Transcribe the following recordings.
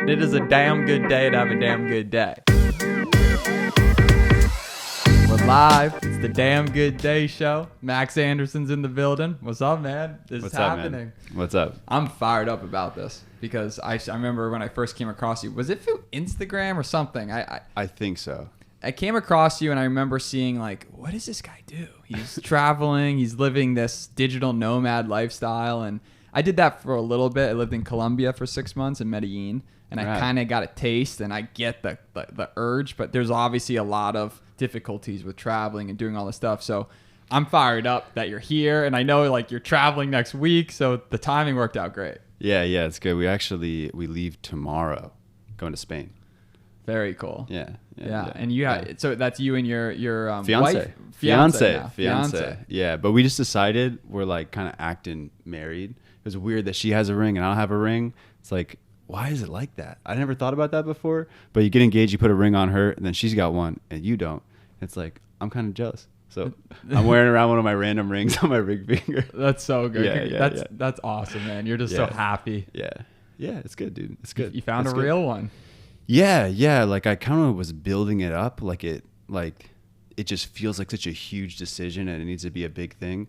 It is a damn good day to have a damn good day. We're live. It's the Damn Good Day show. Max Anderson's in the building. What's up, man? This is happening. Man? What's up? I'm fired up about this because I remember when I first came across you. Was it through Instagram or something? I think so. I came across you and I remember seeing like, what does this guy do? He's traveling. He's living this digital nomad lifestyle. And I did that for a little bit. I lived in Colombia for 6 months in Medellin. And I kind of got a taste, and I get the urge, but there's obviously a lot of difficulties with traveling and doing all this stuff. So I'm fired up that you're here, and I know like you're traveling next week, so the timing worked out great. Yeah, it's good. We leave tomorrow, going to Spain. Very cool. Yeah. And so that's you and your fiance. wife? Fiance. Yeah, but we just decided we're like kind of acting married. It was weird that she has a ring and I don't have a ring. It's like, why is it like that? I never thought about that before. But you get engaged, you put a ring on her, and then she's got one, and you don't. It's like, I'm kind of jealous. So I'm wearing around one of my random rings on my ring finger. That's so good. That's awesome, man. You're just so happy. Yeah, it's good, dude. It's good. You found a real one. Yeah. Like I kind of was building it up. Like it just feels like such a huge decision, and it needs to be a big thing.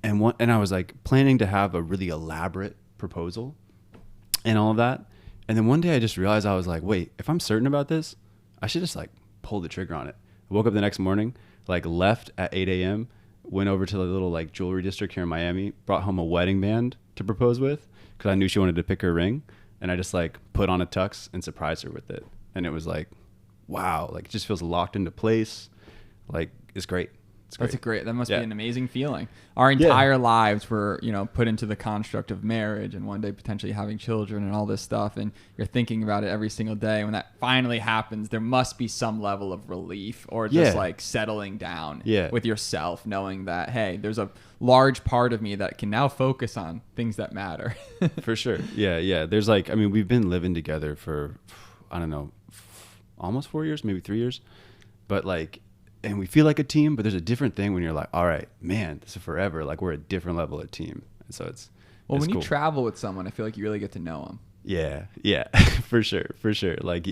And I was like planning to have a really elaborate proposal and all of that. And then one day I just realized, I was like, wait, if I'm certain about this, I should just like pull the trigger on it. I woke up the next morning, like left at 8 a.m., went over to the little like jewelry district here in Miami, brought home a wedding band to propose with because I knew she wanted to pick her ring. And I just like put on a tux and surprised her with it. And it was like, wow, like it just feels locked into place. Like it's great. That must be an amazing feeling. Our entire lives were, put into the construct of marriage and one day potentially having children and all this stuff. And you're thinking about it every single day. When that finally happens, there must be some level of relief or just like settling down with yourself, knowing that, hey, there's a large part of me that can now focus on things that matter. For sure. Yeah. There's like, I mean, we've been living together for, I don't know, almost 4 years, maybe 3 years. But like, and we feel like a team, but there's a different thing when you're like, all right, man, this is forever. Like we're a different level of team. And so it's when cool. You travel with someone, I feel like you really get to know them. Yeah, for sure. Like,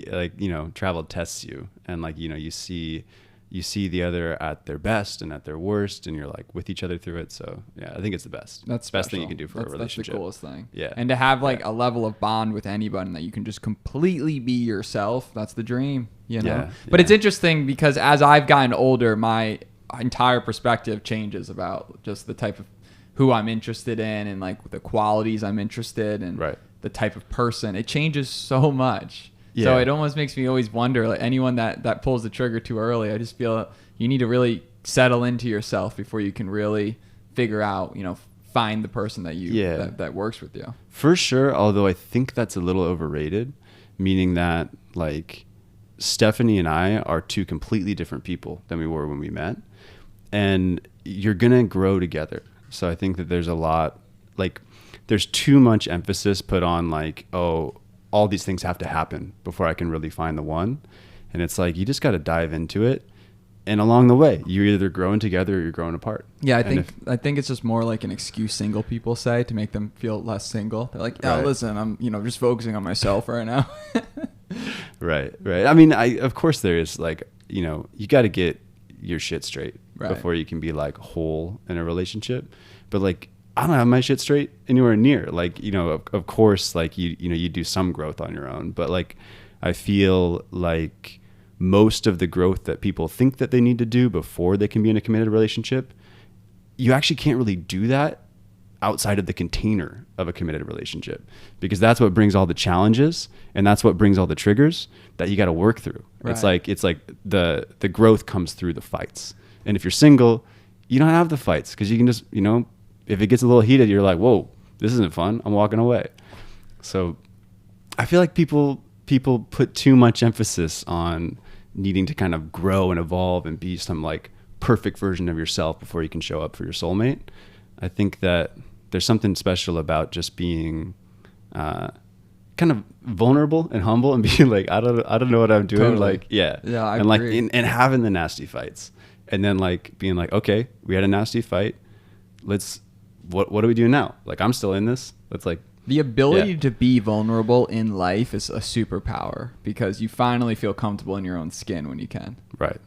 travel tests you, and like, you see the other at their best and at their worst, and you're like with each other through it. So yeah, I think it's the best. That's the best thing you can do for a relationship. That's the coolest thing. Yeah. And to have like a level of bond with anybody that you can just completely be yourself, that's the dream, But it's interesting because as I've gotten older, my entire perspective changes about just the type of who I'm interested in and like the qualities I'm interested in, the type of person. It changes so much. Yeah. So it almost makes me always wonder, like anyone that pulls the trigger too early, I just feel you need to really settle into yourself before you can really figure out, find the person that that works with you. For sure. Although I think that's a little overrated, meaning that like Stephanie and I are two completely different people than we were when we met, and you're going to grow together. So I think that there's a lot, like there's too much emphasis put on like, oh, all these things have to happen before I can really find the one. And it's like, you just got to dive into it. And along the way, you're either growing together or you're growing apart. Yeah, I think it's just more like an excuse single people say to make them feel less single. They're like, listen, I'm, just focusing on myself right now. Right. I mean, of course there is like, you got to get your shit straight before you can be like whole in a relationship. But like, I don't have my shit straight anywhere near. Like, of course, like you do some growth on your own, but like, I feel like most of the growth that people think that they need to do before they can be in a committed relationship, you actually can't really do that outside of the container of a committed relationship, because that's what brings all the challenges and that's what brings all the triggers that you got to work through. Right. It's like the growth comes through the fights. And if you're single, you don't have the fights because you can just, if it gets a little heated, you're like, whoa, this isn't fun. I'm walking away. So I feel like people put too much emphasis on needing to kind of grow and evolve and be some like perfect version of yourself before you can show up for your soulmate. I think that there's something special about just being kind of vulnerable and humble and being like, I don't know what I'm doing. Totally. Like, I and agree. like, and having the nasty fights, and then like being like, okay, we had a nasty fight. What do we do now? Like, I'm still in this. Let's like The ability to be vulnerable in life is a superpower because you finally feel comfortable in your own skin when you can. Right.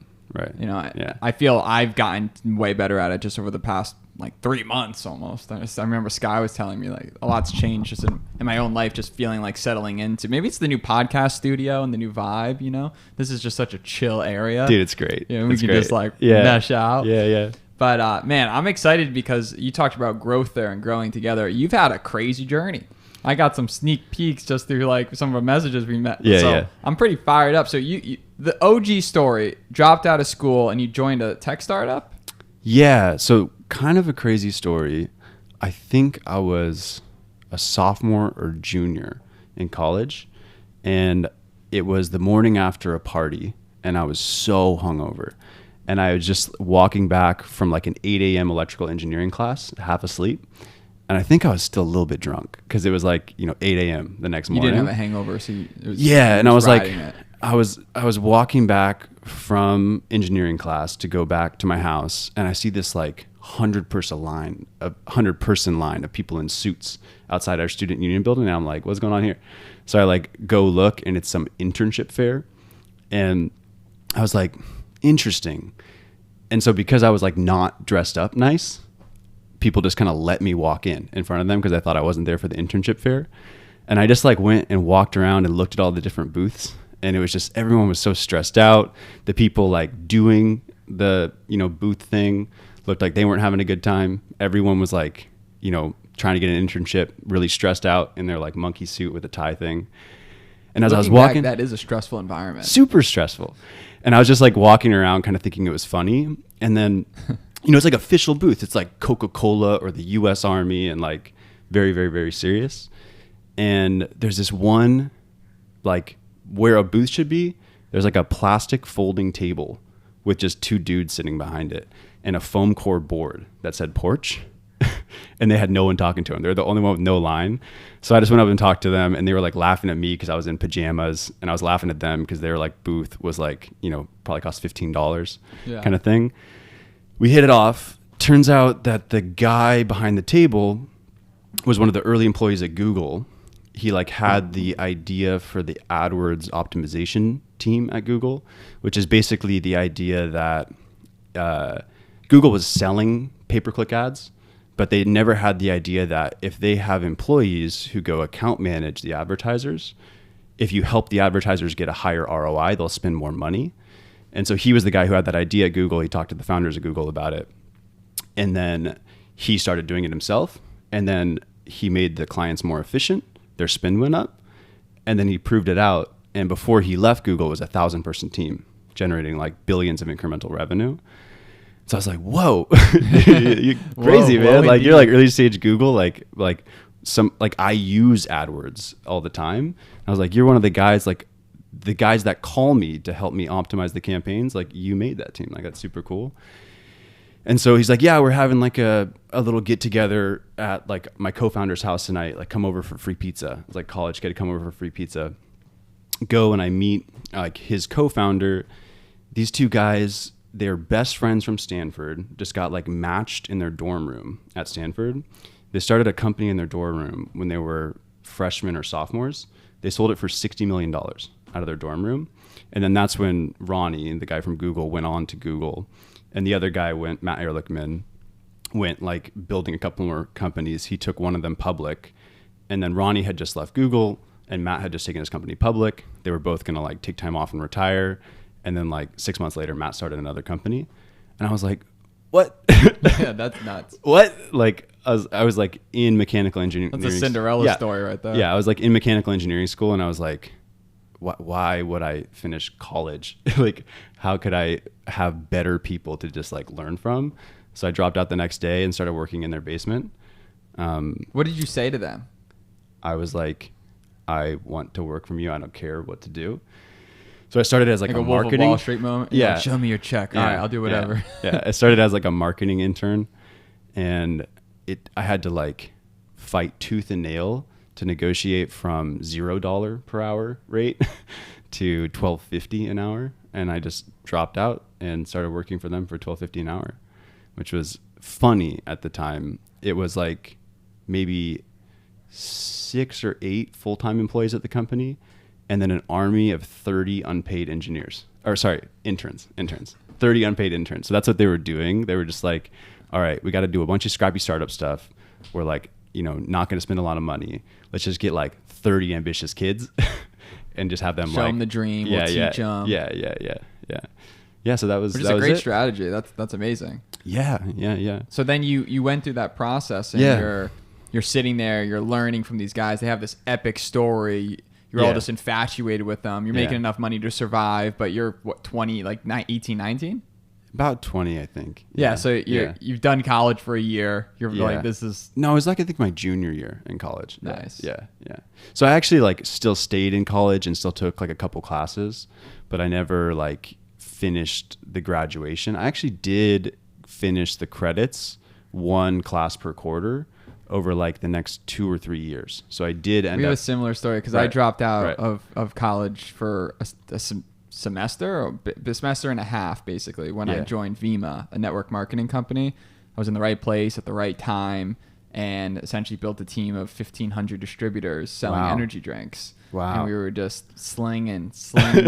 You know, I feel I've gotten way better at it just over the past like 3 months almost. I remember Sky was telling me like a lot's changed just in my own life, just feeling like settling into. Maybe it's the new podcast studio and the new vibe, you know? This is just such a chill area. Dude, it's great. You know, we can just like mesh out. Yeah. But man, I'm excited because you talked about growth there and growing together. You've had a crazy journey. I got some sneak peeks just through like some of our messages we met. So I'm pretty fired up. So you the OG story, dropped out of school and you joined a tech startup? Yeah. So kind of a crazy story. I think I was a sophomore or junior in college, and it was the morning after a party, and I was so hungover. And I was just walking back from like an 8 a.m. electrical engineering class, half asleep. And I think I was still a little bit drunk because it was like, 8 a.m. the next morning. You didn't have a hangover, so and I was like, I was walking back from engineering class to go back to my house, and I see this like 100-person line of people in suits outside our student union building, and I'm like, what's going on here? So I like go look, and it's some internship fair, and I was like, interesting. And so because I was like not dressed up nice, people just kind of let me walk in front of them because I thought I wasn't there for the internship fair. And I just like went and walked around and looked at all the different booths, and it was just, everyone was so stressed out. The people like doing the, booth thing looked like they weren't having a good time. Everyone was like, trying to get an internship, really stressed out in their like monkey suit with a tie thing. And as I was walking, that is a stressful environment. Super stressful. And I was just like walking around kind of thinking it was funny. And then, it's like official booth. It's like Coca-Cola or the US Army, and like very, very, very serious. And there's this one, like where a booth should be, there's like a plastic folding table with just two dudes sitting behind it and a foam core board that said Porch. And they had no one talking to them. They're the only one with no line. So I just went up and talked to them, and they were like laughing at me because I was in pajamas, and I was laughing at them because their like booth was like, probably cost $15 kind of thing. We hit it off. Turns out that the guy behind the table was one of the early employees at Google. He like had the idea for the AdWords optimization team at Google, which is basically the idea that Google was selling pay-per-click ads, but they never had the idea that if they have employees who go account manage the advertisers, if you help the advertisers get a higher ROI, they'll spend more money. And so he was the guy who had that idea at Google. He talked to the founders of Google about it. And then he started doing it himself. And then he made the clients more efficient. Their spend went up. And then he proved it out. And before he left Google, it was a 1,000-person team generating like billions of incremental revenue. So I was like, whoa, you're crazy, man. Like you're like early stage Google, like I use AdWords all the time. I was like, you're one of the guys, like the guys that call me to help me optimize the campaigns. Like you made that team. Like that's super cool. And so he's like, yeah, we're having like a little get together at like my co-founder's house tonight. Like come over for free pizza. It's like college kid to come over for free pizza. Go and I meet like his co-founder. These two guys, they're best friends from Stanford, just got like matched in their dorm room at Stanford. They started a company in their dorm room when they were freshmen or sophomores. They sold it for $60 million out of their dorm room. And then that's when Ronnie, the guy from Google, went on to Google. And the other guy Matt Ehrlichman, went like building a couple more companies. He took one of them public. And then Ronnie had just left Google, and Matt had just taken his company public. They were both going to like take time off and retire. And then like 6 months later, Matt started another company. And I was like, what? Yeah, that's nuts. What? Like I was like in mechanical engineering. That's a Cinderella story right there. Yeah, I was like in mechanical engineering school, and I was like, why would I finish college? Like, how could I have better people to just like learn from? So I dropped out the next day and started working in their basement. What did you say to them? I was like, I want to work from you. I don't care what to do. So I started as like a Wolf marketing of Wall Street moment. Yeah. Like, show me your check. All right, I'll do whatever. Yeah. I started as like a marketing intern, and I had to like fight tooth and nail to negotiate from $0 per hour rate to $12.50 an hour. And I just dropped out and started working for them for $12.50 an hour, which was funny at the time. It was like maybe 6 or 8 full-time employees at the company, and then an army of 30 unpaid interns, 30 unpaid interns. So that's what they were doing. They were just like, all right, we got to do a bunch of scrappy startup stuff. We're like, not going to spend a lot of money. Let's just get like 30 ambitious kids and just have them show them the dream. We'll teach them. Yeah. So that was a great strategy. That's amazing. Yeah. So then you went through that process, and you're sitting there, you're learning from these guys. They have this epic story. You're all just infatuated with them. You're making enough money to survive, but you're 20, like 18, 19? About 20, I think. Yeah. So you've done college for a year. You're like, this is. No, it was like, I think my junior year in college. Nice. Yeah. So I actually like still stayed in college and still took like a couple classes, but I never like finished the graduation. I actually did finish the credits, 1 class per quarter, over like the next 2 or 3 years. So I did end up. We have a similar story because I dropped out of college for a semester or a semester and a half, basically, when I joined Vima, a network marketing company. I was in the right place at the right time and essentially built a team of 1,500 distributors selling energy drinks. Wow. And we were just slinging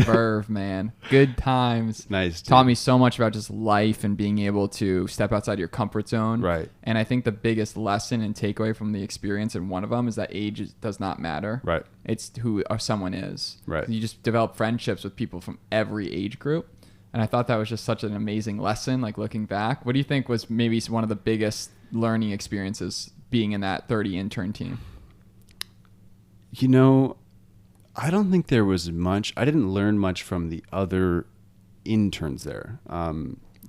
verve, man. Good times. Nice. Dude. Taught me so much about just life and being able to step outside your comfort zone. Right. And I think the biggest lesson and takeaway from the experience, and one of them, is that age does not matter. Right. It's who someone is. Right. You just develop friendships with people from every age group. And I thought that was just such an amazing lesson, like looking back. What do you think was maybe one of the biggest learning experiences being in that 30 intern team? I don't think there was much. I didn't learn much from the other interns there.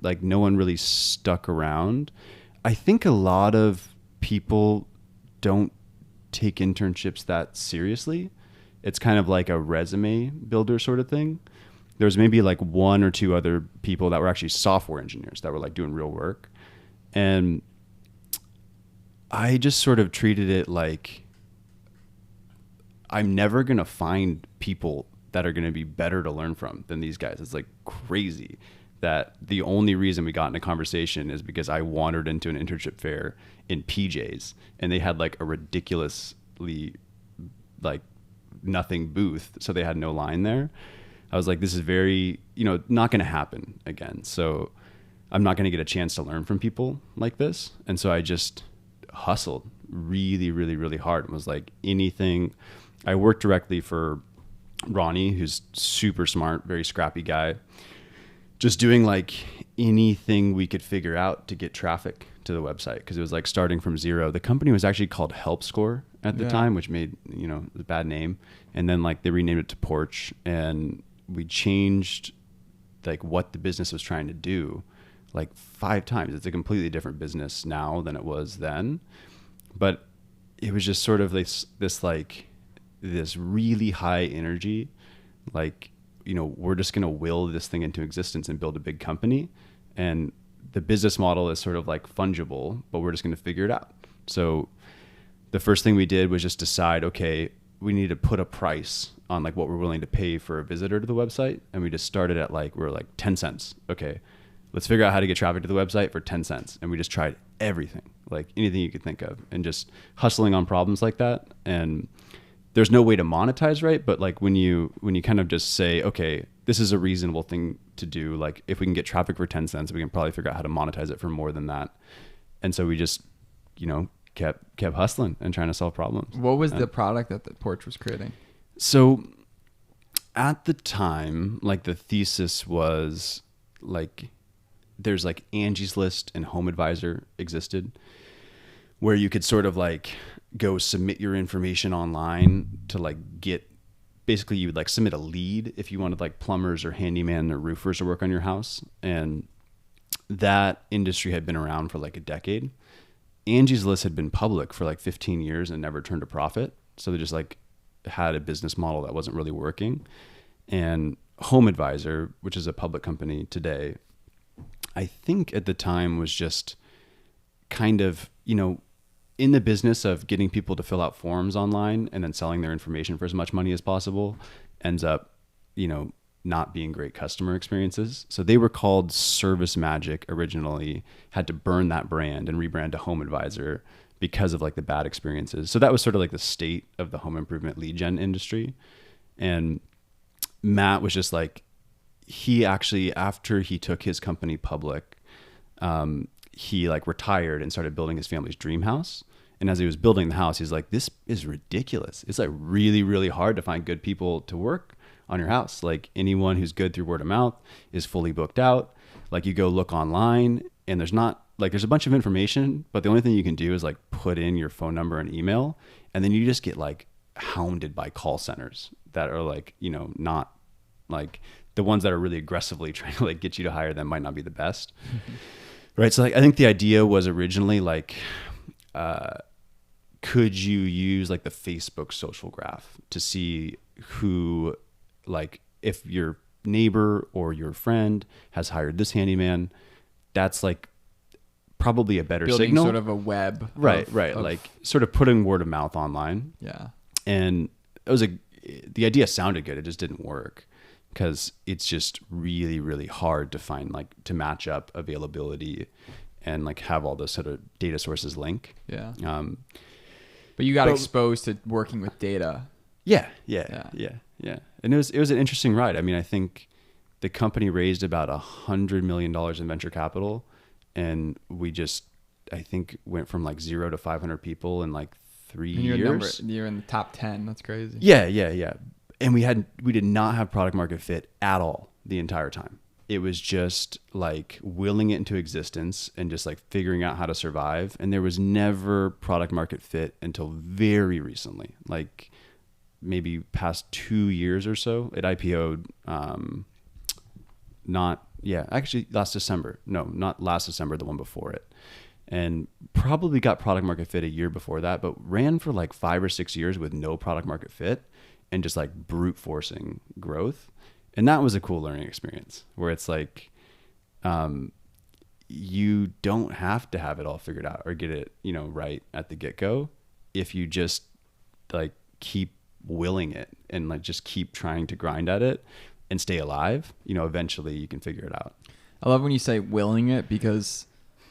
Like no one really stuck around. I think a lot of people don't take internships that seriously. It's kind of like a resume builder sort of thing. There was maybe like 1 or 2 other people that were actually software engineers that were like doing real work. And I just sort of treated it like, I'm never going to find people that are going to be better to learn from than these guys. It's like crazy that the only reason we got in a conversation is because I wandered into an internship fair in PJs and they had like a ridiculously like nothing booth. So they had no line there. I was like, this is very, not going to happen again. So I'm not going to get a chance to learn from people like this. And so I just hustled really, really, really hard and was like anything. I worked directly for Ronnie, who's super smart, very scrappy guy, just doing like anything we could figure out to get traffic to the website. Cause it was like starting from zero. The company was actually called Help Score at the time, which made, a bad name. And then like they renamed it to Porch and we changed like what the business was trying to do like 5 times. It's a completely different business now than it was then. But it was just sort of this really high energy, like, we're just going to will this thing into existence and build a big company. And the business model is sort of like fungible, but we're just going to figure it out. So the first thing we did was just decide, okay, we need to put a price on like what we're willing to pay for a visitor to the website. And we just started at we were like 10 cents. Okay, let's figure out how to get traffic to the website for 10 cents. And we just tried everything, like anything you could think of, and just hustling on problems like that. And there's no way to monetize, right? But like when you kind of just say, okay, this is a reasonable thing to do. Like if we can get traffic for 10 cents, we can probably figure out how to monetize it for more than that. And so we just, kept hustling and trying to solve problems. What was the product that the Porch was creating? So at the time, like the thesis was like, there's like Angie's List and Home Advisor existed, where you could sort of like go submit your information online to like get, basically you would like submit a lead if you wanted like plumbers or handyman or roofers to work on your house. And that industry had been around for like a decade. Angie's List had been public for like 15 years and never turned a profit. So they just like had a business model that wasn't really working. And Home Advisor, which is a public company today, I think at the time was just kind of, in the business of getting people to fill out forms online and then selling their information for as much money as possible, ends up, not being great customer experiences. So they were called Service Magic originally, had to burn that brand and rebrand to Home Advisor because of like the bad experiences. So that was sort of like the state of the home improvement lead gen industry. And Matt was just like, he actually, after he took his company public, he like retired and started building his family's dream house. And as he was building the house, he's like, this is ridiculous. It's like really, really hard to find good people to work on your house. Like anyone who's good through word of mouth is fully booked out. Like you go look online and there's a bunch of information, but the only thing you can do is like put in your phone number and email. And then you just get like hounded by call centers that are like, you know, not like the ones that are really aggressively trying to like get you to hire them might not be the best. Right. So like, I think the idea was originally like, could you use like the Facebook social graph to see who, like if your neighbor or your friend has hired this handyman, that's like probably a better building signal. Sort of a web. Right. Like sort of putting word of mouth online. Yeah. And the idea sounded good. It just didn't work because it's just really, really hard to find like to match up availability and like have all those sort of data sources link. Yeah. But you got exposed to working with data. Yeah. And it was an interesting ride. I mean, I think the company raised about $100 million in venture capital, and we just, I think, went from like 0 to 500 people in like 3 years. You're in the top 10. That's crazy. Yeah. And we did not have product market fit at all the entire time. It was just like willing it into existence and just like figuring out how to survive. And there was never product market fit until very recently, like maybe past 2 years or so. It IPO'd, last December. No, not last December, the one before it. And probably got product market fit a year before that, but ran for like 5 or 6 years with no product market fit and just like brute forcing growth. And that was a cool learning experience where it's like, you don't have to have it all figured out or get it, you know, right at the get-go. If you just like keep willing it and like just keep trying to grind at it and stay alive, you know, eventually you can figure it out. I love when you say willing it, because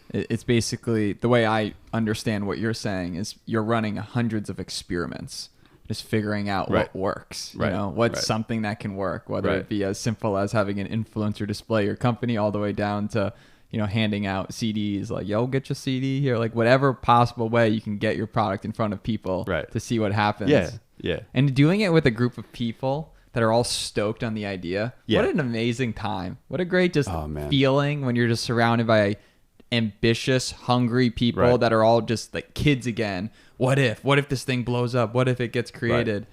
it's basically the way I understand what you're saying is you're running hundreds of experiments, just figuring out what works, you know, what's something that can work, whether it be as simple as having an influencer display your company all the way down to, you know, handing out CDs like, yo, get your CD here, like whatever possible way you can get your product in front of people to see what happens. Yeah. And doing it with a group of people that are all stoked on the idea. Yeah. What an amazing time. What a great feeling when you're just surrounded by ambitious, hungry people that are all just like kids again. What if this thing blows up? What if it gets created?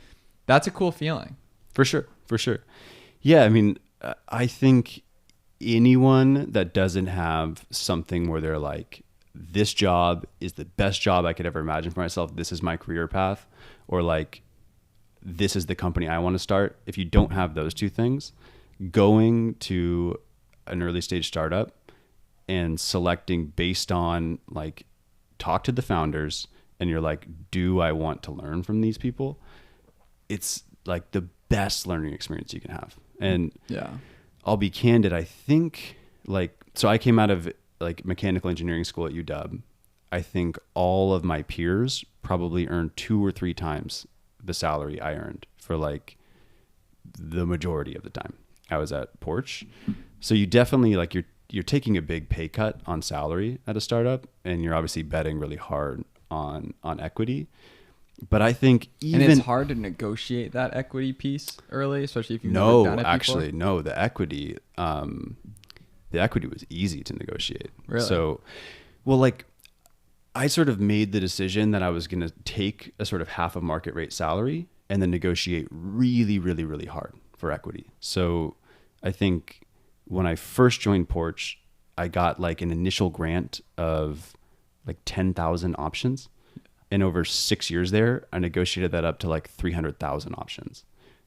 That's a cool feeling. For sure. Yeah. I mean, I think anyone that doesn't have something where they're like, this job is the best job I could ever imagine for myself. This is my career path, or like, this is the company I want to start. If you don't have those two things, going to an early stage startup and selecting based on like, talk to the founders and you're like, do I want to learn from these people? It's like the best learning experience you can have. And I'll be candid. I think like, so I came out of like mechanical engineering school at UW. I think all of my peers probably earned 2 or 3 times the salary I earned for like the majority of the time I was at Porch. So you definitely like, you're taking a big pay cut on salary at a startup, and you're obviously betting really hard on equity. But I think even... And it's hard to negotiate that equity piece early, especially if you've never done it before. No, the equity was easy to negotiate. Really? So, well, like I sort of made the decision that I was going to take a sort of half of market rate salary and then negotiate really, really, really hard for equity. So I think when I first joined Porch, I got like an initial grant of like 10,000 options. And over 6 years there, I negotiated that up to like 300,000 options.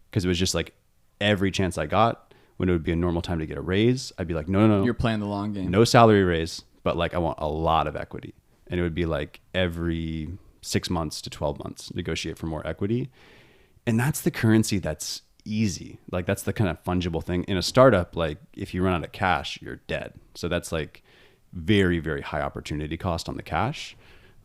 Because it was just like every chance I got, when it would be a normal time to get a raise, I'd be like, no. You're playing the long game. No salary raise, but like I want a lot of equity. And it would be like every 6 months to 12 months, negotiate for more equity. And that's the currency that's easy. Like that's the kind of fungible thing. In a startup, like if you run out of cash, you're dead. So that's like very, very high opportunity cost on the cash.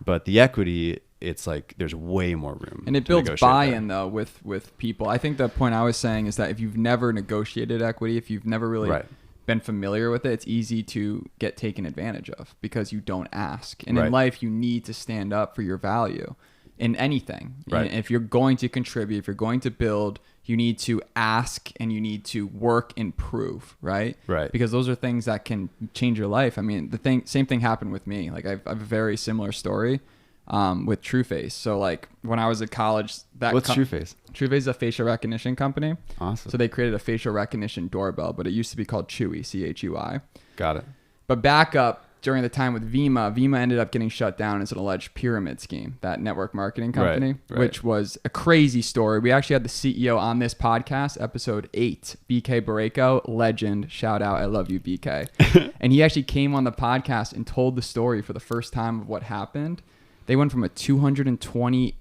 But the equity, it's like there's way more room. And it builds buy-in though with people. I think the point I was saying is that if you've never negotiated equity, if you've never really been familiar with it, it's easy to get taken advantage of because you don't ask. And in life, you need to stand up for your value in anything. Right. And if you're going to contribute, if you're going to build, you need to ask and you need to work and prove, right? Right. Because those are things that can change your life. I mean, same thing happened with me. Like I've a very similar story with TrueFace. So like when I was at college, what's TrueFace? TrueFace is a facial recognition company. Awesome. So they created a facial recognition doorbell, but it used to be called Chewy, CHUI. Got it. But back up during the time with Vima ended up getting shut down as an alleged pyramid scheme, that network marketing company, which was a crazy story. We actually had the CEO on this podcast, episode 8, BK Barreco, legend. Shout out. I love you, BK. And he actually came on the podcast and told the story for the first time of what happened. They went from a $221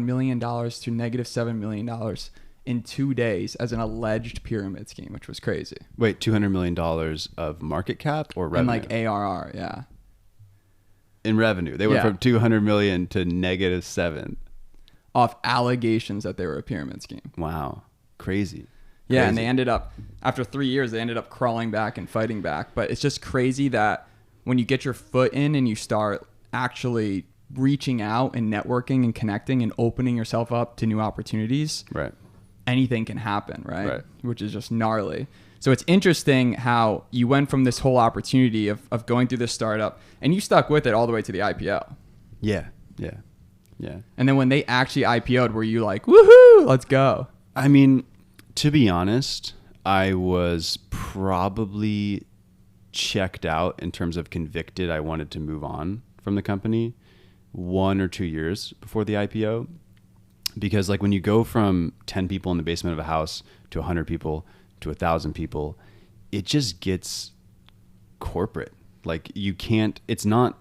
million to negative $7 million in 2 days as an alleged pyramid scheme, which was crazy. Wait, $200 million of market cap or revenue? And like ARR, yeah. In revenue. They went from 200 million to negative 7. Off allegations that they were a pyramid scheme. Wow. Crazy. Yeah, and they ended up, after 3 years, they ended up crawling back and fighting back. But it's just crazy that when you get your foot in and you start actually reaching out and networking and connecting and opening yourself up to new opportunities, anything can happen, right? Which is just gnarly. So it's interesting how you went from this whole opportunity of going through this startup and you stuck with it all the way to the IPO. Yeah. And then when they actually IPO'd, were you like, woohoo, let's go? I mean, to be honest, I was probably checked out in terms of convicted. I wanted to move on from the company 1 or 2 years before the IPO. Because like when you go from 10 people in the basement of a house to 100 people to 1,000 people, it just gets corporate. Like you can't, it's not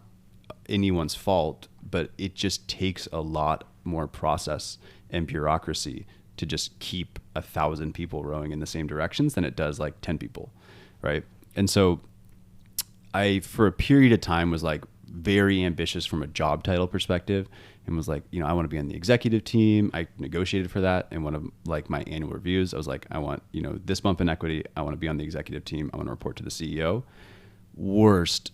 anyone's fault, but it just takes a lot more process and bureaucracy to just keep 1,000 people rowing in the same directions than it does like 10 people. Right. And so I, for a period of time, was like very ambitious from a job title perspective and was like, I want to be on the executive team. I negotiated for that in one of like my annual reviews. I was like, I want, this bump in equity. I want to be on the executive team. I want to report to the CEO. Worst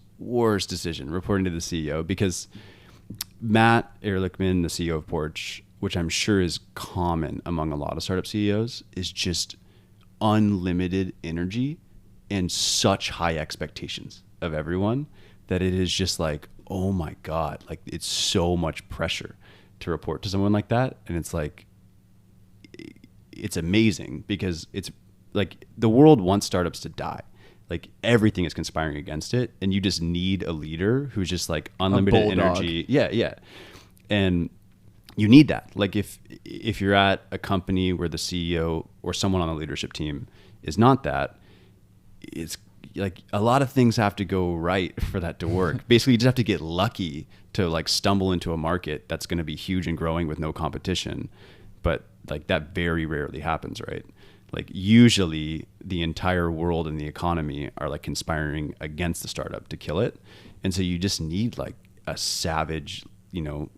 decision, reporting to the CEO, because Matt Ehrlichman, the CEO of Porch, which I'm sure is common among a lot of startup CEOs, is just unlimited energy and such high expectations of everyone that it is just like, oh my God, like it's so much pressure to report to someone like that. And it's like, it's amazing because it's like the world wants startups to die. Like everything is conspiring against it. And you just need a leader who's just like unlimited energy. Yeah. And you need that. Like if you're at a company where the CEO or someone on the leadership team is not that, it's like a lot of things have to go right for that to work. Basically, you just have to get lucky to like stumble into a market that's going to be huge and growing with no competition. But like that very rarely happens, right? Like usually the entire world and the economy are like conspiring against the startup to kill it. And so you just need like a savage,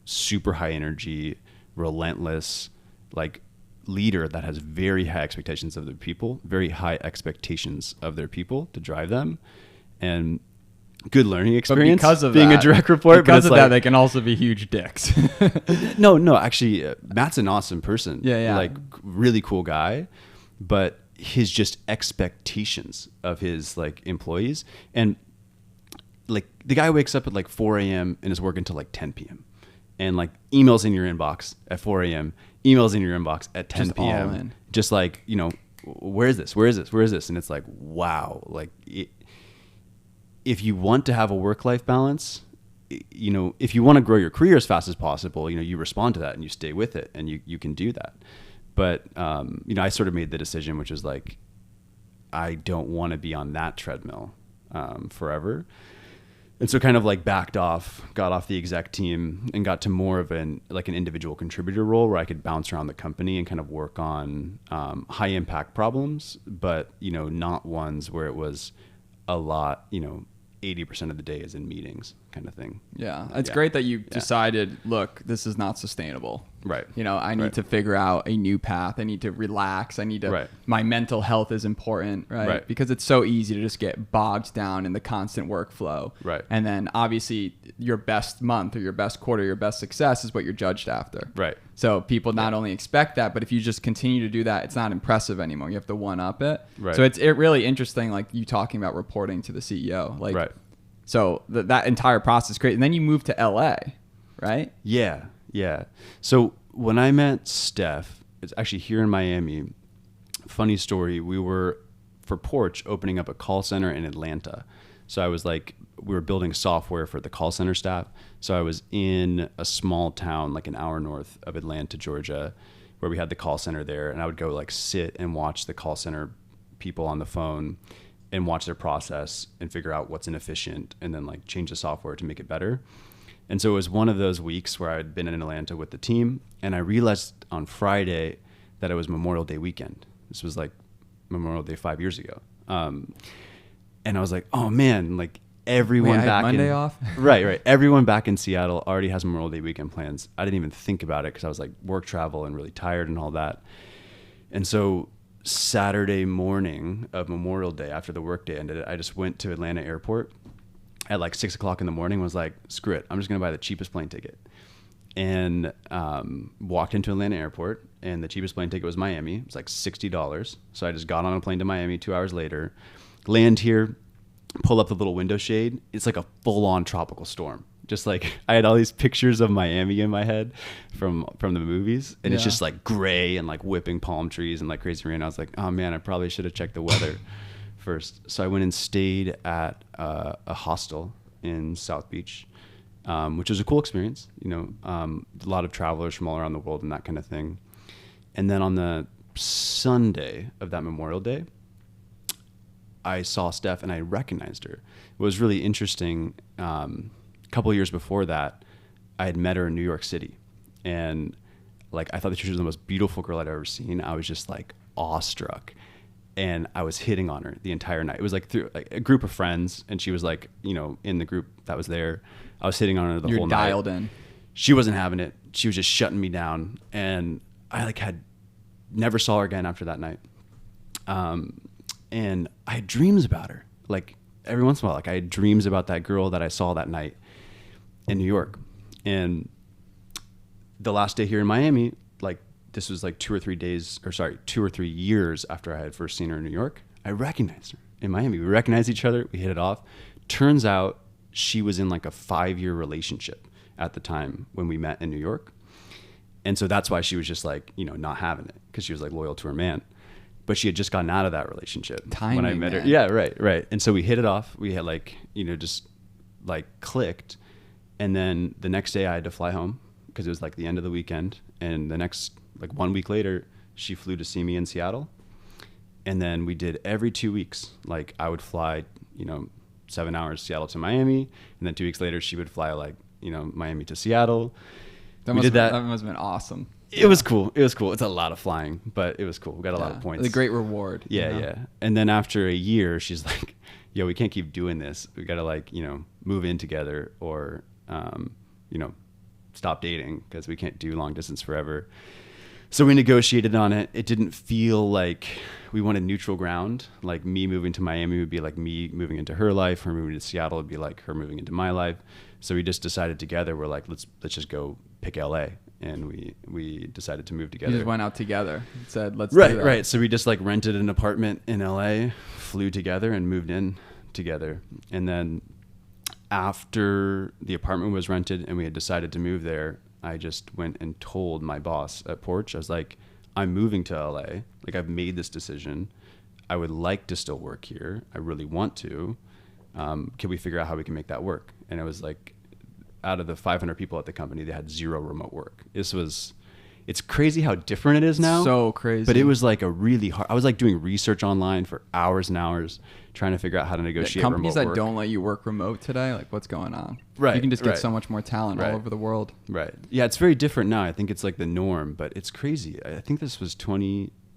super high energy, relentless, like leader that has very high expectations of their people, very high expectations of their people to drive them, and good learning experience. But because of being that, a direct report, because of that, they can also be huge dicks. No, actually, Matt's an awesome person. Yeah. Like really cool guy, but his just expectations of his like employees, and like the guy wakes up at like 4 a.m. and is working till like 10 p.m. and like emails in your inbox at 4 a.m. emails in your inbox at 10 p.m. Just like, where is this? And it's like, wow. Like if you want to have a work-life balance, if you want to grow your career as fast as possible, you respond to that and you stay with it and you can do that. But, I sort of made the decision, which is like, I don't want to be on that treadmill forever. And so kind of like got off the exec team and got to more of an individual contributor role where I could bounce around the company and kind of work on high impact problems, but, not ones where it was a lot, 80% of the day is in meetings. kind of thing. Yeah. It's great that you decided, look, this is not sustainable. Right. You know, I need to figure out a new path. I need to relax. I need to, my mental health is important, right? Because it's so easy to just get bogged down in the constant workflow. Right. And then obviously your best month or your best quarter, your best success is what you're judged after. Right. So people not only expect that, but if you just continue to do that, it's not impressive anymore. You have to one up it. Right. So it's really interesting, like you talking about reporting to the CEO. Like, so that entire process is great. And then you move to LA, right? Yeah. Yeah. So when I met Steph, it's actually here in Miami. Funny story. We were for Porch opening up a call center in Atlanta. So I was like, we were building software for the call center staff. So I was in a small town, like an hour north of Atlanta, Georgia, where we had the call center there. And I would go like sit and watch the call center people on the phone and watch their process and figure out what's inefficient and then like change the software to make it better. And so it was one of those weeks where I'd been in Atlanta with the team, and I realized on Friday that it was Memorial Day weekend. This was like Memorial Day 5 years ago. And I was like, oh man, like everyone back Monday off? Right. Everyone back in Seattle already has Memorial Day weekend plans. I didn't even think about it because I was like work travel and really tired and all that. And so Saturday morning of Memorial Day, after the workday ended, I just went to Atlanta airport at like 6 o'clock in the morning, was like, screw it, I'm just going to buy the cheapest plane ticket. And walked into Atlanta airport, and the cheapest plane ticket was Miami. It was like $60. So I just got on a plane to Miami 2 hours later, land here, pull up the little window shade. It's like a full-on tropical storm. Just like I had all these pictures of Miami in my head from the movies, and it's just like gray and like whipping palm trees and like crazy rain. I was like, oh man, I probably should have checked the weather first. So I went and stayed at a hostel in South Beach, which was a cool experience. You know, a lot of travelers from all around the world and that kind of thing. And then on the Sunday of that Memorial Day, I saw Steph and I recognized her. It was really interesting. A couple of years before that, I had met her in New York City, and like I thought that she was the most beautiful girl I'd ever seen. I was just like awestruck, and I was hitting on her the entire night. It was like through like a group of friends, and she was like, you know, in the group that was there. I was hitting on her the whole night. You're dialed in. She wasn't having it. She was just shutting me down, and I like had never saw her again after that night. And I had dreams about her. Like every once in a while, like I had dreams about that girl that I saw that night in New York. And the last day here in Miami, like this was like 2 or 3 years after I had first seen her in New York, I recognized her in Miami. We recognized each other. We hit it off. Turns out she was in like a 5-year relationship at the time when we met in New York. And so that's why she was just like, you know, not having it, because she was like loyal to her man. But she had just gotten out of that relationship when I met her. Yeah, right. And so we hit it off. We had like, you know, just like clicked. And then the next day I had to fly home because it was like the end of the weekend. And the next, like 1 week later, she flew to see me in Seattle. And then we did every 2 weeks. Like I would fly, you know, 7 hours Seattle to Miami. And then 2 weeks later, she would fly like, you know, Miami to Seattle. That must have been awesome. It was cool. It's a lot of flying, but it was cool. We got a lot of points. It's a great reward. Yeah, you know? Yeah. And then after a year, she's like, yo, we can't keep doing this. We got to like, you know, move in together or, you know, stop dating because we can't do long distance forever. So we negotiated on it. It didn't feel like we wanted neutral ground. Like me moving to Miami would be like me moving into her life. Her moving to Seattle would be like her moving into my life. So we just decided together, we're like, let's just go pick LA. And we decided to move together. You just went out together and said, let's do that. Right. So we just like rented an apartment in LA, flew together and moved in together. And then after the apartment was rented and we had decided to move there, I just went and told my boss at Porch, I was like, I'm moving to LA. Like I've made this decision. I would like to still work here. I really want to. Can we figure out how we can make that work? And it was like, out of the 500 people at the company, they had 0 remote work. It's crazy how different it is now. So crazy. But it was like a really hard, I was like doing research online for hours and hours trying to figure out how to negotiate remote work. Companies that don't let you work remote today, like what's going on? Right. You can just get so much more talent all over the world. Right. Yeah, it's very different now. I think it's like the norm, but it's crazy. I think this was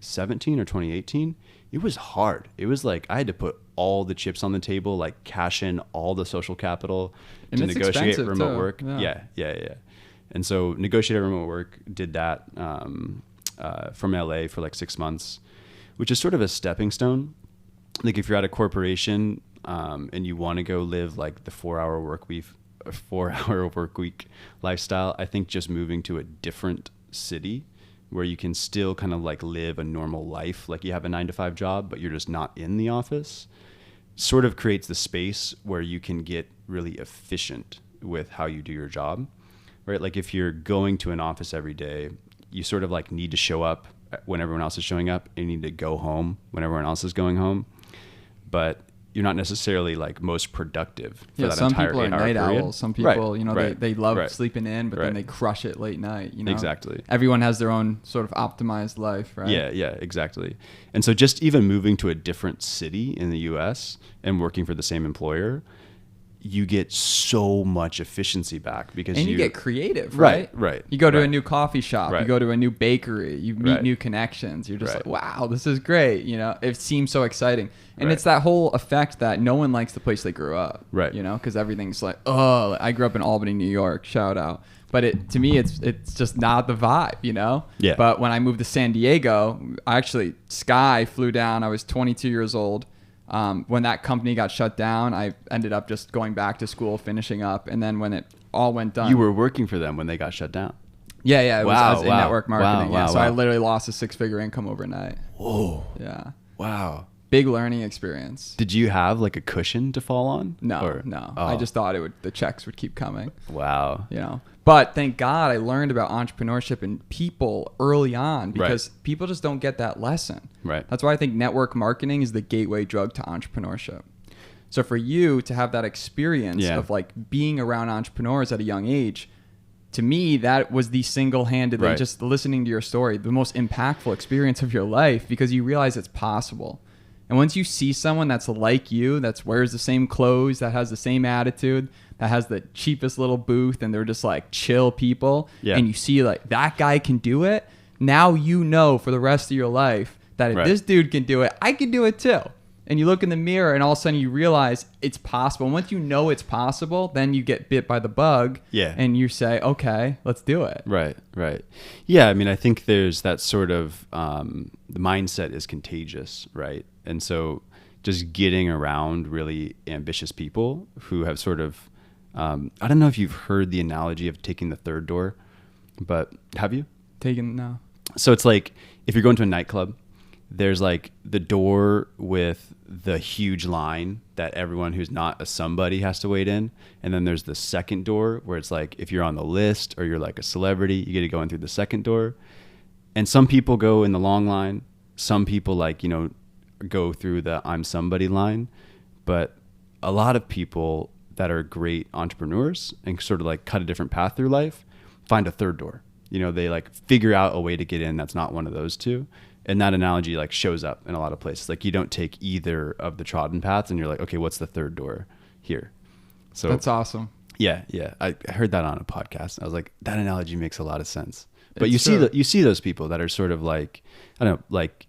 2017 or 2018, it was hard. It was like I had to put all the chips on the table, like cash in all the social capital to negotiate remote work. Yeah. And so negotiated remote work, did that from LA for like 6 months, which is sort of a stepping stone. Like if you're at a corporation and you want to go live like the 4-hour work week lifestyle, I think just moving to a different city where you can still kind of like live a normal life, like you have a 9-to-5 job, but you're just not in the office, sort of creates the space where you can get really efficient with how you do your job, right? Like if you're going to an office every day, you sort of like need to show up when everyone else is showing up, and you need to go home when everyone else is going home. But you're not necessarily like most productive for that some entire people are 8-hour night period. owls. Some people, they love sleeping in, but then Right. they crush it late night. Exactly. Everyone has their own sort of optimized life, right? Yeah, exactly. And so just even moving to a different city in the US and working for the same employer, you get so much efficiency back because you get creative, right? Right. You go to a new coffee shop, Right. you go to a new bakery, you meet new connections. You're just like, wow, this is great. It seems so exciting. And it's that whole effect that no one likes the place they grew up, right? Because everything's like, oh, I grew up in Albany, New York, shout out. But to me, it's just not the vibe, Yeah. But when I moved to San Diego, Sky flew down. I was 22 years old. When that company got shut down, I ended up just going back to school, finishing up. And then when it all went done. You were working for them when they got shut down? Yeah. It was in network marketing. Wow. I literally lost a 6-figure income overnight. Whoa. Yeah. Wow. Big learning experience. Did you have like a cushion to fall on? No. Oh. I just thought the checks would keep coming. Wow. But thank God I learned about entrepreneurship and people early on because people just don't get that lesson. Right. That's why I think network marketing is the gateway drug to entrepreneurship. So for you to have that experience of like being around entrepreneurs at a young age, to me, that was the single-handedly, just listening to your story, the most impactful experience of your life because you realize it's possible. And once you see someone that's like you, that wears the same clothes, that has the same attitude, that has the cheapest little booth, and they're just like chill people, and you see like that guy can do it, now you know for the rest of your life that if this dude can do it, I can do it too. And you look in the mirror and all of a sudden you realize it's possible. And once you know it's possible, then you get bit by the bug and you say, okay, let's do it. Right. Yeah, I mean, I think there's that sort of, the mindset is contagious, right? And so just getting around really ambitious people who have sort of, I don't know if you've heard the analogy of taking the third door, but have you? No. So it's like if you're going to a nightclub, there's like the door with the huge line that everyone who's not a somebody has to wait in. And then there's the second door where it's like, if you're on the list or you're like a celebrity, you get to go in through the second door. And some people go in the long line. Some people go through the I'm somebody line. But a lot of people that are great entrepreneurs and sort of like cut a different path through life find a third door. They like figure out a way to get in that's not one of those two. And that analogy like shows up in a lot of places. Like you don't take either of the trodden paths and you're like, okay, what's the third door here? So that's awesome. Yeah. I heard that on a podcast. I was like, that analogy makes a lot of sense. But you see those people that are sort of like, I don't know, like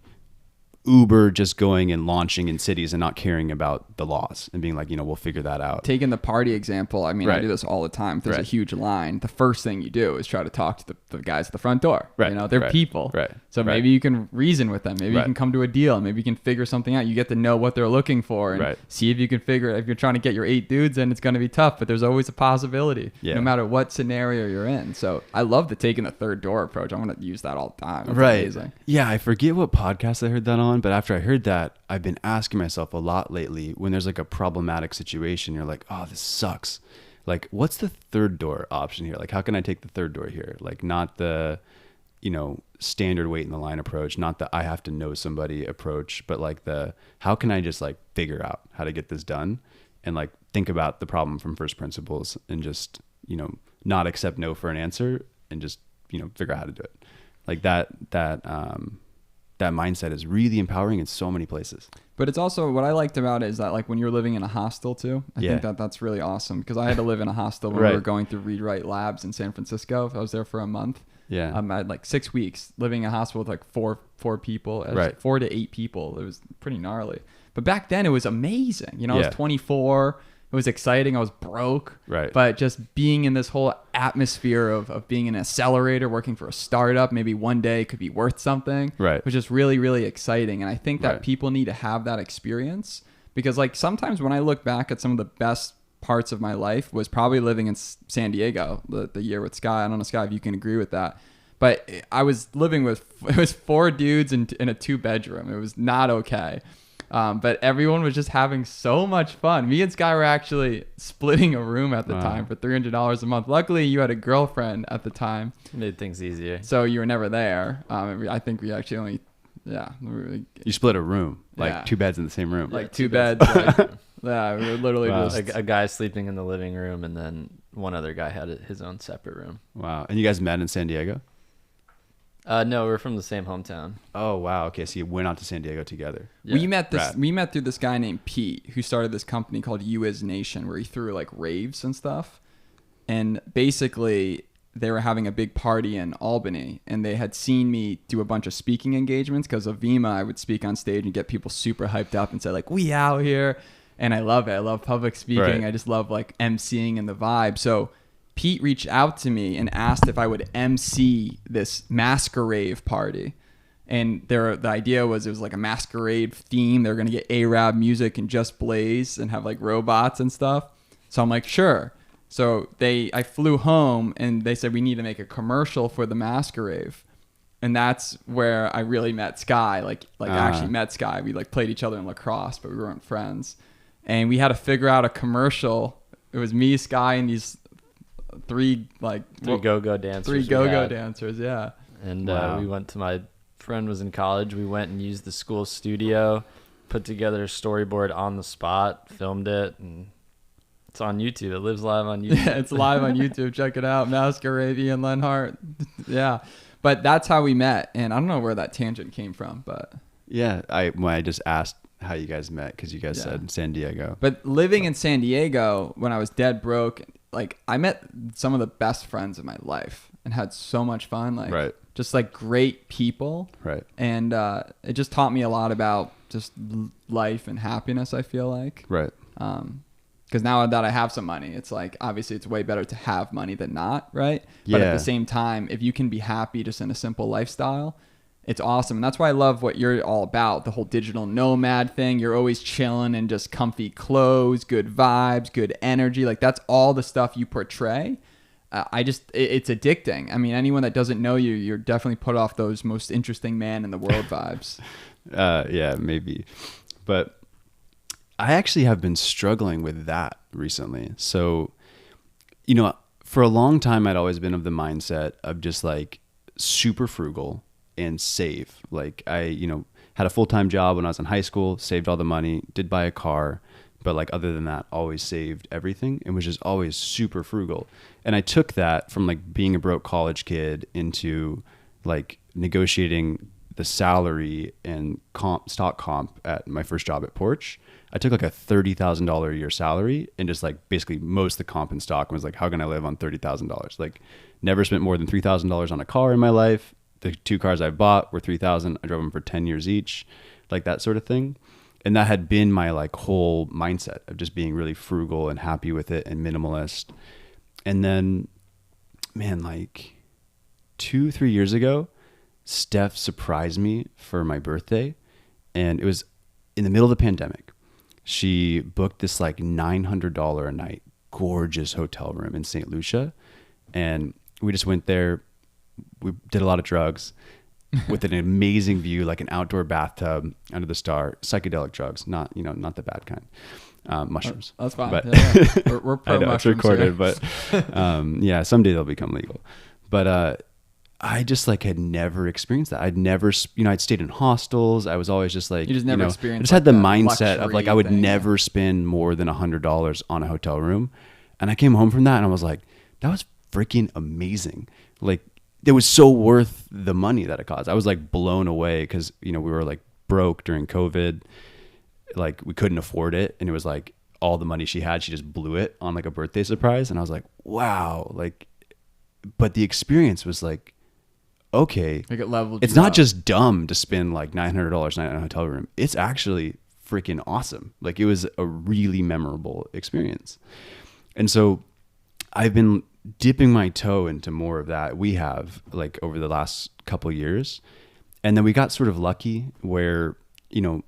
Uber just going and launching in cities and not caring about the laws and being like, we'll figure that out. Taking the party example, I mean, I do this all the time. If there's a huge line, the first thing you do is try to talk to the guys at the front door. Right. They're people. Right. So maybe you can reason with them. Maybe you can come to a deal. Maybe you can figure something out. You get to know what they're looking for and see if you can figure it. If you're trying to get your 8 dudes in, it's going to be tough, but there's always a possibility no matter what scenario you're in. So I love the taking the third door approach. I'm going to use that all the time. It's amazing. Yeah. I forget what podcast I heard that on, but after I heard that, I've been asking myself a lot lately when there's like a problematic situation, you're like, oh, this sucks. Like, what's the third door option here? Like, how can I take the third door here? Like, not the, standard wait in the line approach, not the I have to know somebody approach, but like the, how can I just like figure out how to get this done and like think about the problem from first principles and just, not accept no for an answer and just, figure out how to do it. Like that mindset is really empowering in so many places. But it's also, what I liked about it is that like when you're living in a hostel too, I think that's really awesome because I had to live in a hostel when we were going through Read Write Labs in San Francisco. I was there for a month. Yeah. I had like 6 weeks living in a hospital with like four people, Right. 4 to 8 people. It was pretty gnarly. But back then it was amazing. You know, I Yeah. was 24. It was exciting. I was broke. Right. But just being in this whole atmosphere of being an accelerator, working for a startup, maybe one day could be worth something. Right. Was just really, really exciting. And I think that Right. people need to have that experience, because like sometimes when I look back at some of the best parts of my life was probably living in San Diego, the year with Sky. I don't know, Sky, if you can agree with that. But I was living with, it was 4 dudes in a 2-bedroom. It was not okay. But everyone was just having so much fun. Me and Sky were actually splitting a room at the time for $300 a month. Luckily, you had a girlfriend at the time. Made things easier. So you were never there. I think we actually only, You split a room, like 2 beds in the same room. like 2 beds. Like, yeah, we were literally just... a guy sleeping in the living room, and then one other guy had his own separate room. Wow. And you guys met in San Diego? No, we're from the same hometown. Oh, wow. Okay, so you went out to San Diego together. Yeah. We met through this guy named Pete, who started this company called You Is Nation, where he threw like raves and stuff. And basically, they were having a big party in Albany, and they had seen me do a bunch of speaking engagements, because of Vima, I would speak on stage and get people super hyped up and say like, we out here. And I love it. I love public speaking. Right. I just love like emceeing and the vibe. So Pete reached out to me and asked if I would MC this masquerade party. And the idea was it was like a masquerade theme. They're going to get Arab music and Just Blaze and have like robots and stuff. So I'm like, sure. So I flew home and they said, we need to make a commercial for the masquerade. And that's where I really met Sky, like actually met Sky. We like played each other in lacrosse, but we weren't friends. And we had to figure out a commercial. It was me, Sky, and these three go-go dancers. 3 go-go dancers, yeah. And Wow. we went to, my friend was in college. We went and used the school studio, put together a storyboard on the spot, filmed it, and it's on YouTube. It lives live on YouTube. Yeah, it's live on YouTube. Check it out. Masquerade and LENHART. Yeah. But that's how we met. And I don't know where that tangent came from, but Yeah, I just asked how you guys met because you guys said San Diego. But living in San Diego when I was dead broke, like I met some of the best friends of my life and had so much fun. Like Right. just like great people. Right. And it just taught me a lot about just life and happiness, I feel like. Right. Because now that I have some money, it's like, obviously it's way better to have money than not, right? But Yeah. at the same time, if you can be happy just in a simple lifestyle, it's awesome. And that's why I love what you're all about, the whole digital nomad thing. You're always chilling in just comfy clothes, good vibes, good energy. Like that's all the stuff you portray. It's addicting. I mean, anyone that doesn't know you, you're definitely put off those most interesting man in the world vibes. Yeah, maybe. But I actually have been struggling with that recently. So, for a long time, I'd always been of the mindset of just like super frugal and save. Like I, had a full-time job when I was in high school, saved all the money, did buy a car, but like other than that, always saved everything and was just always super frugal. And I took that from like being a broke college kid into like negotiating the salary and stock comp at my first job at Porch. I took like a $30,000 a year salary and just like basically most of the comp in stock and was like, how can I live on $30,000? Like never spent more than $3,000 on a car in my life. The 2 cars I bought were $3,000. I drove them for 10 years each, like that sort of thing. And that had been my like whole mindset of just being really frugal and happy with it and minimalist. And then, man, like 2-3 years ago, Steph surprised me for my birthday. And it was in the middle of the pandemic. She booked this like $900 a night, gorgeous hotel room in St. Lucia. And we just went there. We did a lot of drugs with an amazing view, like an outdoor bathtub under the star, psychedelic drugs, not the bad kind. Mushrooms. That's fine. But Yeah. We're pro I know it's mushrooms recorded, here. but someday they'll become legal. But I just like had never experienced that. I'd stayed in hostels. I was always just like, You just never I experienced just had like the that mindset of like, luxury I would thing, never spend more than $100 on a hotel room. And I came home from that and I was like, that was freaking amazing. Like it was so worth the money that it cost. I was like blown away because, we were like broke during COVID. Like we couldn't afford it. And it was like all the money she had, she just blew it on like a birthday surprise. And I was like, wow. Like, but the experience was like okay, Like it leveled it's you not up. just dumb to spend like $900 a night on a hotel room. It's actually freaking awesome. Like it was a really memorable experience. And so I've been dipping my toe into more of that. We have like over the last couple of years. And then we got sort of lucky where, you know,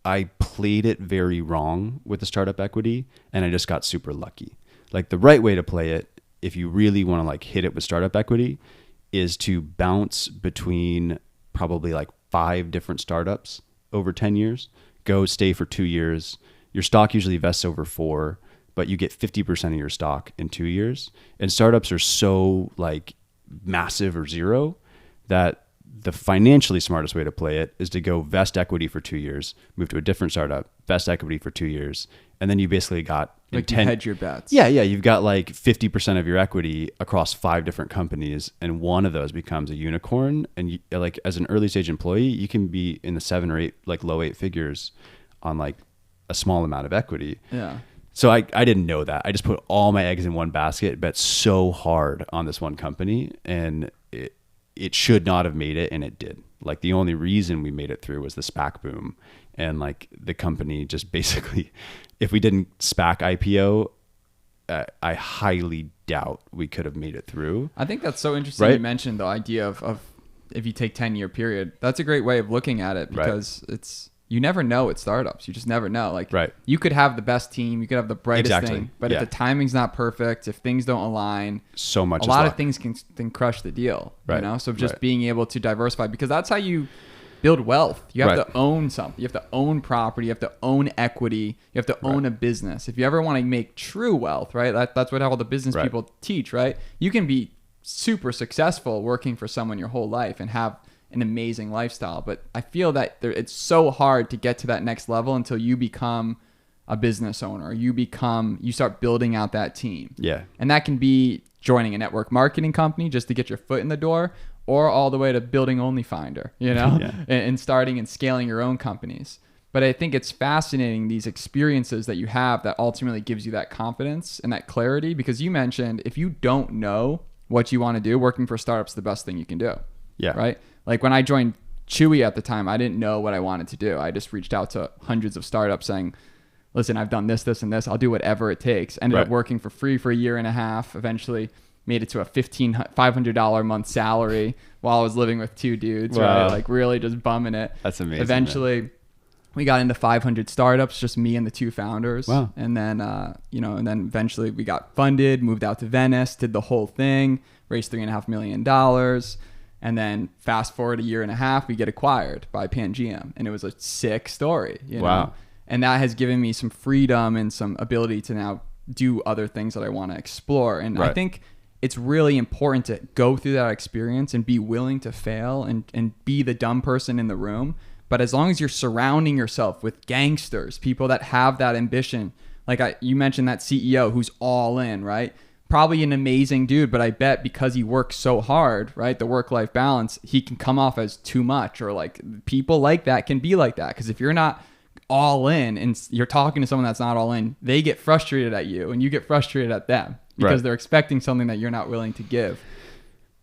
I played it very wrong with the startup equity and I just got super lucky. Like the right way to play it, if you really want to like hit it with startup equity, is to bounce between probably like 5 different startups over 10 years. Go stay for 2 years. Your stock usually vests over 4, but you get 50% of your stock in 2 years. And startups are so like massive or zero that the financially smartest way to play it is to go vest equity for 2 years, move to a different startup, vest equity for 2 years. And then you basically got like you hedge your bets. Yeah. You've got like 50% of your equity across 5 different companies, and one of those becomes a unicorn. And you, like as an early stage employee, you can be in the 7 or 8, like low 8 figures on like a small amount of equity. Yeah. So I didn't know that. I just put all my eggs in one basket, bet so hard on this one company, and it should not have made it, and it did. Like the only reason we made it through was the SPAC boom. And like the company just basically, if we didn't SPAC IPO, I highly doubt we could have made it through. I think that's so interesting. Right? You mentioned the idea of if you take 10-year period, that's a great way of looking at it because it's, you never know at startups. You just never know. Like you could have the best team, you could have the brightest thing, but if the timing's not perfect, if things don't align, so much a lot of things can crush the deal. You know, so just being able to diversify, because that's how you build wealth. You have to own something. You have to own property. You have to own equity. You have to own a business. If you ever want to make true wealth, right? That's what all the business people teach, right? You can be super successful working for someone your whole life and have an amazing lifestyle. But I feel that it's so hard to get to that next level until you become a business owner. You start building out that team. Yeah. And that can be joining a network marketing company just to get your foot in the door, or all the way to building OnlyFinder, you know, and starting and scaling your own companies. But I think it's fascinating, these experiences that you have that ultimately gives you that confidence and that clarity, because you mentioned if you don't know what you want to do, working for a startup's the best thing you can do. Yeah. Right? Like when I joined Chewy at the time, I didn't know what I wanted to do. I just reached out to hundreds of startups saying, listen, I've done this, this, and this. I'll do whatever it takes. Ended up working for free for a year and a half, eventually made it to a $500 a month salary while I was living with 2 dudes, right? Like really just bumming it. That's amazing. Eventually, we got into 500 startups, just me and the 2 founders. Wow. And then, and then eventually we got funded, moved out to Venice, did the whole thing, raised $3.5 million. And then fast forward a year and a half, we get acquired by Pangaeum. And it was a sick story, you know? And that has given me some freedom and some ability to now do other things that I want to explore. And I think it's really important to go through that experience and be willing to fail and be the dumb person in the room. But as long as you're surrounding yourself with gangsters, people that have that ambition, like you mentioned that CEO who's all in, right? Probably an amazing dude, but I bet because he works so hard, right? The work-life balance, he can come off as too much, or like people like that can be like that. Because if you're not all in and you're talking to someone that's not all in, they get frustrated at you and you get frustrated at them because they're expecting something that you're not willing to give.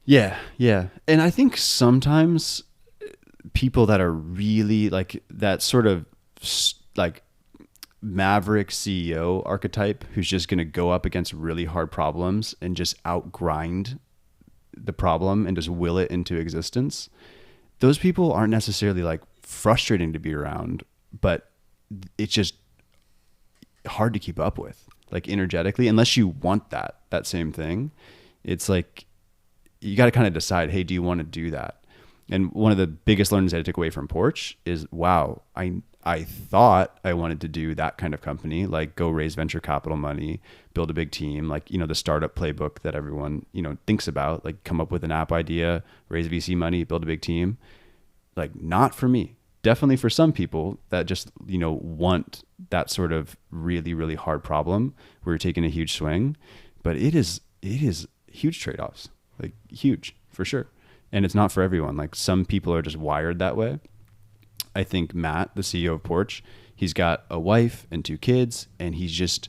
Yeah. And I think sometimes people that are really like that sort of like maverick CEO archetype who's just going to go up against really hard problems and just outgrind the problem and just will it into existence. Those people aren't necessarily like frustrating to be around, but it's just hard to keep up with, like energetically, unless you want that same thing. It's like, you got to kind of decide, hey, do you want to do that? And one of the biggest learnings I took away from Porch is, wow, I thought I wanted to do that kind of company, like go raise venture capital money, build a big team, like, the startup playbook that everyone, thinks about, like come up with an app idea, raise VC money, build a big team. Like, not for me. Definitely for some people that just, want that sort of really, really hard problem where you're taking a huge swing, but it is huge trade-offs, like huge for sure. And it's not for everyone. Like some people are just wired that way. I think Matt, the CEO of Porch, he's got a wife and 2 kids, and he's just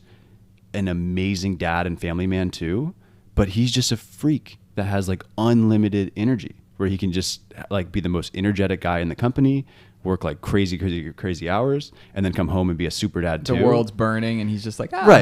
an amazing dad and family man too, but he's just a freak that has like unlimited energy, where he can just like be the most energetic guy in the company, work like crazy hours, and then come home and be a super dad too. The world's burning and he's just like, right.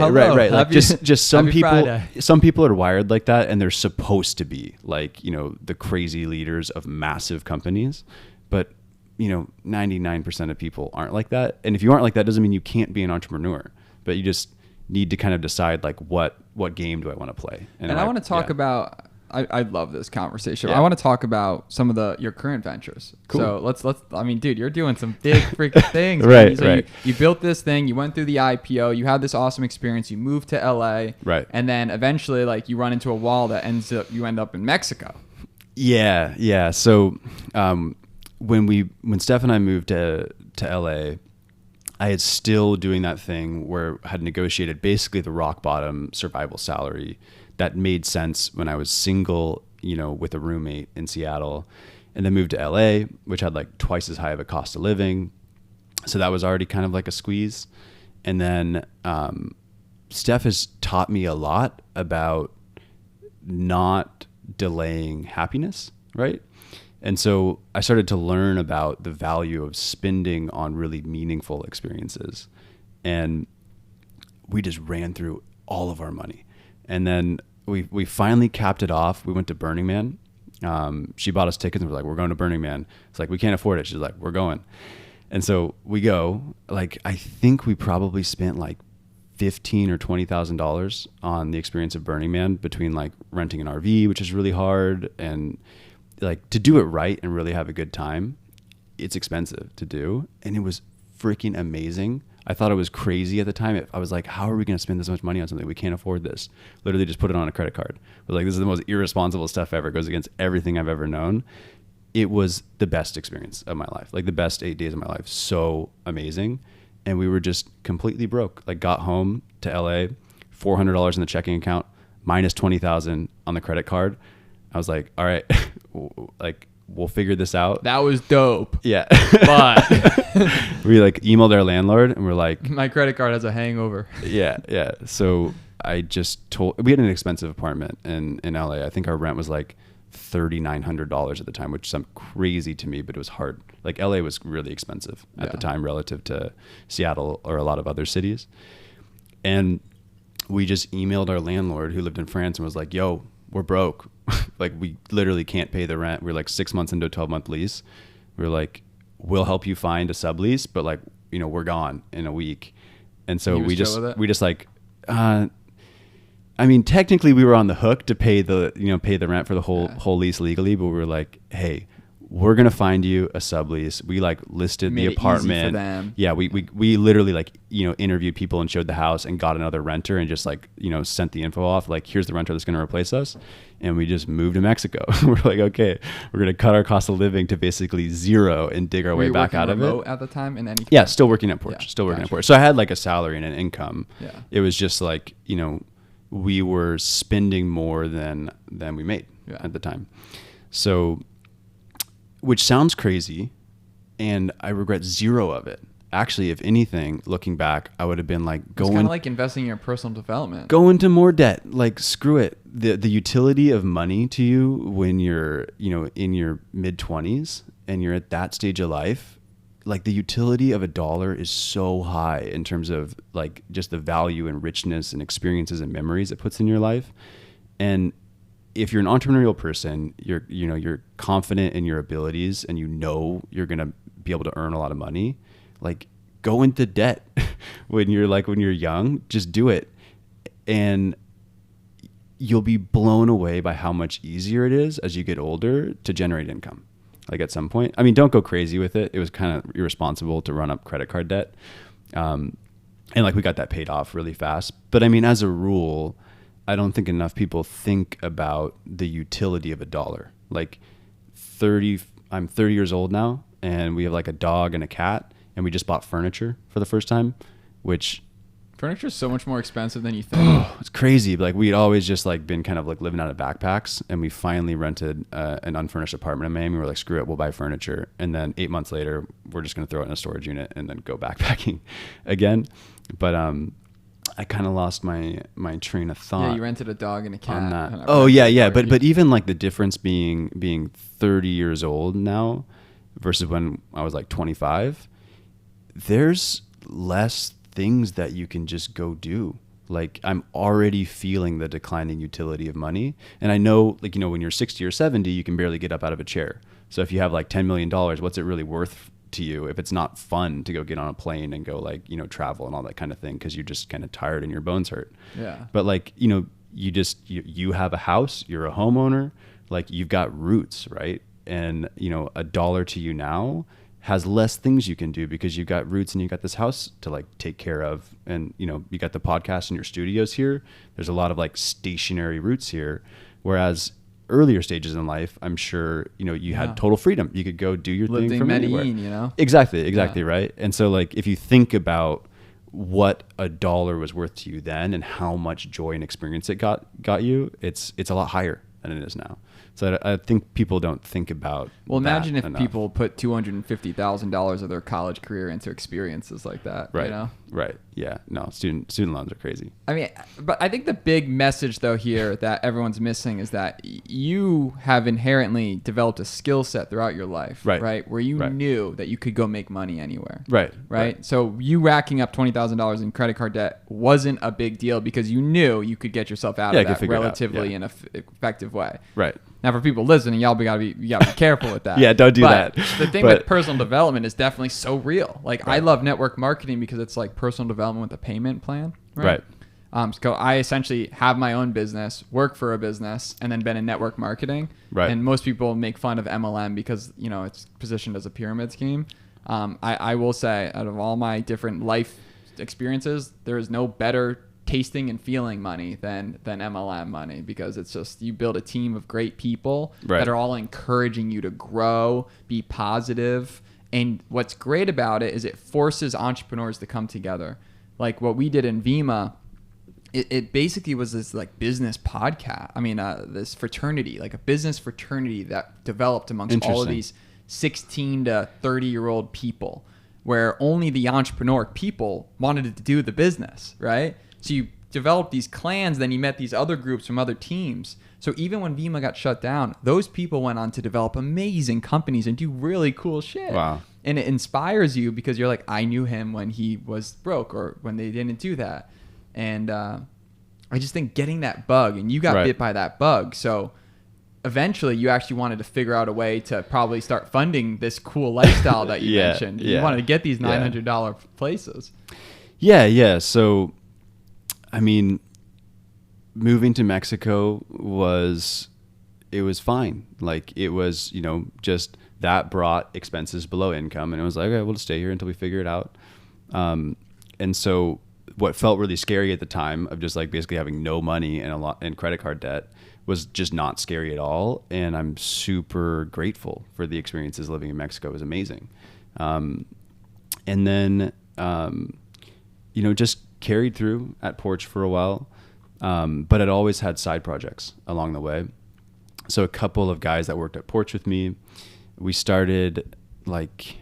Like just some Friday. Some people are wired like that, and they're supposed to be like, you know, the crazy leaders of massive companies. But, you know, 99% of people aren't like that. And if you aren't like that, doesn't mean you can't be an entrepreneur, but you just need to kind of decide like what game do I want to play. And I want to talk about, I love this conversation. Yeah. I want to talk about some of your current ventures. Cool. So let's, I mean, dude, you're doing some big freaking things. Right. So right. You built this thing, you went through the IPO, you had this awesome experience, you moved to LA. Right. And then eventually like you run into a wall that you end up in Mexico. Yeah. Yeah. So, when Steph and I moved to LA, I had still doing that thing where I had negotiated basically the rock bottom survival salary that made sense when I was single, you know, with a roommate in Seattle, and then moved to LA, which had like twice as high of a cost of living. So that was already kind of like a squeeze. And then Steph has taught me a lot about not delaying happiness, right? And so I started to learn about the value of spending on really meaningful experiences. And we just ran through all of our money. And then we finally capped it off. We went to Burning Man. She bought us tickets and we're like, we're going to Burning Man. It's like, we can't afford it. She's like, we're going. And so we go. Like, I think we probably spent like $15,000 or $20,000 on the experience of Burning Man, between like renting an RV, which is really hard, and like to do it right and really have a good time. It's expensive to do. And it was freaking amazing. I thought it was crazy at the time. I was like, how are we going to spend this much money on something? We can't afford this. Literally just put it on a credit card. I was like, this is the most irresponsible stuff ever. It goes against everything I've ever known. It was the best experience of my life. Like the best 8 days of my life. So amazing. And we were just completely broke. Like got home to LA, $400 in the checking account, minus 20,000 on the credit card. I was like, all right, like we'll figure this out. That was dope. Yeah. But we like emailed our landlord and we're like, my credit card has a hangover. Yeah. So I just we had an expensive apartment in LA. I think our rent was like $3,900 at the time, which sounds crazy to me, but it was hard. Like LA was really expensive at the time relative to Seattle or a lot of other cities. And we just emailed our landlord who lived in France and was like, yo, we're broke. Like we literally can't pay the rent. We're like 6 months into a 12-month lease. We're like, we'll help you find a sublease, but like, you know, we're gone in a week. And so we just like, I mean, technically we were on the hook to pay the rent for the whole lease legally, but we were like, hey, we're going to find you a sublease. We like listed the apartment. Easy for them. Yeah. We literally like, you know, interviewed people and showed the house and got another renter and just like, you know, sent the info off. Like, here's the renter that's going to replace us. And we just moved to Mexico. We're like, okay, we're going to cut our cost of living to basically zero and dig our way back out of it. At the time in any Yeah. Still working at Porch, at Porch. So I had like a salary and an income. Yeah. It was just like, you know, we were spending more than we made at the time. So, which sounds crazy, and I regret zero of it. Actually, if anything, looking back, I would have been like it's kind of like investing in your personal development. Go into more debt. Like, screw it. The utility of money to you when you're, you know, in your mid-20s and you're at that stage of life, like the utility of $1 is so high in terms of like just the value and richness and experiences and memories it puts in your life. And if you're an entrepreneurial person, you're confident in your abilities and you know you're going to be able to earn a lot of money, like go into debt when you're young, just do it. And you'll be blown away by how much easier it is as you get older to generate income. Like at some point, I mean, don't go crazy with it. It was kind of irresponsible to run up credit card debt. And like we got that paid off really fast. But I mean, as a rule, I don't think enough people think about the utility of $1. Like I'm 30 years old now and we have like a dog and a cat and we just bought furniture for the first time, which furniture is so much more expensive than you think. It's crazy. Like we'd always just like been kind of like living out of backpacks, and we finally rented an unfurnished apartment in Miami. We're like, screw it, we'll buy furniture. And then 8 months later, we're just going to throw it in a storage unit and then go backpacking again. But I kind of lost my train of thought. Yeah, you rented a dog and a cat. On that. Oh yeah. But even like the difference being 30 years old now versus when I was like 25, there's less things that you can just go do. Like I'm already feeling the declining utility of money. And I know, like, you know, when you're 60 or 70, you can barely get up out of a chair. So if you have like $10 million, what's it really worth to you if it's not fun to go get on a plane and go, like, you know, travel and all that kind of thing, because you're just kind of tired and your bones hurt. Yeah. But like, you know, you have a house, you're a homeowner, like you've got roots, right? And, you know, $1 to you now has less things you can do because you've got roots and you got this house to like take care of. And, you know, you got the podcast and your studios here. There's a lot of like stationary roots here. Whereas earlier stages in life, I'm sure, you know, you had total freedom. You could go do your thing from anywhere. You know? Exactly. Right. And so like, if you think about what $1 was worth to you then and how much joy and experience it got you, it's a lot higher than it is now. So I think people don't think about. Well, imagine if enough. People put $250,000 of their college career into experiences like that. Right. You know? Right. Yeah. No. Student loans are crazy. I mean, but I think the big message though here that everyone's missing is that you have inherently developed a skill set throughout your life. Right. Where you knew that you could go make money anywhere. Right. So you racking up $20,000 in credit card debt wasn't a big deal because you knew you could get yourself out of that relatively in an effective way. Right. Now, for people listening, you gotta be careful with that. Yeah, don't do that. The thing with personal development is definitely so real. Like, I love network marketing because it's like personal development with a payment plan. Right. So I essentially have my own business, work for a business, and then been in network marketing. Right. And most people make fun of MLM because, you know, it's positioned as a pyramid scheme. I will say, out of all my different life experiences, there is no better tasting and feeling money than MLM money, because it's just, you build a team of great people that are all encouraging you to grow, be positive. And what's great about it is it forces entrepreneurs to come together. Like what we did in Vima, it basically was this like business podcast. I mean, this fraternity, like a business fraternity that developed amongst all of these 16 to 30-year-old people, where only the entrepreneur people wanted to do the business, right? So you developed these clans, then you met these other groups from other teams. So even when Vima got shut down, those people went on to develop amazing companies and do really cool shit. Wow. And it inspires you because you're like, I knew him when he was broke or when they didn't do that. And I just think getting that bug, and you got bit by that bug. So eventually you actually wanted to figure out a way to probably start funding this cool lifestyle that you mentioned. You wanted to get these $900 places. Yeah. So, I mean, moving to Mexico was fine. Like it was, you know, just that brought expenses below income, and it was like, okay, we'll just stay here until we figure it out. And so what felt really scary at the time of just like basically having no money and a lot in credit card debt was just not scary at all. And I'm super grateful for the experiences living in Mexico. It was amazing. And then, you know, just carried through at Porch for a while. But I'd always had side projects along the way. So a couple of guys that worked at Porch with me, we started, like,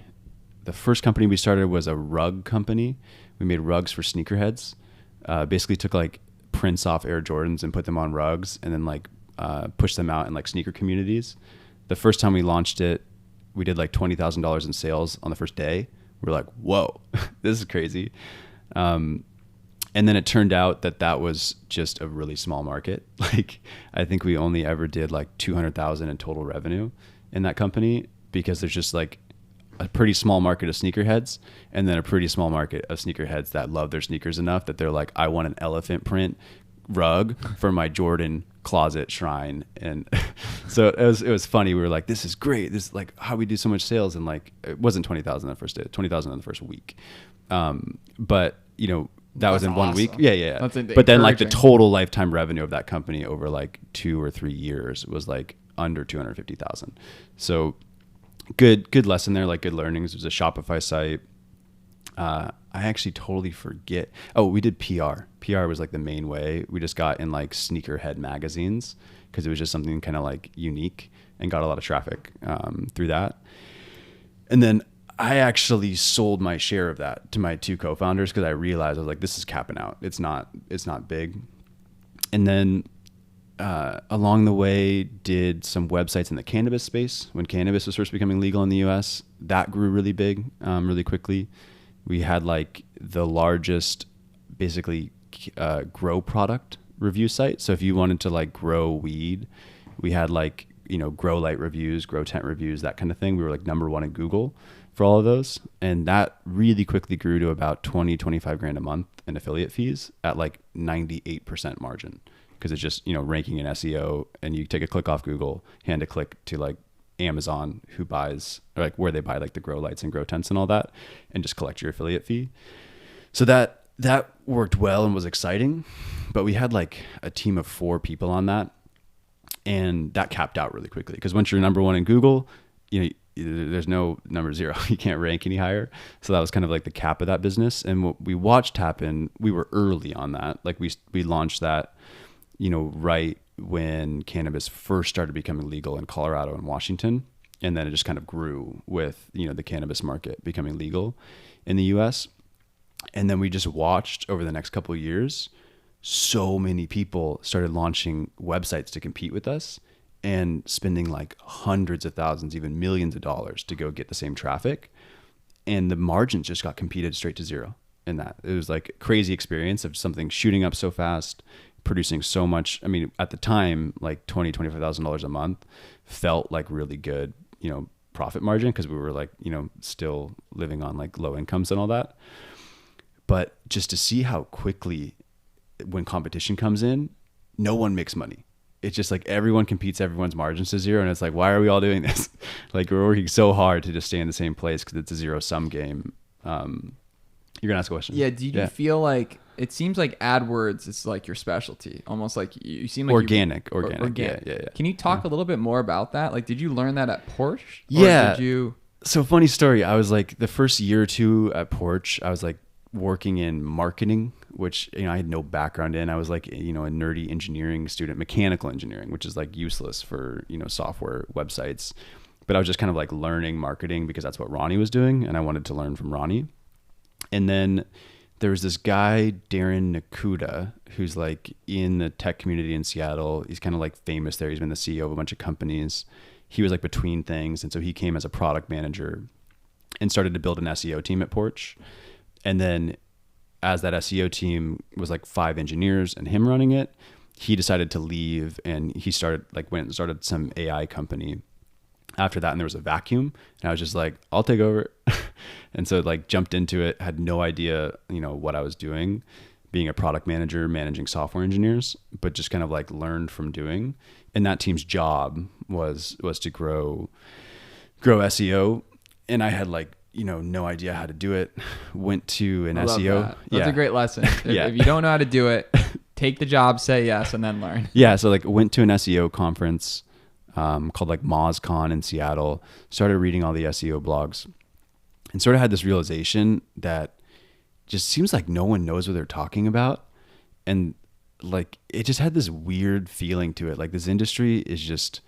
the first company we started was a rug company. We made rugs for sneakerheads. Basically took like prints off Air Jordans and put them on rugs, and then like pushed them out in like sneaker communities. The first time we launched it, we did like $20,000 in sales on the first day. We were like, whoa, this is crazy. And then it turned out that was just a really small market. Like, I think we only ever did like 200,000 in total revenue in that company, because there's just like a pretty small market of sneakerheads, and then a pretty small market of sneakerheads that love their sneakers enough that they're like, I want an elephant print rug for my Jordan closet shrine. And so it was funny. We were like, this is great. This is like how we do so much sales. And like, it wasn't 20,000 that first day, 20,000 in the first week. But you know, that was in 1 week. Yeah. But then like the total lifetime revenue of that company over like 2 or 3 years was like under 250,000. So good lesson there, like good learnings. It was a Shopify site. I actually totally forget. Oh, we did PR. PR was like the main way. We just got in like sneakerhead magazines because it was just something kind of like unique, and got a lot of traffic through that. And then I actually sold my share of that to my 2 co-founders because I realized I was like, this is capping out. It's not big. And then along the way, did some websites in the cannabis space when cannabis was first becoming legal in the US. That grew really big, really quickly. We had like the largest, basically, grow product review site. So if you wanted to like grow weed, we had like, grow light reviews, grow tent reviews, that kind of thing. We were like #1 in Google for all of those. And that really quickly grew to about 25 grand a month in affiliate fees at like 98% margin. Because it's just, ranking in SEO, and you take a click off Google, hand a click to like Amazon, who buys, or like where they buy like the grow lights and grow tents and all that, and just collect your affiliate fee. So that worked well and was exciting, but we had like a team of 4 people on that, and that capped out really quickly. Because once you're #1 in Google, there's no #0. You can't rank any higher. So that was kind of like the cap of that business. And what we watched happen, we were early on that. Like we launched that, right when cannabis first started becoming legal in Colorado and Washington. And then it just kind of grew with, the cannabis market becoming legal in the US. And then we just watched over the next couple of years, so many people started launching websites to compete with us and spending like hundreds of thousands, even millions of dollars to go get the same traffic. And the margins just got competed straight to zero in that. It was like a crazy experience of something shooting up so fast, producing so much. I mean, at the time, like $25,000 a month felt like really good, profit margin, because we were like, still living on like low incomes and all that. But just to see how quickly, when competition comes in, no one makes money. It's just like everyone competes, everyone's margins to zero. And it's like, why are we all doing this? Like, we're working so hard to just stay in the same place because it's a zero-sum game. You're going to ask a question. Yeah. Do you feel like, it seems like AdWords is like your specialty, almost like you seem like organic. Yeah. Can you talk a little bit more about that? Like, did you learn that at Porch? Yeah. Or did you? So funny story. I was like, the first year or two at Porch, I was like working in marketing, which, I had no background in. I was like, a nerdy engineering student, mechanical engineering, which is like useless for, software websites. But I was just kind of like learning marketing because that's what Ronnie was doing. And I wanted to learn from Ronnie. And then there was this guy, Darren Nakuda, who's like in the tech community in Seattle. He's kind of like famous there. He's been the CEO of a bunch of companies. He was like between things. And so he came as a product manager and started to build an SEO team at Porch. And then as that SEO team was like 5 engineers and him running it, he decided to leave, and he went and started some AI company after that. And there was a vacuum, and I was just like, I'll take over. And so like jumped into it, had no idea, what I was doing, being a product manager, managing software engineers, but just kind of like learned from doing. And that team's job was to grow SEO. And I had like, no idea how to do it. Went to an SEO. That's a great lesson. If you don't know how to do it, take the job, say yes, and then learn. Yeah. So like went to an SEO conference called like MozCon in Seattle, started reading all the SEO blogs, and sort of had this realization that just seems like no one knows what they're talking about. And like, it just had this weird feeling to it. Like, this industry is just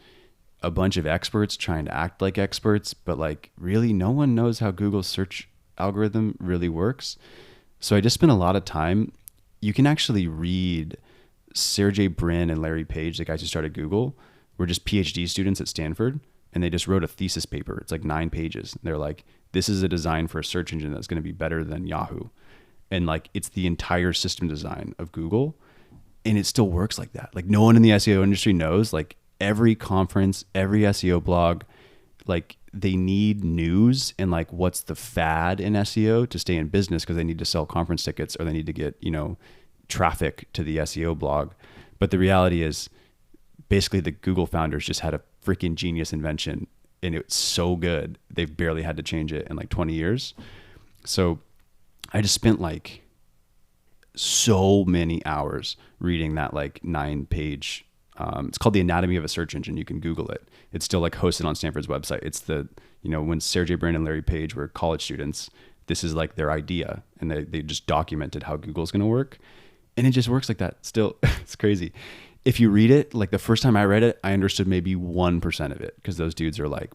a bunch of experts trying to act like experts, but like really no one knows how Google's search algorithm really works. So I just spent a lot of time. You can actually read Sergey Brin and Larry Page, the guys who started Google, were just PhD students at Stanford, and they just wrote a thesis paper. It's like 9 pages. They're like, this is a design for a search engine that's going to be better than Yahoo. And like, it's the entire system design of Google, and it still works like that. Like, no one in the SEO industry knows, like, every conference, every SEO blog, like, they need news and like what's the fad in SEO to stay in business, because they need to sell conference tickets or they need to get, traffic to the SEO blog. But the reality is, basically the Google founders just had a freaking genius invention, and it's so good they've barely had to change it in like 20 years. So I just spent like so many hours reading that like 9-page. It's called The Anatomy of a Search Engine. You can Google it. It's still like hosted on Stanford's website. It's the, when Sergey Brin and Larry Page were college students, this is like their idea, and they just documented how Google's going to work. And it just works like that still. It's crazy. If you read it, like the first time I read it, I understood maybe 1% of it, because those dudes are like,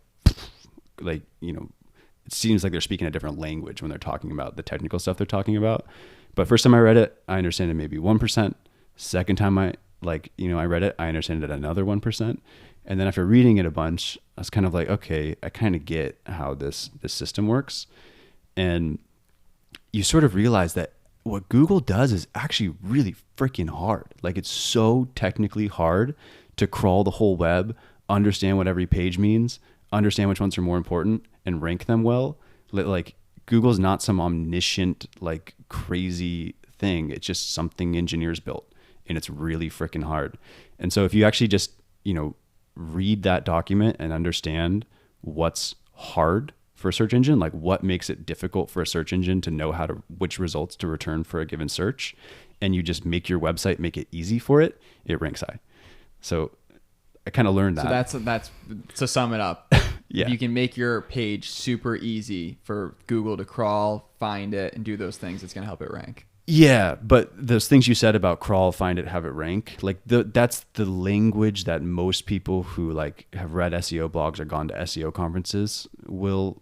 it seems like they're speaking a different language when they're talking about the technical stuff they're talking about. But first time I read it, I understand it maybe 1%. Second time I read it, I understand it another 1%. And then after reading it a bunch, I was kind of like, okay, I kind of get how this system works. And you sort of realize that what Google does is actually really freaking hard. Like, it's so technically hard to crawl the whole web, understand what every page means, understand which ones are more important, and rank them well. Like, Google's not some omniscient, like, crazy thing. It's just something engineers built, and it's really freaking hard. And so if you actually just, read that document and understand what's hard for a search engine, like what makes it difficult for a search engine to know which results to return for a given search, and you just make your website make it easy for it, it ranks high. So I kind of learned that. So that's to sum it up. Yeah. If you can make your page super easy for Google to crawl, find it, and do those things, it's going to help it rank. Yeah, but those things you said about crawl, find it, have it rank, like that's the language that most people who like have read SEO blogs or gone to SEO conferences will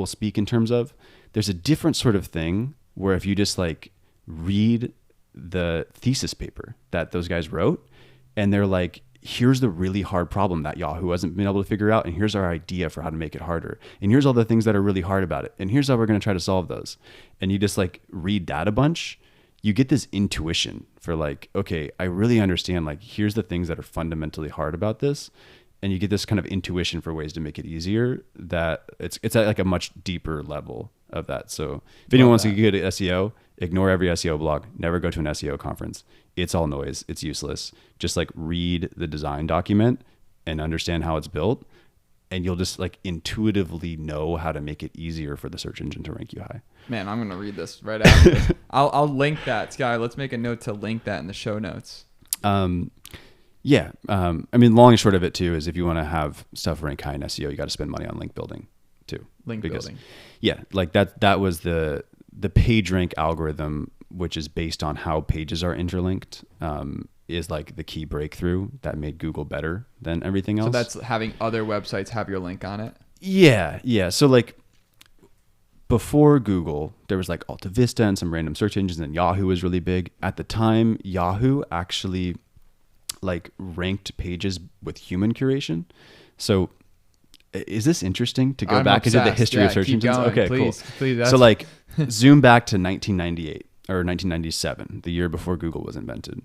speak in terms of. There's a different sort of thing where if you just like read the thesis paper that those guys wrote, and they're like, here's the really hard problem that Yahoo hasn't been able to figure out, and here's our idea for how to make it harder, and here's all the things that are really hard about it, and here's how we're going to try to solve those. And you just like read that a bunch, you get this intuition for like, okay, I really understand, like, here's the things that are fundamentally hard about this, and you get this kind of intuition for ways to make it easier, that it's at like a much deeper level of that. So if anyone wants to get good at SEO, ignore every SEO blog, never go to an SEO conference. It's all noise. It's useless. Just like read the design document and understand how it's built, and you'll just like intuitively know how to make it easier for the search engine to rank you high. Man, I'm going to read this right after this. I'll link that. Sky, let's make a note to link that in the show notes. Yeah. I mean, long and short of it too is if you want to have stuff rank high in SEO, you got to spend money on link building too. Building. Yeah. Like that was the PageRank algorithm, which is based on how pages are interlinked, is like the key breakthrough that made Google better than everything else. So that's having other websites have your link on it? Yeah. Yeah. So like before Google, there was like Alta Vista and some random search engines, and Yahoo was really big. At the time, Yahoo actually like ranked pages with human curation. So is this interesting to go back into the history of search engines? Going. Okay, please, cool. Please, so like zoom back to 1998 or 1997, the year before Google was invented.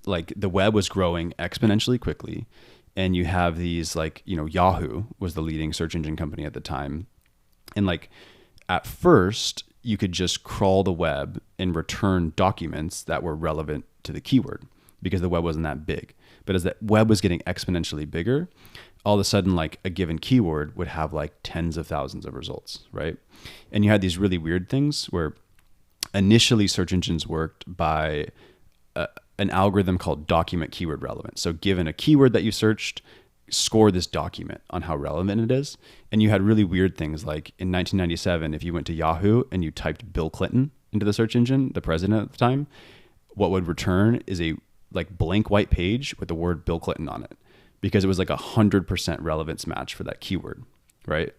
Like the web was growing exponentially quickly, and you have these like, Yahoo was the leading search engine company at the time. And like at first you could just crawl the web and return documents that were relevant to the keyword because the web wasn't that big. But as that web was getting exponentially bigger, all of a sudden, like a given keyword would have like tens of thousands of results, right? And you had these really weird things where initially search engines worked by an algorithm called document keyword relevance. So given a keyword that you searched, score this document on how relevant it is. And you had really weird things like in 1997, if you went to Yahoo and you typed Bill Clinton into the search engine, the president at the time, what would return is a like blank white page with the word Bill Clinton on it, because it was like 100% relevance match for that keyword, right?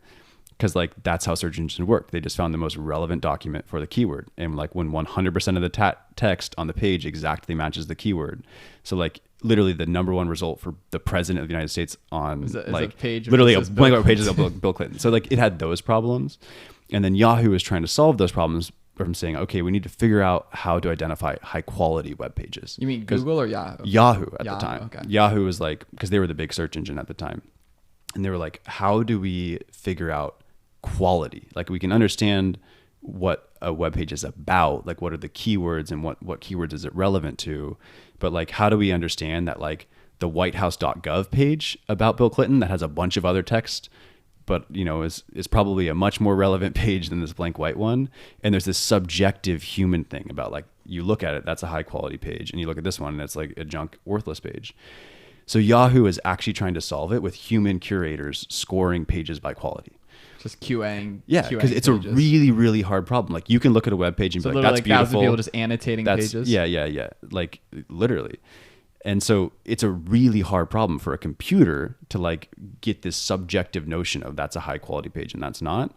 Because like that's how search engines work. They just found the most relevant document for the keyword. And like when 100% of the text on the page exactly matches the keyword. So like literally the number one result for the president of the United States on is like a page literally a blank white page of Bill Clinton. So like it had those problems. And then Yahoo was trying to solve those problems from saying, okay, we need to figure out how to identify high quality web pages. You mean Google or Yahoo? Yahoo at the time. Okay. Yahoo was like, because they were the big search engine at the time. And they were like, how do we figure out quality? Like we can understand what a web page is about, like what are the keywords and what keywords is it relevant to? But like, how do we understand that like the whitehouse.gov page about Bill Clinton that has a bunch of other text, but is probably a much more relevant page than this blank white one. And there's this subjective human thing about like, you look at it, that's a high quality page. And you look at this one and it's like a junk, worthless page. So Yahoo is actually trying to solve it with human curators scoring pages by quality. Just QAing. Yeah, because it's pages. A really, really hard problem. Like you can look at a web page and be like, that's beautiful. Thousands of people just annotating pages. Yeah. Like literally. And so it's a really hard problem for a computer to like get this subjective notion of that's a high quality page and that's not.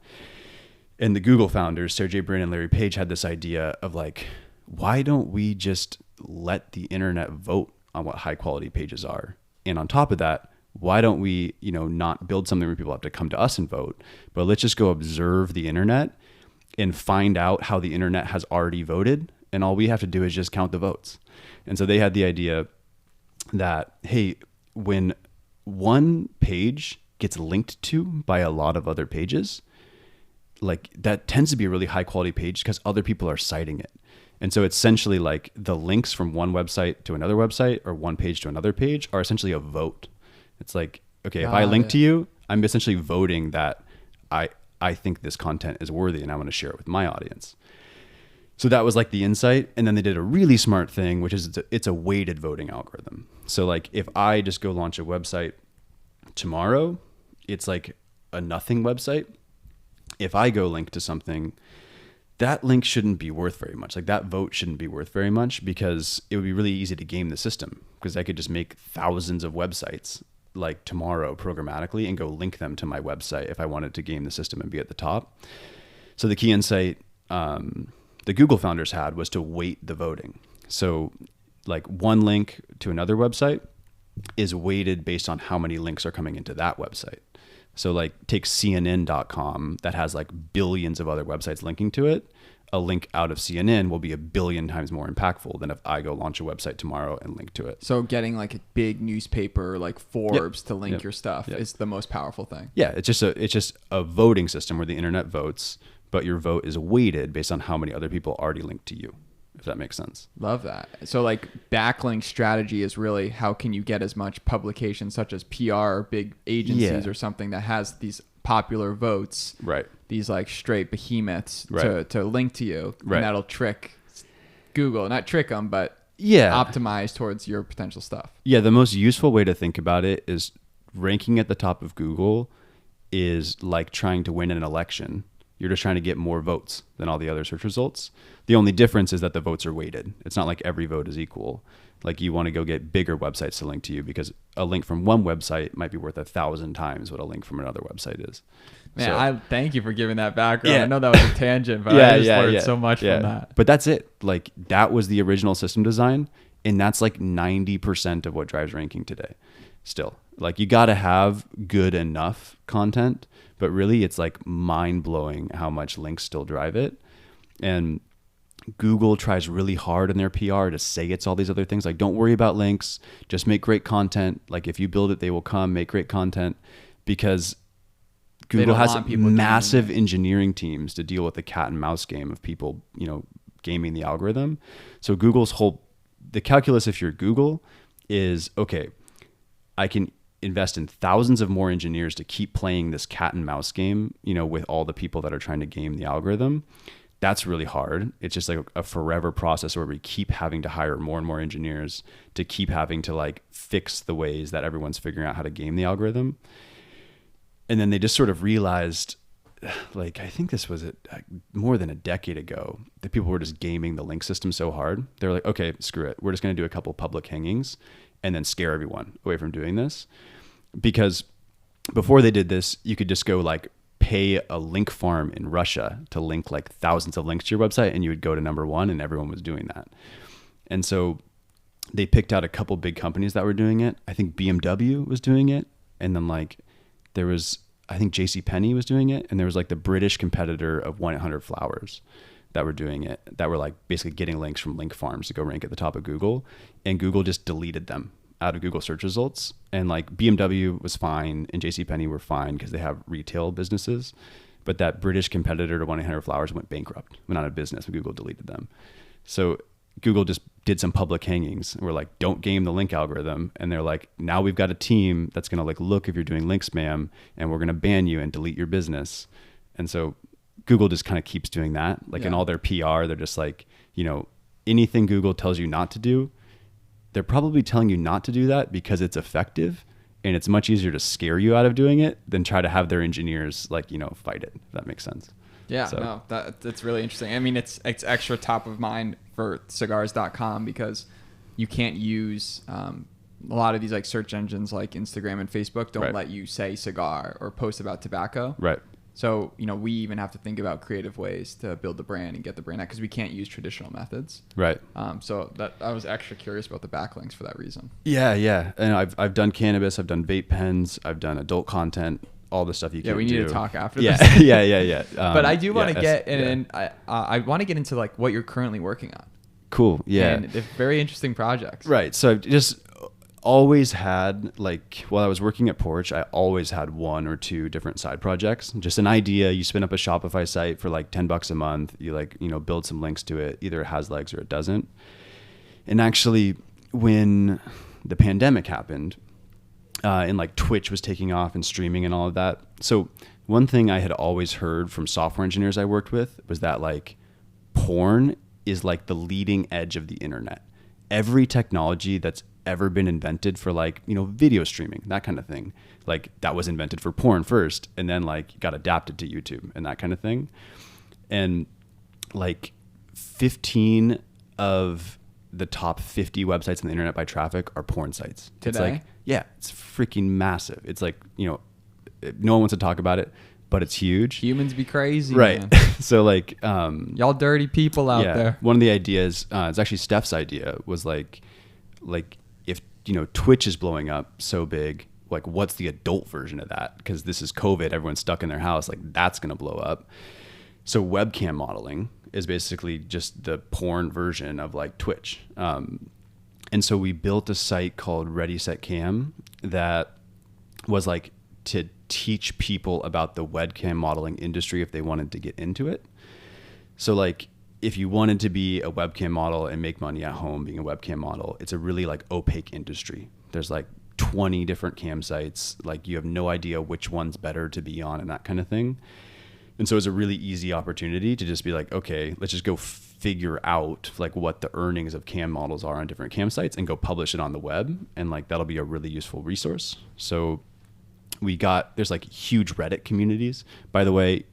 And the Google founders, Sergey Brin and Larry Page, had this idea of like, why don't we just let the internet vote on what high quality pages are? And on top of that, why don't we, not build something where people have to come to us and vote, but let's just go observe the internet and find out how the internet has already voted. And all we have to do is just count the votes. And so they had the idea that, hey, when one page gets linked to by a lot of other pages, like that tends to be a really high quality page because other people are citing it. And so essentially like the links from one website to another website or one page to another page are essentially a vote. It's like, okay, if I link to you, I'm essentially voting that I think this content is worthy and I want to share it with my audience. So that was like the insight. And then they did a really smart thing, which is it's a weighted voting algorithm. So like if I just go launch a website tomorrow, it's like a nothing website. If I go link to something, that link shouldn't be worth very much. Like that vote shouldn't be worth very much because it would be really easy to game the system because I could just make thousands of websites like tomorrow programmatically and go link them to my website if I wanted to game the system and be at the top. So the key insight the Google founders had was to weight the voting. So like one link to another website is weighted based on how many links are coming into that website. So like take CNN.com that has like billions of other websites linking to it. A link out of CNN will be 1 billion times more impactful than if I go launch a website tomorrow and link to it. So getting like a big newspaper like Forbes to link your stuff is the most powerful thing. Yeah, it's just a voting system where the internet votes, but your vote is weighted based on how many other people already linked to you, if that makes sense. Love that. So like backlink strategy is really how can you get as much publication such as PR or big agencies or something that has these popular votes, right? These like straight behemoths right. to link to you, right. And that'll trick Google, not trick them, but optimize towards your potential stuff. Yeah, the most useful way to think about it is ranking at the top of Google is like trying to win an election. You're just trying to get more votes than all the other search results. The only difference is that the votes are weighted. It's not like every vote is equal. Like you want to go get bigger websites to link to you because a link from one website might be worth 1,000 times what a link from another website is. Man, so, I thank you for giving that background. I know that was a tangent, but I just learned so much from that. But that's it. Like that was the original system design. And that's like 90% of what drives ranking today still. Like you got to have good enough content, but really it's like mind blowing how much links still drive it. And Google tries really hard in their PR to say it's all these other things. Like, don't worry about links, just make great content. Like if you build it, they will come, make great content, because Google has massive engineering teams to deal with the cat and mouse game of people, gaming the algorithm. So the calculus, if you're Google, is okay, I can invest in thousands of more engineers to keep playing this cat and mouse game, with all the people that are trying to game the algorithm. That's really hard. It's just like a forever process where we keep having to hire more and more engineers to keep having to like fix the ways that everyone's figuring out how to game the algorithm. And then they just sort of realized, like, I think this was more than a decade ago, that people were just gaming the link system so hard. They're like, okay, screw it. We're just going to do a couple public hangings and then scare everyone away from doing this. Because before they did this, you could just go like pay a link farm in Russia to link like thousands of links to your website, and you would go to number one, and everyone was doing that. And so they picked out a couple big companies that were doing it. I think BMW was doing it. And then like there was, I think JCPenney was doing it. And there was like the British competitor of 1-800-Flowers that were doing it, that were like basically getting links from link farms to go rank at the top of Google. And Google just deleted them out of Google search results. And like BMW was fine and JCPenney were fine because they have retail businesses. But that British competitor to 1-800-Flowers went bankrupt, went out of business, and Google deleted them. So Google just did some public hangings and we're like, don't game the link algorithm. And they're like, now we've got a team that's going to like look if you're doing link spam, and we're going to ban you and delete your business. And so Google just kind of keeps doing that. Like in all their PR, they're just like, anything Google tells you not to do, they're probably telling you not to do that because it's effective, and it's much easier to scare you out of doing it than try to have their engineers like, fight it, if that makes sense. Yeah, so. No, that's really interesting. I mean, it's extra top of mind for cigars.com because, you can't use a lot of these like search engines like Instagram and Facebook don't let you say cigar or post about tobacco. Right. So, we even have to think about creative ways to build the brand and get the brand out because we can't use traditional methods. Right. So that I was extra curious about the backlinks for that reason. Yeah, yeah. And I've done cannabis, I've done vape pens, I've done adult content, all the stuff you can do. Yeah, we need to talk after this. this. Yeah. But I do want to get, and I want to get into like what you're currently working on. Cool. Yeah. And they're very interesting projects. Right. So I've just always had, like, while I was working at Porch, I always had 1 or 2 different side projects. Just an idea. You spin up a Shopify site for like $10 a month. You build some links to it. Either it has legs or it doesn't. And actually, when the pandemic happened, and like Twitch was taking off and streaming and all of that. So one thing I had always heard from software engineers I worked with was that like porn is like the leading edge of the internet. Every technology that's ever been invented for like, video streaming, that kind of thing, like that was invented for porn first, and then like got adapted to YouTube and that kind of thing. And like 15 of the top 50 websites on the internet by traffic are porn sites. Today? It's like, yeah, it's freaking massive. It's like, no one wants to talk about it, but it's huge. Humans be crazy, right? Man. So like, y'all dirty people out there. One of the ideas, it's actually Steph's idea, was like if Twitch is blowing up so big, like what's the adult version of that? Because this is COVID, everyone's stuck in their house, like that's gonna blow up. So webcam modeling is basically just the porn version of like Twitch. And so we built a site called Ready Set Cam that was like to teach people about the webcam modeling industry if they wanted to get into it. So like if you wanted to be a webcam model and make money at home being a webcam model, it's a really like opaque industry. There's like 20 different cam sites. Like you have no idea which one's better to be on and that kind of thing. And so it's a really easy opportunity to just be like, okay, let's just go figure out like what the earnings of cam models are on different cam sites and go publish it on the web. And like, that'll be a really useful resource. So there's like huge Reddit communities. By the way,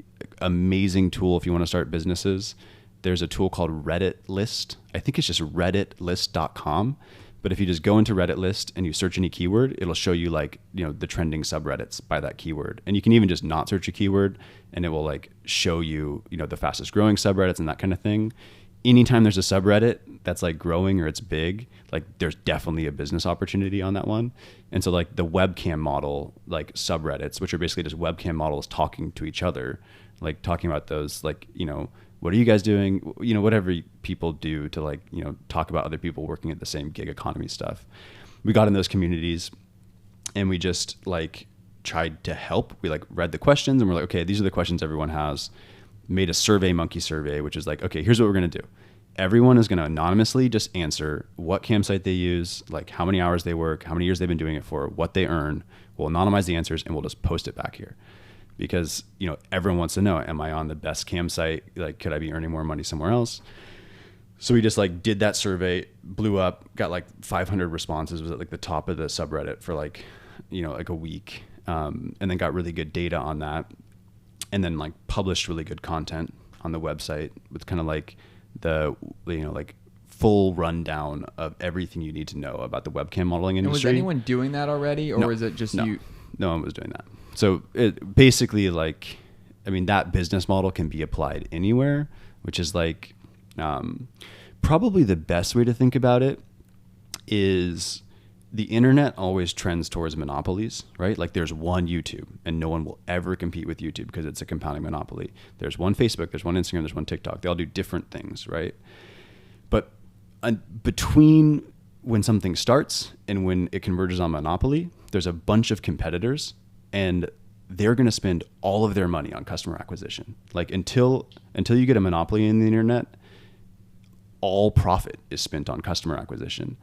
amazing tool if you want to start businesses. There's a tool called Reddit List. I think it's just redditlist.com. But if you just go into Reddit List and you search any keyword, it'll show you like, the trending subreddits by that keyword. And you can even just not search a keyword and it will like show you, the fastest growing subreddits and that kind of thing. Anytime there's a subreddit that's like growing or it's big, like there's definitely a business opportunity on that one. And so like the webcam model, like subreddits, which are basically just webcam models talking to each other, like talking about those, like, what are you guys doing? Whatever people do to like, talk about other people working at the same gig economy stuff. We got in those communities and we just like tried to help. We like read the questions and we're like, okay, these are the questions everyone has. Made a survey monkey survey, which is like, okay, here's what we're going to do. Everyone is going to anonymously just answer what campsite they use, like how many hours they work, how many years they've been doing it for, what they earn. We'll anonymize the answers and we'll just post it back here. Because, everyone wants to know, am I on the best campsite? Like, could I be earning more money somewhere else? So we just like did that survey, blew up, got like 500 responses, was at like the top of the subreddit for like, like a week. And then got really good data on that. And then like published really good content on the website with kind of like the, like full rundown of everything you need to know about the webcam modeling industry. And was anyone doing that already? Or was it just you? No one was doing that. So it basically like, that business model can be applied anywhere, which is like, probably the best way to think about it is the internet always trends towards monopolies, right? Like there's one YouTube and no one will ever compete with YouTube because it's a compounding monopoly. There's one Facebook, there's one Instagram, there's one TikTok. They all do different things, right? But between when something starts and when it converges on monopoly, there's a bunch of competitors and they're going to spend all of their money on customer acquisition. Like until you get a monopoly in the internet, all profit is spent on customer acquisition.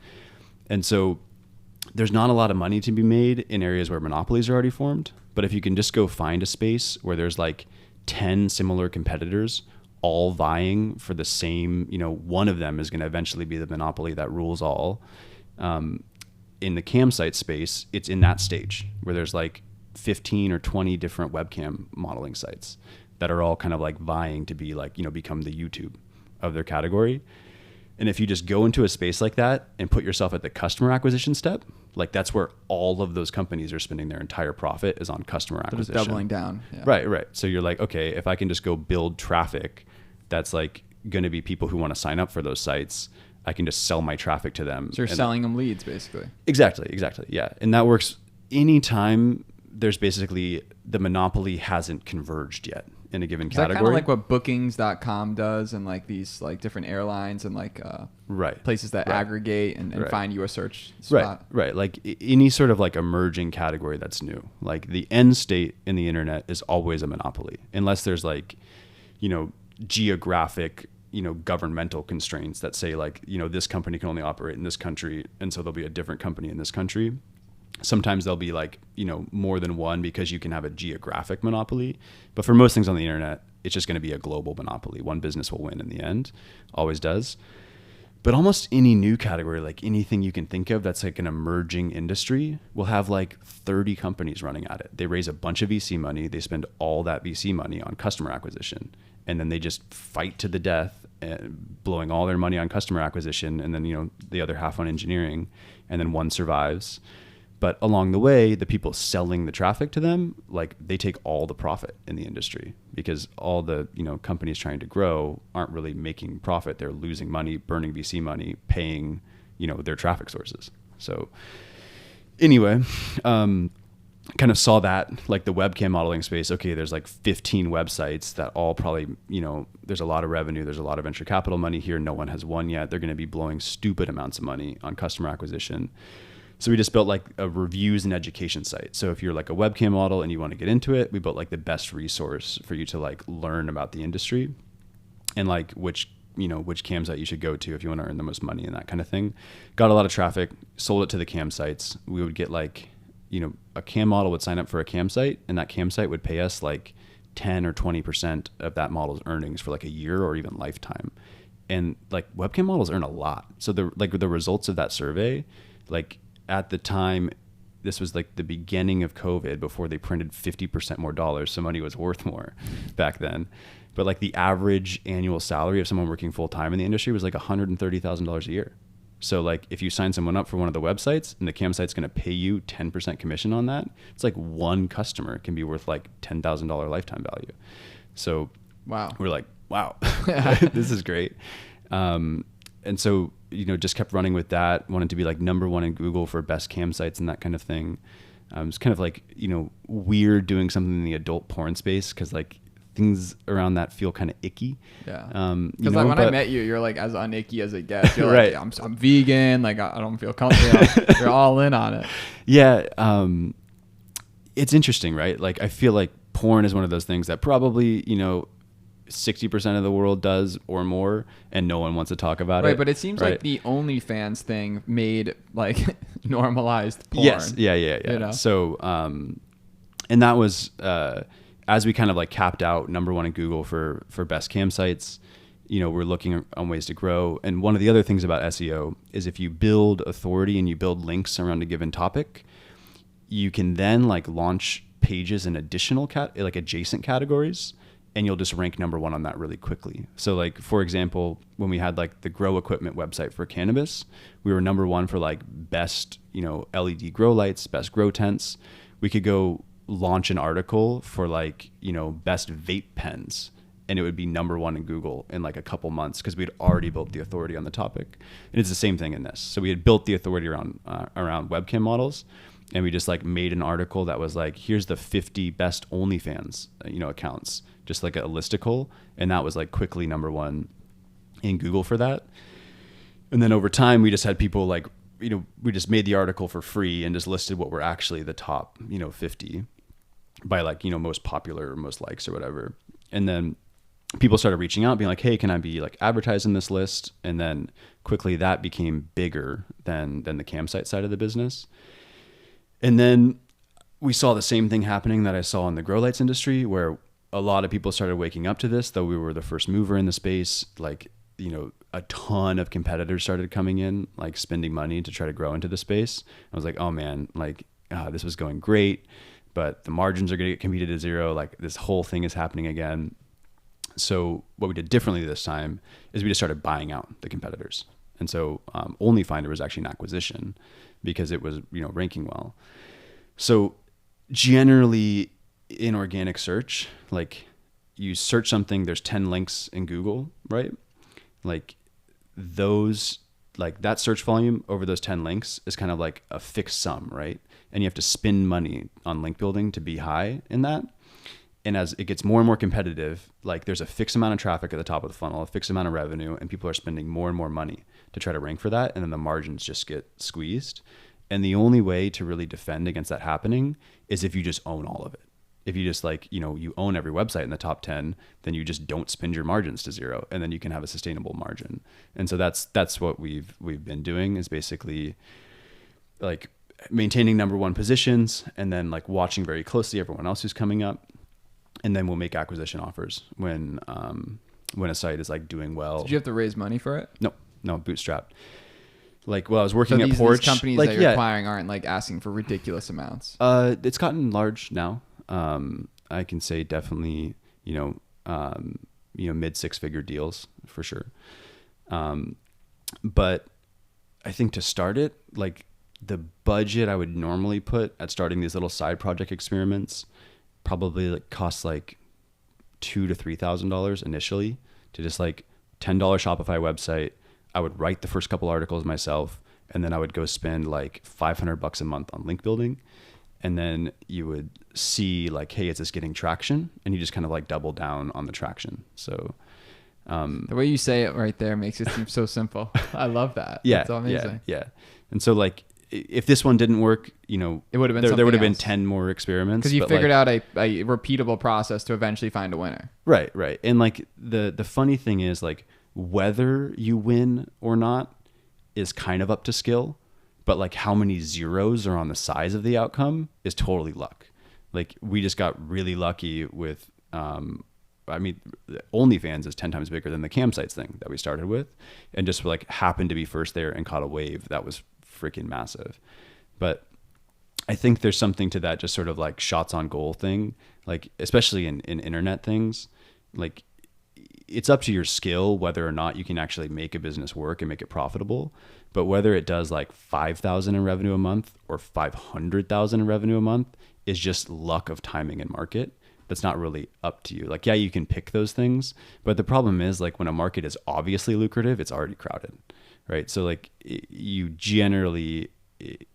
And so there's not a lot of money to be made in areas where monopolies are already formed. But if you can just go find a space where there's like 10 similar competitors all vying for the same, one of them is going to eventually be the monopoly that rules all. In the campsite space, it's in that stage where there's like 15 or 20 different webcam modeling sites that are all kind of like vying to be like, become the YouTube of their category. And if you just go into a space like that and put yourself at the customer acquisition step, like that's where all of those companies are spending their entire profit is on customer acquisition. Just doubling down. Yeah. Right. So you're like, okay, if I can just go build traffic, that's like going to be people who want to sign up for those sites. I can just sell my traffic to them. So you're selling them leads, basically. Exactly. Yeah. And that works anytime there's basically the monopoly hasn't converged yet in a given category. Kind of like what bookings.com does and like these like different airlines and like places that aggregate and find you a search spot. Right. Like any sort of like emerging category that's new. Like the end state in the internet is always a monopoly unless there's like, geographic, governmental constraints that say like, this company can only operate in this country. And so there'll be a different company in this country. Sometimes there'll be like, more than one because you can have a geographic monopoly. But for most things on the internet, it's just going to be a global monopoly. One business will win in the end, always does. But almost any new category, like anything you can think of that's like an emerging industry, will have like 30 companies running at it. They raise a bunch of VC money. They spend all that VC money on customer acquisition. And then they just fight to the death, blowing all their money on customer acquisition. And then, the other half on engineering. And then one survives. But along the way, the people selling the traffic to them, like they take all the profit in the industry because all the, companies trying to grow aren't really making profit. They're losing money, burning VC money, paying, their traffic sources. So anyway, kind of saw that like the webcam modeling space. Okay, there's like 15 websites that all probably, there's a lot of revenue. There's a lot of venture capital money here. No one has won yet. They're going to be blowing stupid amounts of money on customer acquisition. So we just built like a reviews and education site. So if you're like a webcam model and you want to get into it, we built like the best resource for you to like learn about the industry and like which cam site you should go to if you want to earn the most money and that kind of thing. Got a lot of traffic, sold it to the cam sites. We would get like, a cam model would sign up for a cam site and that cam site would pay us like 10 or 20% of that model's earnings for like a year or even lifetime. And like webcam models earn a lot. So the results of that survey, like, at the time, this was like the beginning of COVID before they printed 50% more dollars. So money was worth more back then. But like the average annual salary of someone working full time in the industry was like $130,000 a year. So like if you sign someone up for one of the websites and the cam site's going to pay you 10% commission on that, it's like one customer can be worth like $10,000 lifetime value. So we're like, wow, this is great. And so, just kept running with that, wanted to be like number one in Google for best cam sites and that kind of thing. It's kind of like, weird doing something in the adult porn space because like things around that feel kind of icky. Yeah. Because like when I met you, you're like as unicky as it gets. You're right. Like, I'm vegan. Like I don't feel comfortable. You're all in on it. Yeah. It's interesting, right? Like I feel like porn is one of those things that probably, 60% of the world does or more, and no one wants to talk about it. Right, but it seems like the OnlyFans thing made like normalized porn. Yes, yeah. So, and that was as we kind of like capped out number one in Google for best cam sites. We're looking on ways to grow. And one of the other things about SEO is if you build authority and you build links around a given topic, you can then like launch pages in additional adjacent categories. And you'll just rank number one on that really quickly. So like, for example, when we had like the grow equipment website for cannabis, we were number one for like best, LED grow lights, best grow tents. We could go launch an article for like, best vape pens and it would be number one in Google in like a couple months because we'd already built the authority on the topic. And it's the same thing in this. So we had built the authority around webcam models. And we just like made an article that was like, here's the 50 best OnlyFans, accounts, just like a listicle. And that was like quickly number one in Google for that. And then over time, we just had people like, we just made the article for free and just listed what were actually the top, 50 by like, most popular or most likes or whatever. And then people started reaching out being like, hey, can I be like advertised in this list? And then quickly that became bigger than the campsite side of the business. And then we saw the same thing happening that I saw in the grow lights industry where a lot of people started waking up to this, though we were the first mover in the space. Like, a ton of competitors started coming in, like spending money to try to grow into the space. I was like, oh man, like this was going great, but the margins are going to get competed to zero. Like this whole thing is happening again. So what we did differently this time is we just started buying out the competitors. And so OnlyFinder was actually an acquisition because it was, ranking well. So generally in organic search, like you search something, there's 10 links in Google, right? Like those, like that search volume over those 10 links is kind of like a fixed sum, right? And you have to spend money on link building to be high in that. And as it gets more and more competitive, like there's a fixed amount of traffic at the top of the funnel, a fixed amount of revenue, and people are spending more and more money to try to rank for that. And then the margins just get squeezed. And the only way to really defend against that happening is if you just own all of it. If you just you own every website in the top 10, then you just don't spend your margins to zero, and then you can have a sustainable margin. And so that's what we've been doing, is basically like maintaining number one positions and then like watching very closely everyone else who's coming up. And then we'll make acquisition offers when a site is like doing well. Did you have to raise money for it? No, bootstrapped. Like, well, I was working at Porch. These companies that you're acquiring aren't like asking for ridiculous amounts. It's gotten large now. I can say definitely, mid 6-figure deals for sure. But I think to start it, like the budget I would normally put at starting these little side project experiments probably like costs like $2,000 to $3,000 initially to just like $10 Shopify website. I would write the first couple articles myself, and then I would go spend like $500 a month on link building. And then you would see like, hey, is this getting traction? And you just kind of like double down on the traction. So the way you say it right there makes it seem so simple. I love that. Yeah. That's amazing. Yeah. And so like, if this one didn't work, it would have been there would have been 10 more experiments, because you figured out a repeatable process to eventually find a winner. Right. And like the funny thing is, like, whether you win or not is kind of up to skill, but like how many zeros are on the size of the outcome is totally luck. Like we just got really lucky with, OnlyFans is 10 times bigger than the campsites thing that we started with, and just like happened to be first there and caught a wave that was freaking massive. But I think there's something to that, just sort of like shots on goal thing, like especially in internet things. Like it's up to your skill whether or not you can actually make a business work and make it profitable. But whether it does like 5,000 in revenue a month or 500,000 in revenue a month is just luck of timing and market. That's not really up to you. Like, yeah, you can pick those things, but the problem is, like, when a market is obviously lucrative, it's already crowded, right? So like you generally,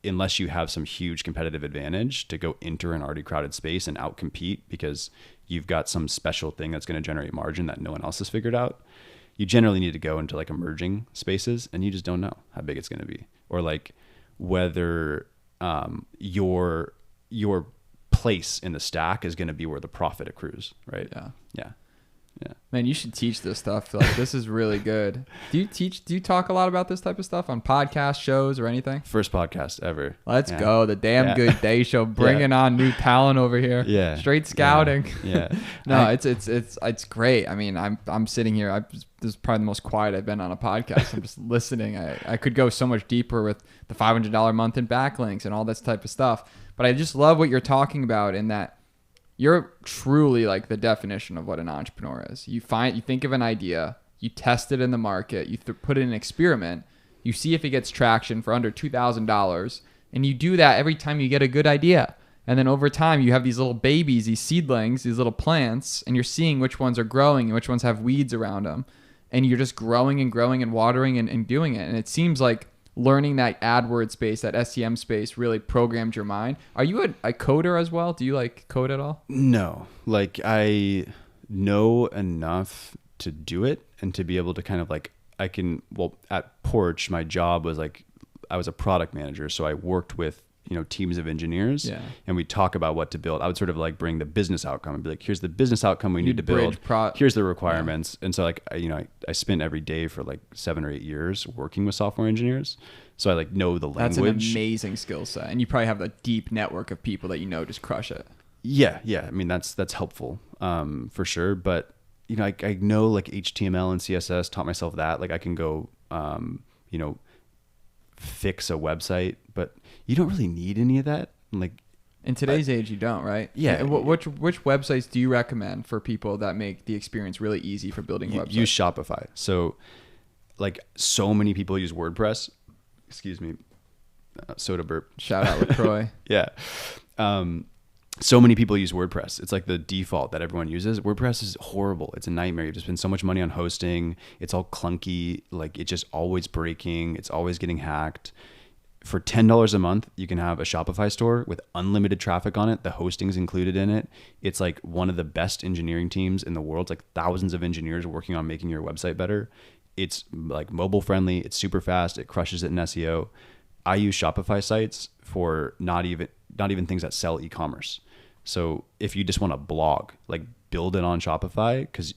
unless you have some huge competitive advantage to go enter an already crowded space and outcompete because you've got some special thing that's going to generate margin that no one else has figured out, you generally need to go into like emerging spaces, and you just don't know how big it's going to be, or like whether your place in the stack is going to be where the profit accrues, right? Yeah. Man, you should teach this stuff. Like, this is really good. Do you talk a lot about this type of stuff on podcast shows or anything? First podcast ever. Let's go. The Damn Good Day Show, bringing on new talent over here. Yeah. Straight scouting. Yeah. No, it's great. I mean, I'm sitting here. This is probably the most quiet I've been on a podcast. I'm just listening. I could go so much deeper with the $500 a month in backlinks and all this type of stuff. But I just love what you're talking about, in that you're truly like the definition of what an entrepreneur is. You think of an idea, you test it in the market, you put it in an experiment, you see if it gets traction for under $2,000, and you do that every time you get a good idea. And then over time, you have these little babies, these seedlings, these little plants, and you're seeing which ones are growing and which ones have weeds around them. And you're just growing and growing and watering and doing it. And it seems like learning that AdWords space, that SEM space, really programmed your mind. Are you a coder as well? Do you like code at all? No, like I know enough to do it and to be able to kind of like, at Porch, my job was like, I was a product manager. So I worked with, teams of engineers, and we talk about what to build. I would sort of like bring the business outcome and be like, here's the business outcome we need to build. Here's the requirements. And so like, I spent every day for like 7 or 8 years working with software engineers. So I like know the language. That's an amazing skill set. And you probably have a deep network of people that just crush it. Yeah. I mean, that's helpful for sure. But, I know like HTML and CSS, taught myself that. Like I can go, fix a website, but you don't really need any of that. Like In today's age, you don't, right? Yeah. Which websites do you recommend for people that make the experience really easy for building websites? Use Shopify. So like so many people use WordPress. Excuse me. Soda burp. Shout out LaCroix. Yeah. So many people use WordPress. It's like the default that everyone uses. WordPress is horrible. It's a nightmare. You have to spend so much money on hosting. It's all clunky. Like it's just always breaking. It's always getting hacked. For $10 a month, you can have a Shopify store with unlimited traffic on it. The hosting's included in it. It's like one of the best engineering teams in the world. It's like thousands of engineers working on making your website better. It's like mobile friendly. It's super fast. It crushes it in SEO. I use Shopify sites for not even things that sell e-commerce. So if you just want to blog, like build it on Shopify, because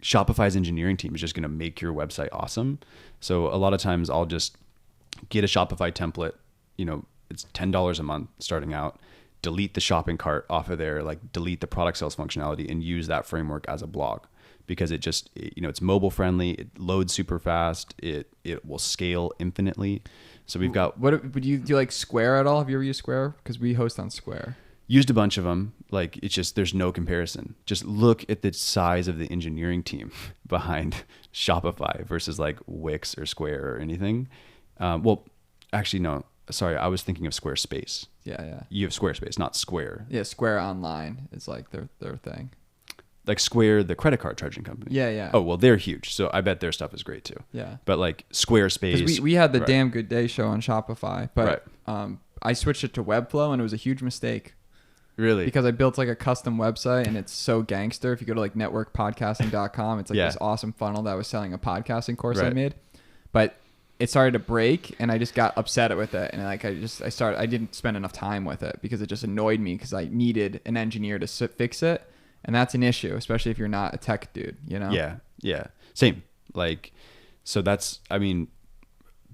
Shopify's engineering team is just going to make your website awesome. So a lot of times I'll just get a Shopify template, it's $10 a month starting out, delete the shopping cart off of there, like delete the product sales functionality and use that framework as a blog, because it's mobile friendly. It loads super fast. It will scale infinitely. So we've got, do you like Square at all? Have you ever used Square? Because we host on Square. Used a bunch of them. Like it's just, there's no comparison. Just look at the size of the engineering team behind Shopify versus like Wix or Square or anything. Well, actually, no, sorry. I was thinking of Squarespace. Yeah. You have Squarespace, not Square. Yeah. Square Online is like their thing. Like Square, the credit card charging company. Yeah. Oh, well, they're huge. So I bet their stuff is great too. Yeah. But like Squarespace. Because we had the Damn Good Day show on Shopify, but Right. I switched it to Webflow and it was a huge mistake. Really? Because I built like a custom website and it's so gangster. If you go to like networkpodcasting.com, it's like this awesome funnel that was selling a podcasting course I made. But it started to break and I just got upset with it. And like I didn't spend enough time with it because it just annoyed me because I needed an engineer to fix it. And that's an issue, especially if you're not a tech dude, Yeah. Same. Like, so that's, I mean,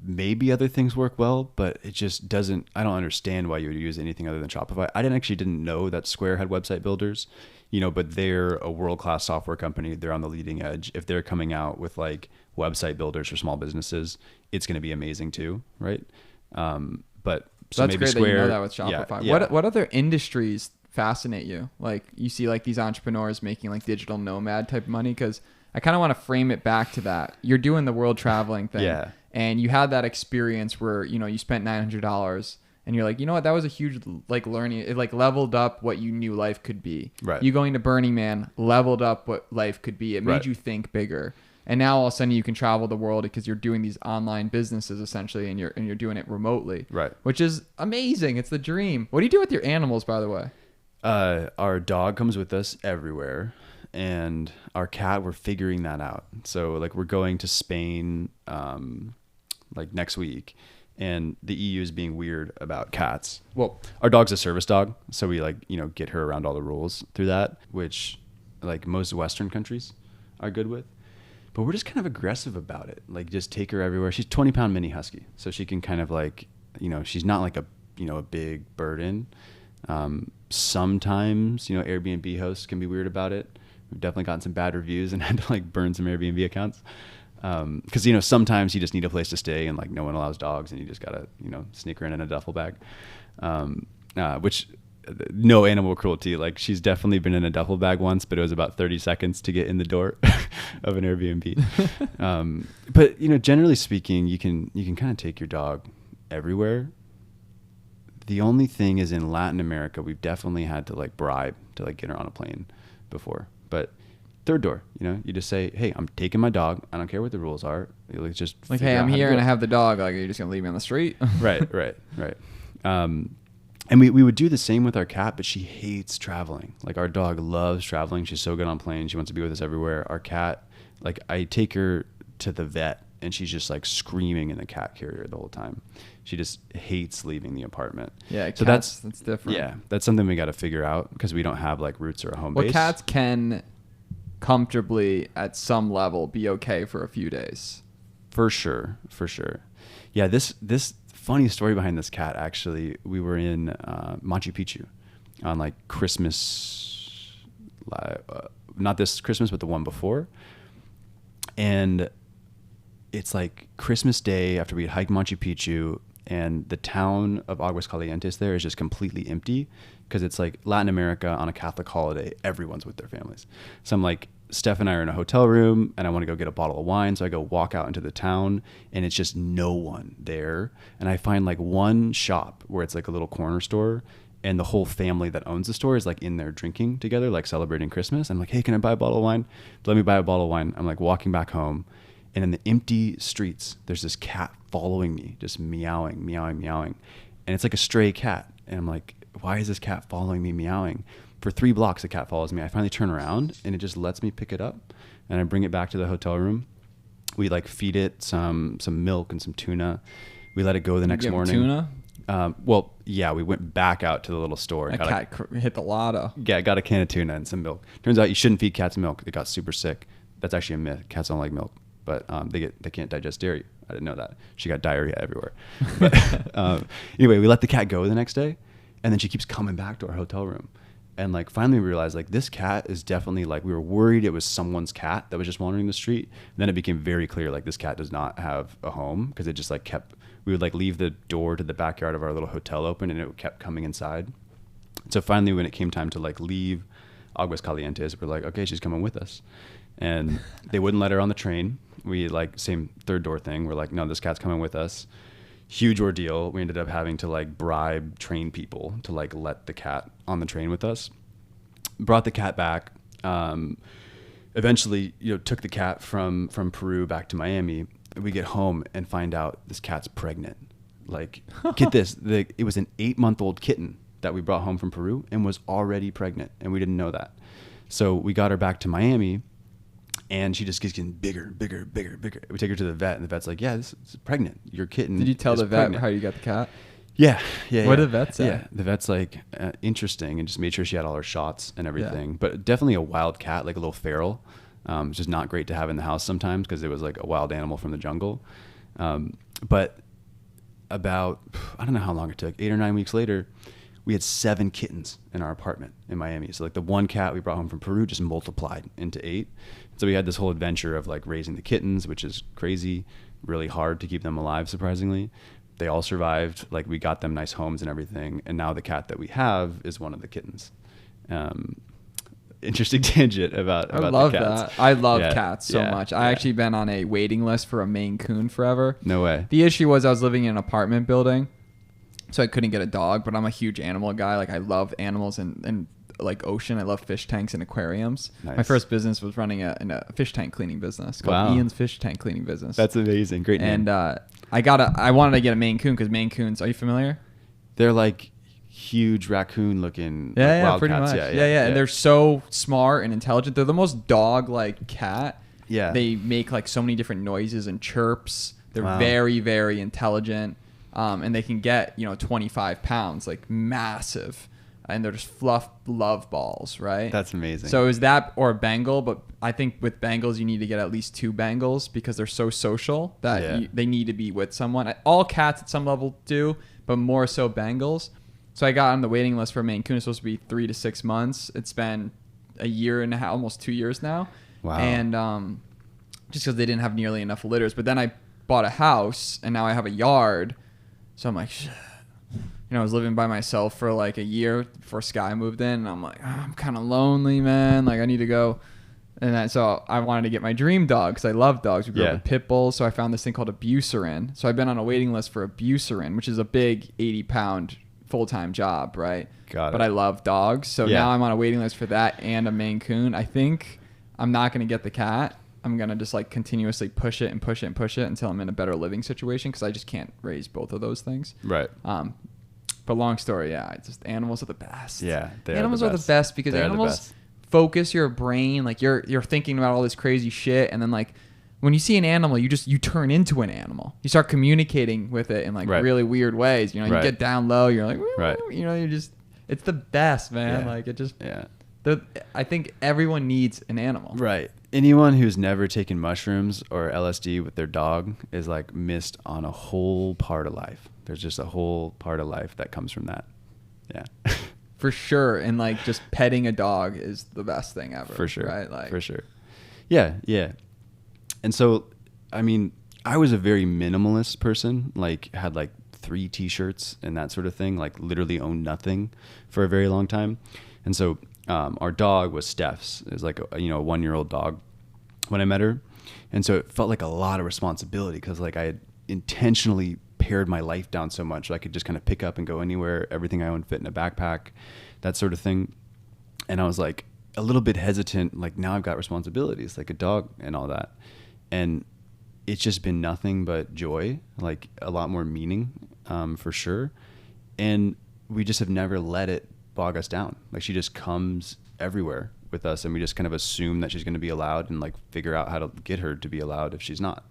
maybe other things work well, but it just doesn't. I don't understand why you would use anything other than Shopify. I didn't know that Square had website builders, but they're a world-class software company. They're on the leading edge. If they're coming out with like website builders for small businesses, it's going to be amazing too, right? But so that's maybe great Square, that you know that with Shopify. Yeah. What other industries fascinate you? Like you see like these entrepreneurs making like digital nomad type money, because I kind of want to frame it back to that. You're doing the world traveling thing. Yeah. And you had that experience where, you spent $900 and you're like, that was a huge like learning. It like leveled up what you knew life could be. Right. You going to Burning Man leveled up what life could be. It made you think bigger. And now all of a sudden you can travel the world because you're doing these online businesses essentially, and you're doing it remotely. Right. Which is amazing. It's the dream. What do you do with your animals, by the way? Our dog comes with us everywhere, and our cat, we're figuring that out. So like we're going to Spain like next week, and the EU is being weird about cats. Well, our dog's a service dog, so we like get her around all the rules through that, which like most Western countries are good with. But we're just kind of aggressive about it. Like just take her everywhere. She's 20-pound mini husky, so she can kind of like she's not like a big burden. Sometimes Airbnb hosts can be weird about it. We've definitely gotten some bad reviews and had to like burn some Airbnb accounts. Because sometimes you just need a place to stay and like no one allows dogs, and you just gotta sneak her in a duffel bag, which no animal cruelty. Like she's definitely been in a duffel bag once, but it was about 30 seconds to get in the door of an Airbnb. But generally speaking, you can kind of take your dog everywhere. The only thing is in Latin America, we've definitely had to like bribe to like get her on a plane before, but third door, you just say, hey, I'm taking my dog. I don't care what the rules are. Like just like, hey, I'm here and I have the dog. Like, are you just going to leave me on the street? Right. And we would do the same with our cat, but she hates traveling. Like our dog loves traveling. She's so good on planes. She wants to be with us everywhere. Our cat, like I take her to the vet and she's just like screaming in the cat carrier the whole time. She just hates leaving the apartment. Yeah. So that's different. Yeah. That's something we got to figure out because we don't have like roots or a home base. Well, cats can comfortably at some level be okay for a few days. For sure. Yeah. This funny story behind this cat, actually, we were in Machu Picchu on like Christmas, not this Christmas, but the one before. And it's like Christmas Day after we had hiked Machu Picchu. and the town of Aguascalientes there is just completely empty because it's like Latin America on a Catholic holiday. Everyone's with their families. So I'm like, Steph and I are in a hotel room and I want to go get a bottle of wine. So I go walk out into the town and it's just no one there. And I find like one shop where it's like a little corner store and the whole family that owns the store is like in there drinking together, like celebrating Christmas. I'm like, hey, can I buy a bottle of wine? Let me buy a bottle of wine. I'm like walking back home, and in the empty streets, there's this cat following me, just meowing, meowing, meowing. And it's like a stray cat. And I'm like, why is this cat following me meowing? For 3 blocks, the cat follows me. I finally turn around and it just lets me pick it up and I bring it back to the hotel room. We like feed it some milk and some tuna. We let it go the next morning. Tuna? Well, yeah, we went back out to the little store. Cat hit the lotto. Yeah, got a can of tuna and some milk. Turns out you shouldn't feed cats milk. They got super sick. That's actually a myth. Cats don't like milk, but they can't digest dairy. I didn't know that. She got diarrhea everywhere. But anyway, we let the cat go the next day, and then she keeps coming back to our hotel room. And like finally we realized like this cat is definitely like, we were worried it was someone's cat that was just wandering the street. And then it became very clear like this cat does not have a home because it just like we would like leave the door to the backyard of our little hotel open and it kept coming inside. So finally when it came time to like leave Aguascalientes, we're like, okay, she's coming with us. And they wouldn't let her on the train. We like same third door thing. We're like, no, this cat's coming with us. Huge ordeal. We ended up having to like bribe train people to like let the cat on the train with us. Brought the cat back. Eventually, took the cat from Peru back to Miami. We get home and find out this cat's pregnant. Like, get this, it was an 8-month-old kitten that we brought home from Peru and was already pregnant, and we didn't know that. So we got her back to Miami. And she just keeps getting bigger, bigger, bigger, bigger. We take her to the vet, and the vet's like, yeah, this is pregnant. Your kitten. Did you tell the vet pregnant. How you got the cat? Yeah. What did the vet say? Yeah, the vet's like, interesting, and just made sure she had all her shots and everything. Yeah. But definitely a wild cat, like a little feral. It's just not great to have in the house sometimes because it was like a wild animal from the jungle. But about, I don't know how long it took, 8 or 9 weeks later, we had 7 kittens in our apartment in Miami. So like the one cat we brought home from Peru just multiplied into 8. So we had this whole adventure of like raising the kittens, which is crazy, really hard to keep them alive, surprisingly. They all survived. Like we got them nice homes and everything. And now the cat that we have is one of the kittens. Interesting tangent about the cats. I love that. I love cats so much. I actually been on a waiting list for a Maine Coon forever. No way. The issue was I was living in an apartment building, so I couldn't get a dog, but I'm a huge animal guy. Like I love animals and like ocean. I love fish tanks and aquariums. Nice. My first business was running a fish tank cleaning business called Ian's Fish Tank Cleaning Business. That's amazing. Great name. And I wanted to get a Maine Coon because Maine Coons, are you familiar? They're like huge raccoon looking wild pretty cats. Much. Yeah. And they're so smart and intelligent. They're the most dog-like cat. Yeah. They make like so many different noises and chirps. They're very, very intelligent. And they can get, 25 pounds, like massive. And they're just fluff love balls, right? That's amazing. So is that or a Bengal? But I think with Bengals, you need to get at least 2 Bengals because they're so social that they need to be with someone. All cats at some level do, but more so Bengals. So I got on the waiting list for Maine Coon. It's supposed to be 3 to 6 months. It's been a year and a half, almost 2 years now. Wow. And just because they didn't have nearly enough litters. But then I bought a house, and now I have a yard. So I'm like, shit. I was living by myself for like a year before Sky moved in. And I'm like, I'm kind of lonely, man. Like I need to go. And so I wanted to get my dream dog because I love dogs. We grew up with pit bulls. So I found this thing called a Bucerin. So I've been on a waiting list for a Bucerin, which is a big 80-pound full-time job, right? Got it. But I love dogs. So now I'm on a waiting list for that and a Maine Coon. I think I'm not going to get the cat. I'm going to just like continuously push it and push it and push it until I'm in a better living situation because I just can't raise both of those things. Right. But long story, just animals are the best. Yeah, animals are the best because animals focus your brain. Like you're thinking about all this crazy shit, and then like when you see an animal, you turn into an animal. You start communicating with it in like really weird ways. You get down low. You're like, it's the best, man. Like it just I think everyone needs an animal. Right. Anyone who's never taken mushrooms or LSD with their dog is like missed on a whole part of life. There's just a whole part of life that comes from that. Yeah. For sure. And like just petting a dog is the best thing ever. For sure. Right? Like for sure. Yeah. Yeah. And so, I mean, I was a very minimalist person, like had like 3 t-shirts and that sort of thing, like literally owned nothing for a very long time. And so our dog was Steph's. It was like a 1-year-old dog when I met her. And so it felt like a lot of responsibility because like I had intentionally pared my life down so much so I could just kind of pick up and go anywhere. Everything I owned fit in a backpack, that sort of thing. And I was like a little bit hesitant, like now I've got responsibilities like a dog and all that. And it's just been nothing but joy, like a lot more meaning, for sure. And we just have never let it bog us down. Like she just comes everywhere with us and we just kind of assume that she's going to be allowed and like figure out how to get her to be allowed if she's not.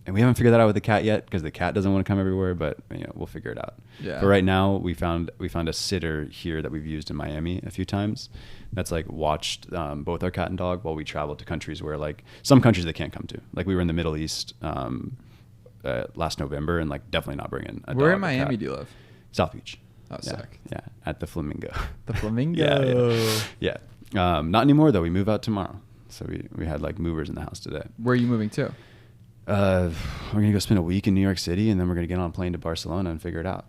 And we haven't figured that out with the cat yet because the cat doesn't want to come everywhere, but we'll figure it out. Yeah. But right now we found a sitter here that we've used in Miami a few times. That's like watched both our cat and dog while we travel to countries where like some countries they can't come to. Like we were in the Middle East last November and like definitely not bringing a dog. Where in Miami do you live? South Beach. Oh, sick. Yeah, at the Flamingo. The Flamingo. Yeah. Not anymore though. We move out tomorrow. So we had like movers in the house today. Where are you moving to? We're gonna go spend a week in New York City, and then we're gonna get on a plane to Barcelona and figure it out.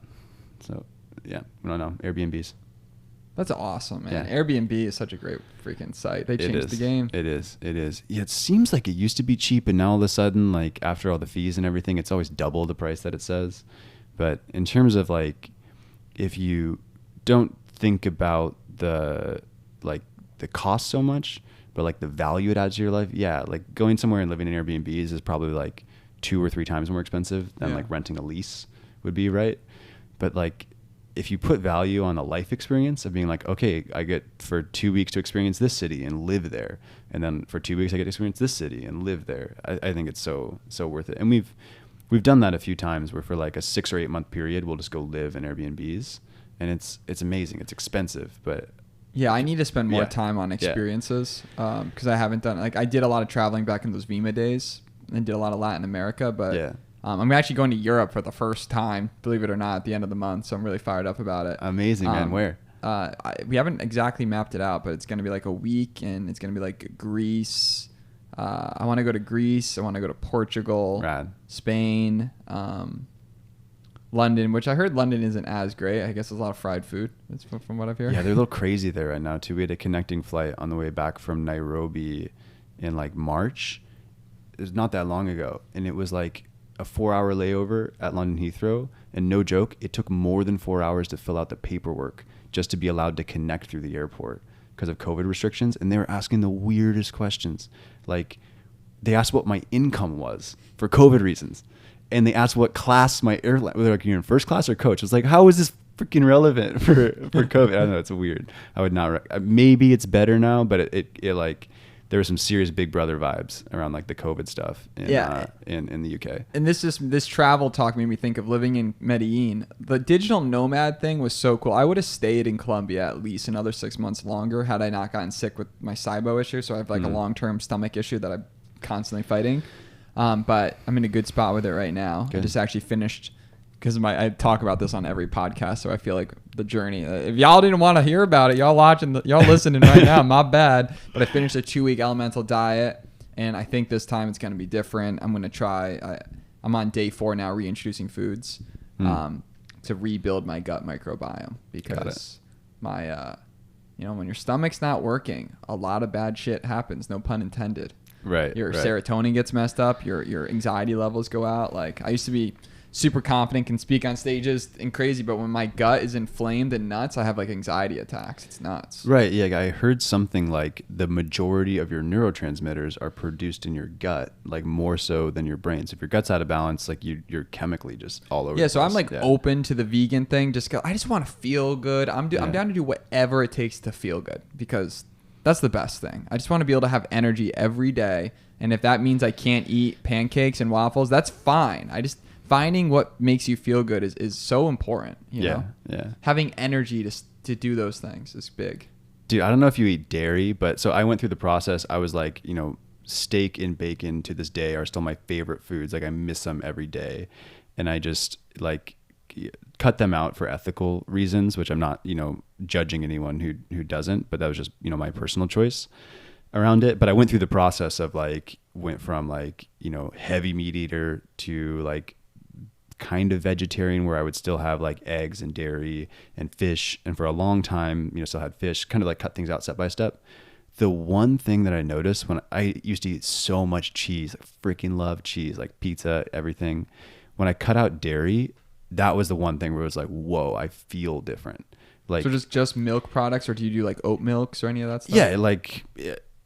So, yeah, I don't know. Airbnbs. That's awesome, man. Yeah. Airbnb is such a great freaking site. They changed the game. It is. Yeah, it seems like it used to be cheap, and now all of a sudden, like after all the fees and everything, it's always double the price that it says. But in terms of like, if you don't think about the cost so much, but like the value it adds to your life, yeah, like going somewhere and living in Airbnbs is probably like 2 or 3 times more expensive than like renting a lease would be, right? But like if you put value on the life experience of being like, okay, I get for 2 weeks to experience this city and live there, and then for 2 weeks I get to experience this city and live there, I think it's so worth it. And we've done that a few times where for like a 6 or 8 month period we'll just go live in Airbnbs, and it's amazing. It's expensive, but yeah, I need to spend more time on experiences because I haven't done, like I did a lot of traveling back in those Vima days and did a lot of Latin America, but I'm actually going to Europe for the first time, believe it or not, at the end of the month, so I'm really fired up about it. Amazing, man. Where? We haven't exactly mapped it out, but it's going to be like a week, and it's going to be like Greece. I want to go to Greece. I want to go to Portugal, Spain, London, which I heard London isn't as great. I guess there's a lot of fried food. That's from what I've heard. Yeah, they're a little crazy there right now too. We had a connecting flight on the way back from Nairobi in like March. It was not that long ago, and it was like a 4-hour layover at London Heathrow. And no joke, it took more than 4 hours to fill out the paperwork just to be allowed to connect through the airport because of COVID restrictions. And they were asking the weirdest questions. Like they asked what my income was for COVID reasons. And they asked what class my airline, whether like you're in first class or coach. I was like, how is this freaking relevant for COVID? I don't know. It's weird. I would not, maybe it's better now, but it like, there were some serious Big Brother vibes around like the COVID stuff in the UK. And this travel talk made me think of living in Medellin. The digital nomad thing was so cool. I would have stayed in Colombia at least another 6 months longer had I not gotten sick with my SIBO issue. So I have like a long-term stomach issue that I'm constantly fighting. But I'm in a good spot with it right now. Good. I just actually finished, because I talk about this on every podcast, so I feel like the journey. If y'all didn't want to hear about it, y'all listening right now, my bad. But I finished a 2-week elemental diet, and I think this time it's going to be different. I'm going to try. I'm on day 4 now, reintroducing foods to rebuild my gut microbiome, because my when your stomach's not working, a lot of bad shit happens. No pun intended. Right. Your serotonin gets messed up. Your anxiety levels go out. Like I used to be super confident, can speak on stages and crazy, but when my gut is inflamed and nuts, I have like anxiety attacks. It's nuts. Right. Yeah. I heard something like the majority of your neurotransmitters are produced in your gut, like more so than your brain. So if your gut's out of balance, like you're chemically just all over. Yeah. So I'm like open to the vegan thing. I just want to feel good. I'm down to do whatever it takes to feel good, because that's the best thing. I just want to be able to have energy every day. And if that means I can't eat pancakes and waffles, that's fine. Finding what makes you feel good is so important. You know? Yeah. Having energy to do those things is big. Dude, I don't know if you eat dairy, but so I went through the process. I was like, steak and bacon to this day are still my favorite foods. Like I miss them every day. And I just like cut them out for ethical reasons, which I'm not, judging anyone who doesn't, but that was just, my personal choice around it. But I went through the process of went from heavy meat eater to kind of vegetarian where I would still have like eggs and dairy and fish. And for a long time, you know, still had fish, kind of like cut things out step by step. The one thing that I noticed when I used to eat so much cheese, I freaking love cheese, like pizza, everything. When I cut out dairy, that was the one thing where it was like, whoa, I feel different. Like, so just milk products, or do you do like oat milks or any of that stuff? Yeah, like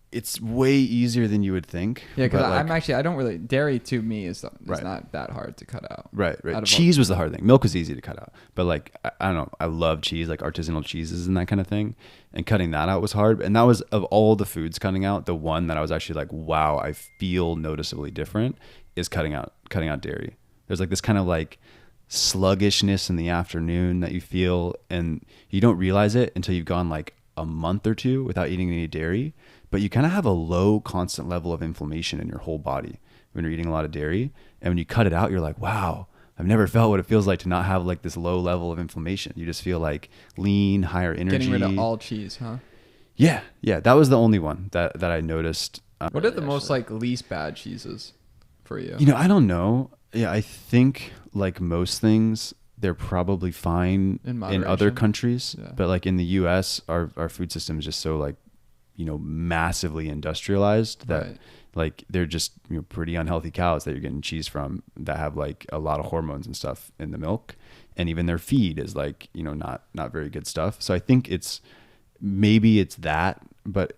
it's way easier than you would think. Yeah, because I don't really, dairy to me is not that hard to cut out. Right. Cheese was the hard thing. Milk was easy to cut out. But like, I don't know, I love cheese, like artisanal cheeses and that kind of thing. And cutting that out was hard. And that was, of all the foods cutting out, the one that I was actually like, wow, I feel noticeably different is cutting out dairy. There's like this kind of like sluggishness in the afternoon that you feel, and you don't realize it until you've gone like a month or two without eating any dairy. But you kind of have a low constant level of inflammation in your whole body when you're eating a lot of dairy. And when you cut it out, you're like, wow, I've never felt what it feels like to not have like this low level of inflammation. You just feel like lean, higher energy. Getting rid of all cheese, huh? Yeah. That was the only one that I noticed. What are the most like least bad cheeses for you? You know, I don't know. Yeah, I think like most things, they're probably fine in other countries. Yeah. But like in the US, our food system is just so like, you know, massively industrialized that like they're just, you know, pretty unhealthy cows that you're getting cheese from that have like a lot of hormones and stuff in the milk. And even their feed is like, you know, not very good stuff. So I think maybe it's that, but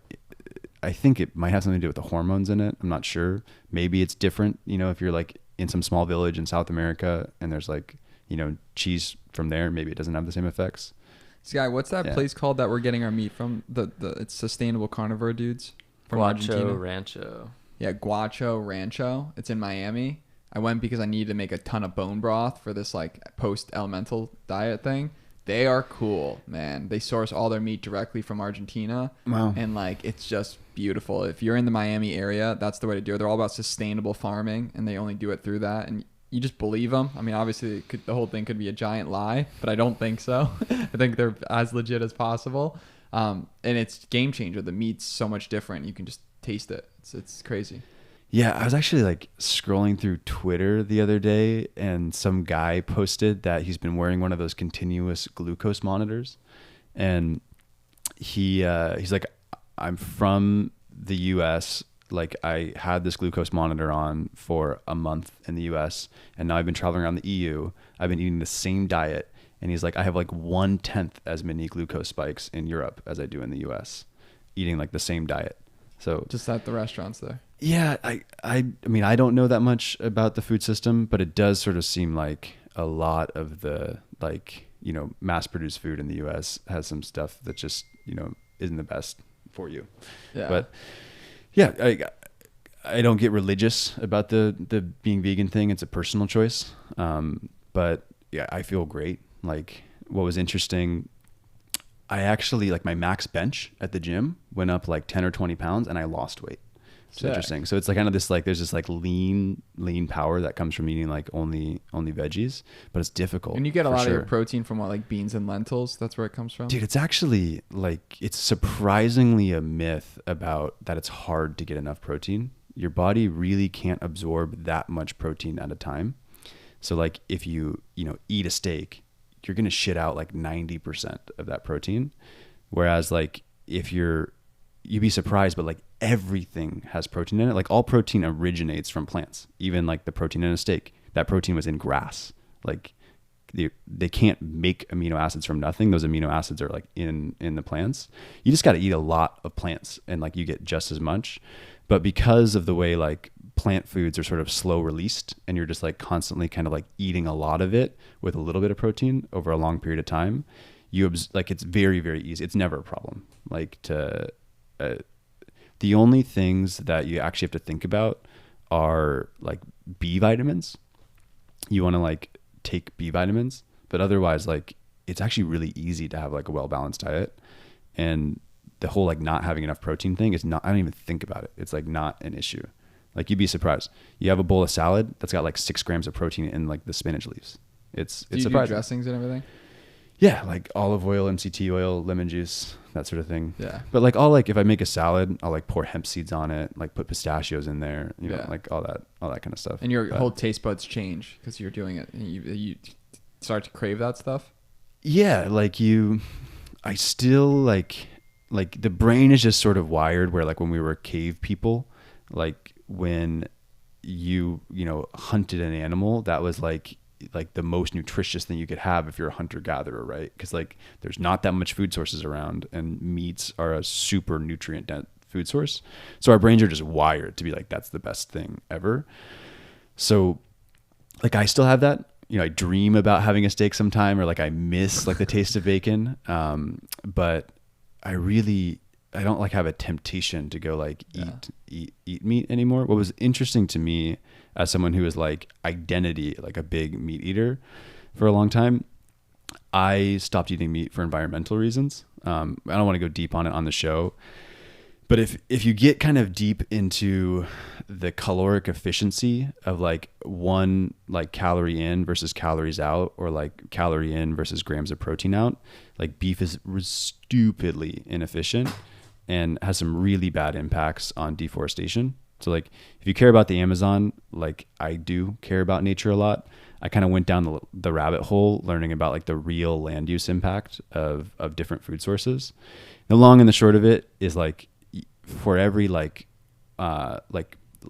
I think it might have something to do with the hormones in it. I'm not sure. Maybe it's different, you know, if you're like in some small village in South America and there's like, you know, cheese from there, maybe it doesn't have the same effects. Sky, what's that place called that we're getting our meat from? It's Sustainable Carnivore dudes from Argentina. Rancho. Yeah, Guacho Rancho. It's in Miami. I went because I needed to make a ton of bone broth for this like post-elemental diet thing. They are cool, man. They source all their meat directly from Argentina. Wow. And like it's just beautiful. If you're in the Miami area, that's the way to do it. They're all about sustainable farming, and they only do it through that. And you just believe them. I mean, obviously, the whole thing could be a giant lie, but I don't think so. I think they're as legit as possible. And it's game changer. The meat's so much different. You can just taste it. It's crazy. Yeah, I was actually like scrolling through Twitter the other day, and some guy posted that he's been wearing one of those continuous glucose monitors, and he's like, I'm from the US. Like I had this glucose monitor on for a month in the US, and now I've been traveling around the EU. I've been eating the same diet. And he's like, I have like 1/10 as many glucose spikes in Europe as I do in the US, eating like the same diet. So just at the restaurants there. Yeah. I mean, I don't know that much about the food system, but it does sort of seem like a lot of the like, you know, mass produced food in the US has some stuff that just, you know, isn't the best for you. Yeah. But yeah, I don't get religious about the being vegan thing. It's a personal choice. But yeah, I feel great. Like what was interesting, I actually like my max bench at the gym went up like 10 or 20 pounds and I lost weight. It's interesting. So it's like kind of this like, there's this like lean power that comes from eating like only veggies, but it's difficult. And you get a lot of your protein from what, like beans and lentils? That's where it comes from? Dude, it's actually like, it's surprisingly a myth about that it's hard to get enough protein. Your body really can't absorb that much protein at a time. So like if you eat a steak, you're going to shit out like 90% of that protein. Whereas like if you'd be surprised, but like everything has protein in it. Like all protein originates from plants, even like the protein in a steak, that protein was in grass. Like they can't make amino acids from nothing. Those amino acids are like in the plants. You just got to eat a lot of plants and like you get just as much. But because of the way like plant foods are sort of slow released and you're just like constantly kind of like eating a lot of it with a little bit of protein over a long period of time, like it's very, very easy. It's never a problem. Like the only things that you actually have to think about are like B vitamins. You want to like take B vitamins, but otherwise like it's actually really easy to have like a well-balanced diet. And the whole like not having enough protein thing is not, I don't even think about it. It's like not an issue. Like you'd be surprised. You have a bowl of salad that's got like 6 grams of protein in like the spinach leaves. It's surprising. Do dressings and everything? Yeah, like olive oil, MCT oil, lemon juice, that sort of thing. Yeah. But like I'll like if I make a salad, I'll like pour hemp seeds on it, like put pistachios in there, you know, like all that kind of stuff. And your whole taste buds change because you're doing it. And you start to crave that stuff. Yeah, like I still like the brain is just sort of wired where like when we were cave people, like when you know hunted an animal, that was like the most nutritious thing you could have if you're a hunter gatherer, right? Because like there's not that much food sources around, and meats are a super nutrient dense food source. So our brains are just wired to be like, that's the best thing ever. So like I still have that, you know, I dream about having a steak sometime, or like I miss like the taste of bacon. But I don't like have a temptation to go like eat meat anymore. What was interesting to me as someone who was like identity, like a big meat eater for a long time, I stopped eating meat for environmental reasons. I don't want to go deep on it on the show, but if you get kind of deep into the caloric efficiency of like one like calorie in versus calories out, or like calorie in versus grams of protein out, like beef is stupidly inefficient and has some really bad impacts on deforestation. So like if you care about the Amazon, like I do care about nature a lot, I kind of went down the rabbit hole learning about like the real land use impact of different food sources. The long and the short of it is like for every like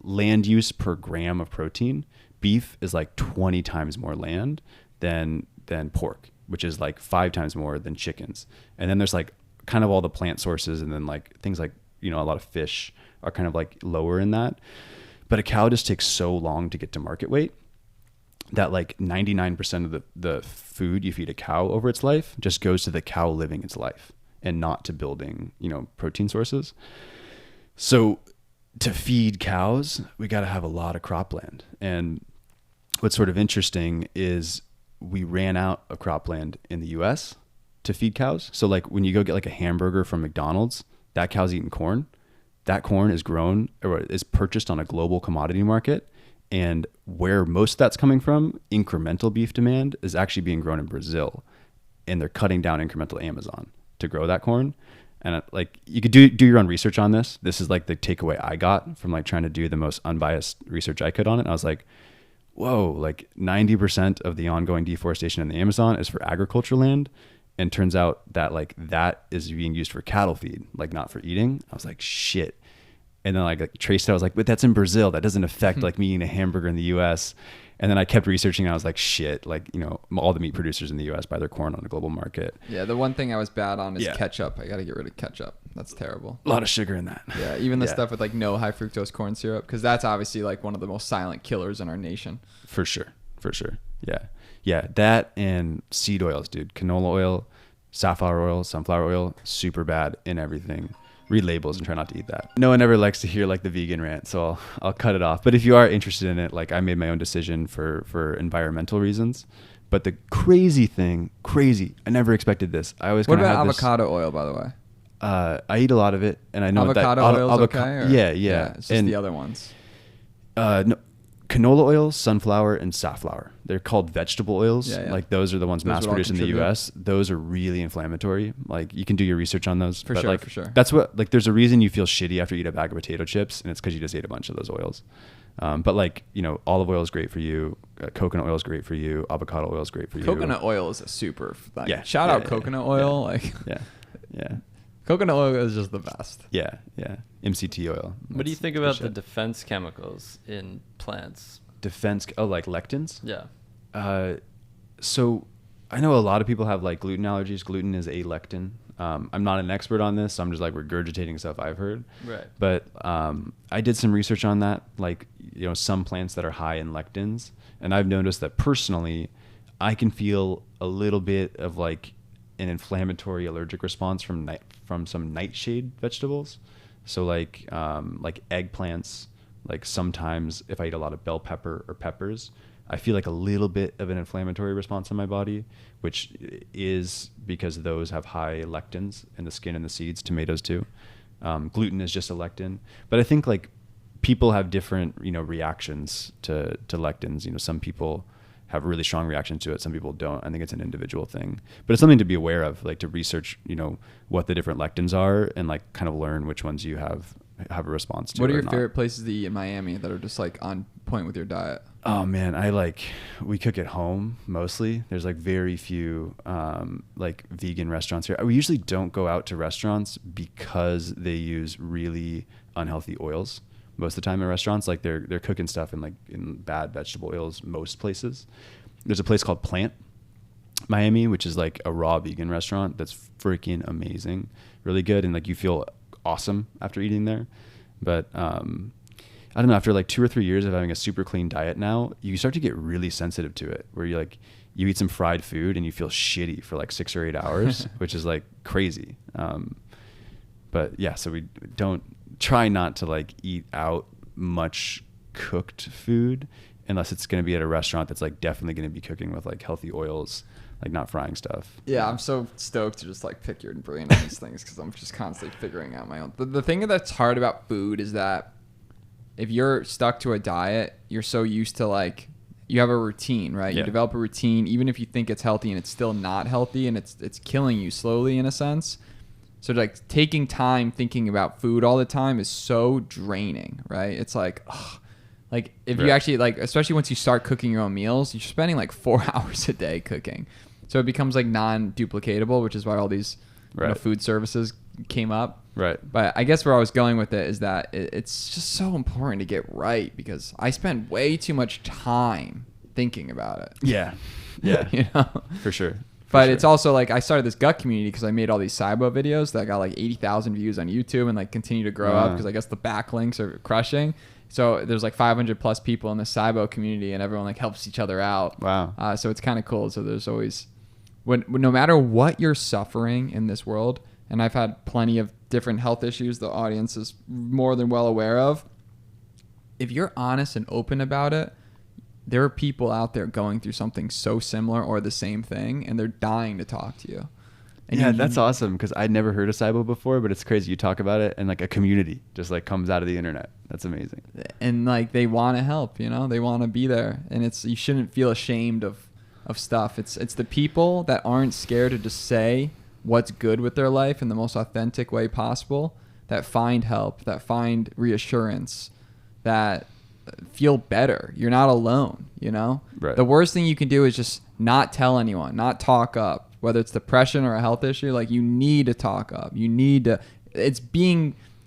land use per gram of protein, beef is like 20 times more land than pork, which is like 5 times more than chickens. And then there's like kind of all the plant sources, and then like things like, you know, a lot of fish are kind of like lower in that. But a cow just takes so long to get to market weight that like 99% of the food you feed a cow over its life just goes to the cow living its life and not to building, you know, protein sources. So to feed cows, we got to have a lot of cropland. And what's sort of interesting is we ran out of cropland in the US to feed cows. So like when you go get like a hamburger from McDonald's, that cow's eating corn. That corn is grown or is purchased on a global commodity market. And where most of that's coming from, incremental beef demand, is actually being grown in Brazil. And they're cutting down incremental Amazon to grow that corn. And like you could do your own research on this. This is like the takeaway I got from like trying to do the most unbiased research I could on it. I was like, whoa, like 90% of the ongoing deforestation in the Amazon is for agricultural land. And turns out that like that is being used for cattle feed, like not for eating. I was like, shit. And then like traced it, I was like, but that's in Brazil. That doesn't affect like me eating a hamburger in the US. And then I kept researching and I was like, shit, like, you know, all the meat producers in the US buy their corn on a global market. Yeah. The one thing I was bad on is ketchup. I got to get rid of ketchup. That's terrible. A lot of sugar in that. Yeah. Even the stuff with like no high fructose corn syrup, because that's obviously like one of the most silent killers in our nation. For sure. Yeah. Yeah. That and seed oils, dude. Canola oil, safflower oil, sunflower oil, super bad in everything. Read labels and try not to eat that. No one ever likes to hear like the vegan rant, so I'll cut it off. But if you are interested in it, like I made my own decision for environmental reasons. But the crazy, I never expected this. I always kind of had this. What about avocado oil, by the way? I eat a lot of it, and I know avocado oil is okay. Or? Yeah. It's just the other ones. No, canola oil, sunflower, and safflower. They're called vegetable oils. Yeah. Like those are the ones mass produced in the US. Those are really inflammatory. Like you can do your research on those. For sure. That's what, like there's a reason you feel shitty after you eat a bag of potato chips, and it's because you just ate a bunch of those oils. But like, you know, olive oil is great for you. Coconut oil is great for you. Avocado oil is great for you. Coconut oil is a super, shout out coconut oil. Like, yeah. Coconut oil is just the best. Yeah. MCT oil. What do you think about the defense chemicals in plants? Like lectins? Yeah. So I know a lot of people have like gluten allergies. Gluten is a lectin. I'm not an expert on this, so I'm just like regurgitating stuff I've heard. Right. But I did some research on that, like, you know, some plants that are high in lectins. And I've noticed that personally, I can feel a little bit of like an inflammatory allergic response from some nightshade vegetables. So like eggplants, like sometimes if I eat a lot of bell pepper or peppers, I feel like a little bit of an inflammatory response in my body, which is because those have high lectins in the skin and the seeds. Tomatoes too. Gluten is just a lectin, but I think like people have different, you know, reactions to lectins. You know, some people have really strong reactions to it. Some people don't. I think it's an individual thing, but it's something to be aware of, like to research, what the different lectins are and like kind of learn which ones you have a response to. What are your favorite places to eat in Miami that are just like on point with your diet? Oh man, we cook at home mostly. There's like very few like vegan restaurants here. We usually don't go out to restaurants because they use really unhealthy oils most of the time in restaurants. Like they're cooking stuff in bad vegetable oils most places. There's a place called Plant Miami, which is like a raw vegan restaurant that's freaking amazing, really good, and like you feel awesome after eating there. But I don't know, after like 2 or 3 years of having a super clean diet now, you start to get really sensitive to it, where you eat some fried food and you feel shitty for like 6 or 8 hours, which is like crazy. But yeah, so we don't try not to like eat out much cooked food unless it's going to be at a restaurant that's like definitely going to be cooking with like healthy oils, like not frying stuff. Yeah, I'm so stoked to just like pick your brain on these things because I'm just constantly figuring out my own. The thing that's hard about food is that if you're stuck to a diet, you're so used to like, you have a routine, right? Yeah. You develop a routine, even if you think it's healthy and it's still not healthy and it's killing you slowly in a sense. So like taking time thinking about food all the time is so draining, right? It's like, ugh. Like if you actually like, especially once you start cooking your own meals, you're spending like 4 hours a day cooking. So it becomes like non-duplicatable, which is why all these food services came up. Right. But I guess where I was going with it is that it's just so important to get right because I spend way too much time thinking about it. Yeah. For sure. But it's also like I started this gut community because I made all these SIBO videos that got like 80,000 views on YouTube and like continue to grow up because I guess the backlinks are crushing. So there's like 500 plus people in the SIBO community and everyone like helps each other out. Wow. So it's kind of cool. So there's always, no matter what you're suffering in this world, and I've had plenty of different health issues the audience is more than well aware of, if you're honest and open about it, there are people out there going through something so similar or the same thing, and they're dying to talk to you. And yeah, that's awesome because I'd never heard of SIBO before, but it's crazy. You talk about it and like a community just like comes out of the internet. That's amazing. And like they want to help, they want to be there. And you shouldn't feel ashamed of stuff. It's the people that aren't scared to just say what's good with their life in the most authentic way possible, that find help, that find reassurance, that feel better. You're not alone, Right. The worst thing you can do is just not tell anyone, not talk up. Whether it's depression or a health issue, like you need to talk up.